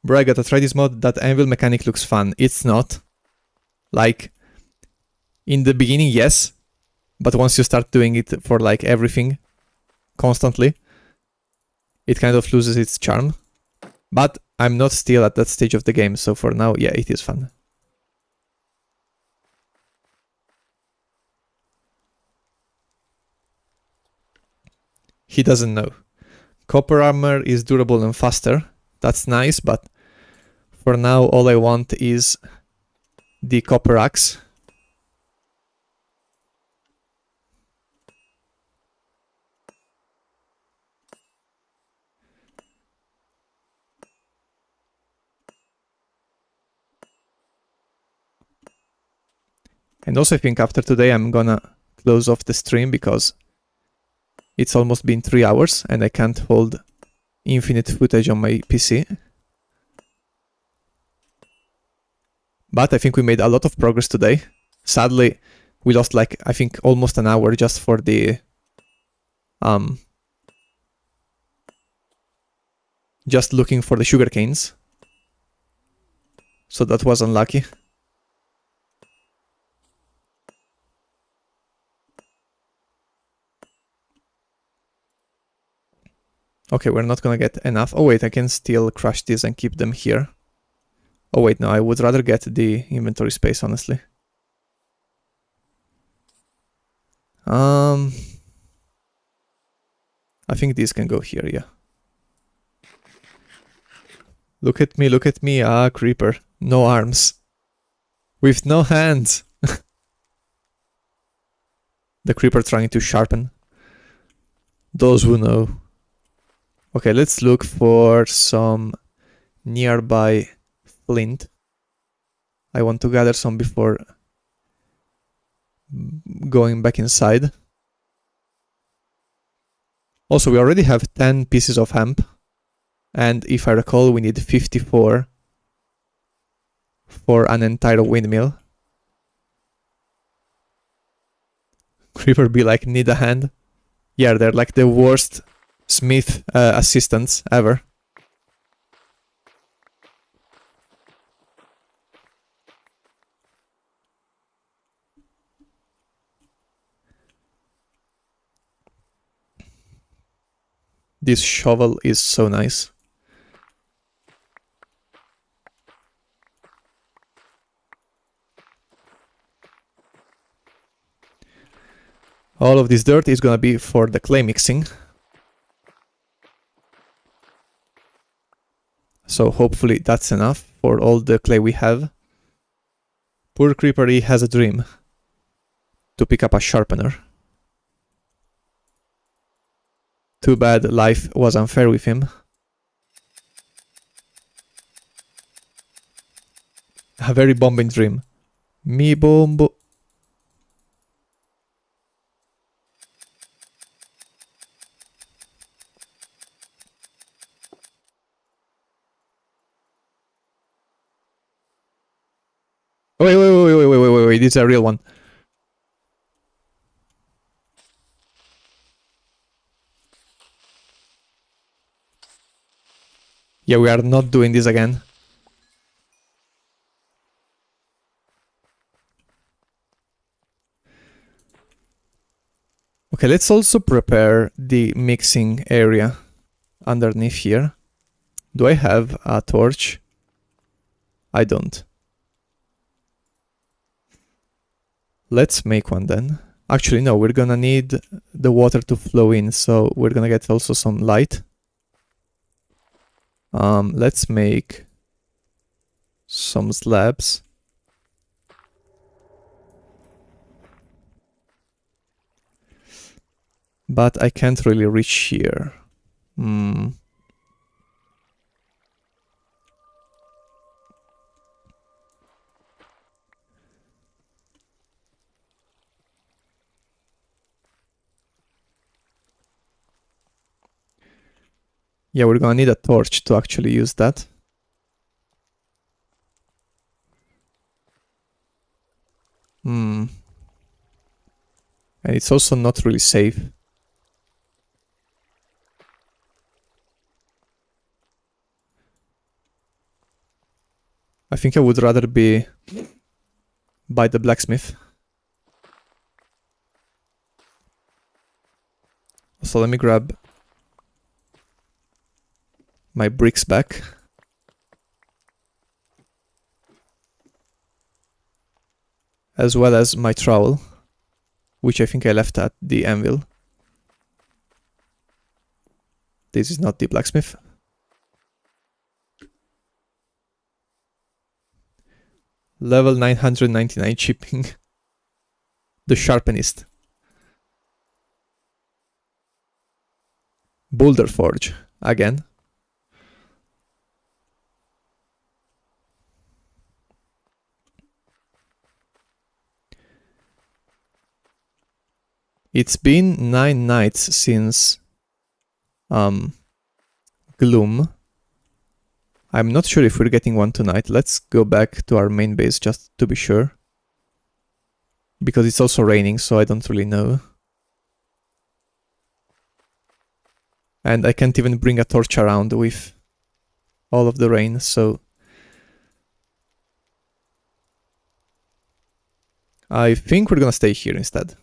S1: Bro, I gotta try this mod. That anvil mechanic looks fun. It's not. Like, in the beginning, yes. But once you start doing it for like everything, constantly, it kind of loses its charm. But I'm not still at that stage of the game, so for now, yeah, it is fun. He doesn't know. Copper armor is durable and faster. That's nice, but for now, all I want is the copper axe. And also I think after today I'm gonna close off the stream because it's almost been 3 hours and I can't hold infinite footage on my PC. But I think we made a lot of progress today. Sadly, We lost like, I think, almost an hour just for the just looking for the sugar canes. So that was unlucky. Okay, we're not gonna get enough. Oh wait, I can still crush these and keep them here. Oh wait, no, I would rather get the inventory space, honestly. I think these can go here, yeah. Look at me, ah, creeper. No arms. With no hands. The creeper trying to sharpen. Those who know. Okay, let's look for some nearby flint. I want to gather some before going back inside. Also, we already have 10 pieces of hemp. And if I recall, we need 54 for an entire windmill. Creeper be like, need a hand. Yeah, they're like the worst smith assistants ever. This shovel is so nice. All of this dirt is gonna be for the clay mixing. So hopefully that's enough for all the clay we have. Poor creeper, he has a dream to pick up a sharpener. Too bad life was unfair with him. A very bombing dream. Me bombo. Wait, this is a real one. Yeah, we are not doing this again. Okay, let's also prepare the mixing area underneath here. Do I have a torch? I don't. Let's make one then. Actually, no, we're gonna need the water to flow in, so we're gonna get also some light. Let's make some slabs. But I can't really reach here. Yeah, we're gonna need a torch to actually use that. And it's also not really safe. I think I would rather be by the blacksmith. So let me grab my bricks back. As well as my trowel, which I think I left at the anvil. This is not the blacksmith. Level 999 chipping. The sharpenist. Boulder Forge, again. It's been 9 nights since Gloom. I'm not sure if we're getting one tonight. Let's go back to our main base just to be sure. because it's also raining, so I don't really know. And I can't even bring a torch around with all of the rain, so I think we're gonna stay here instead.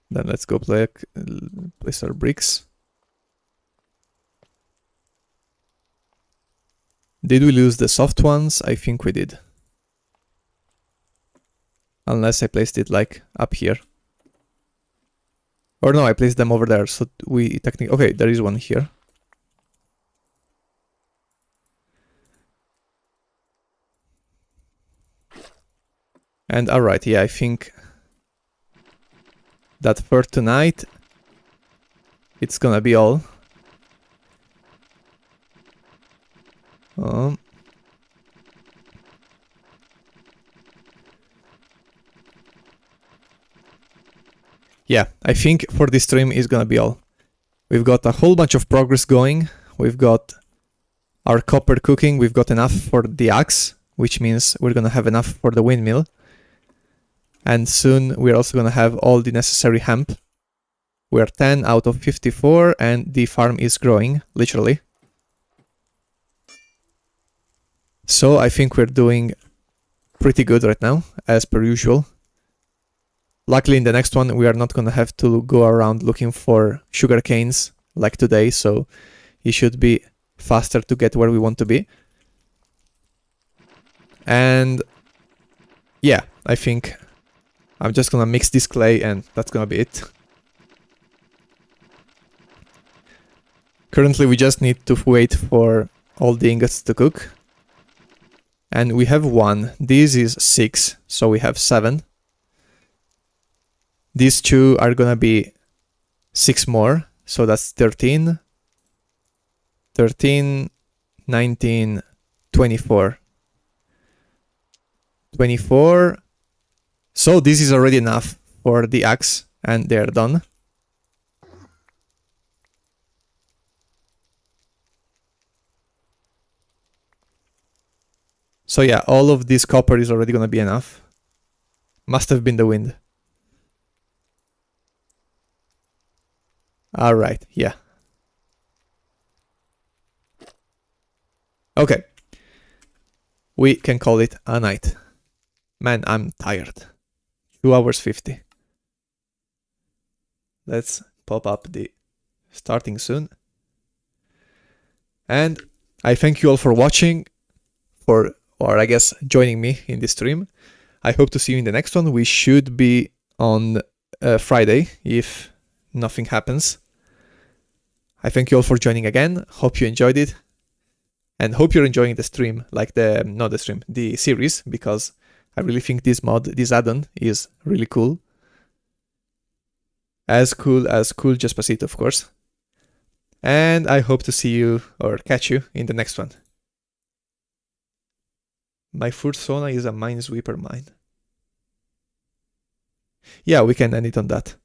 S1: Then let's go place our bricks. Did we lose the soft ones? I think we did. Unless I placed it like up here. Or no, I placed them over there, so we technically... Okay, there is one here. And alright, yeah, I think that for tonight, it's gonna be all. Yeah, I think for this stream is gonna be all. We've got a whole bunch of progress going. We've got our copper cooking. We've got enough for the axe, which means we're gonna have enough for the windmill. And soon we're also gonna have all the necessary hemp. We're 10 out of 54 and the farm is growing, literally. So I think we're doing pretty good right now, as per usual. Luckily in the next one we are not gonna have to go around looking for sugar canes like today, so it should be faster to get where we want to be. And yeah, I think I'm just gonna mix this clay and that's gonna be it. Currently we just need to wait for all the ingots to cook. And we have 1. This is 6, so we have 7. These 2 are gonna be 6 more, so that's 13. 13, 19, 24. 24. So this is already enough for the axe, and they're done. So yeah, all of this copper is already gonna be enough. Must have been the wind. Alright, yeah. Okay. We can call it a night. Man, I'm tired. 2 hours 50. Let's pop up the starting soon. And I thank you all for watching, or I guess joining me in this stream. I hope to see you in the next one. We should be on Friday if nothing happens. I thank you all for joining again. Hope you enjoyed it. And hope you're enjoying the stream, like the series, because I really think this add-on is really cool. As cool as Cool Despacito, of course. And I hope to see you, or catch you, in the next one. My first sauna is a Minesweeper mine. Yeah, we can end it on that.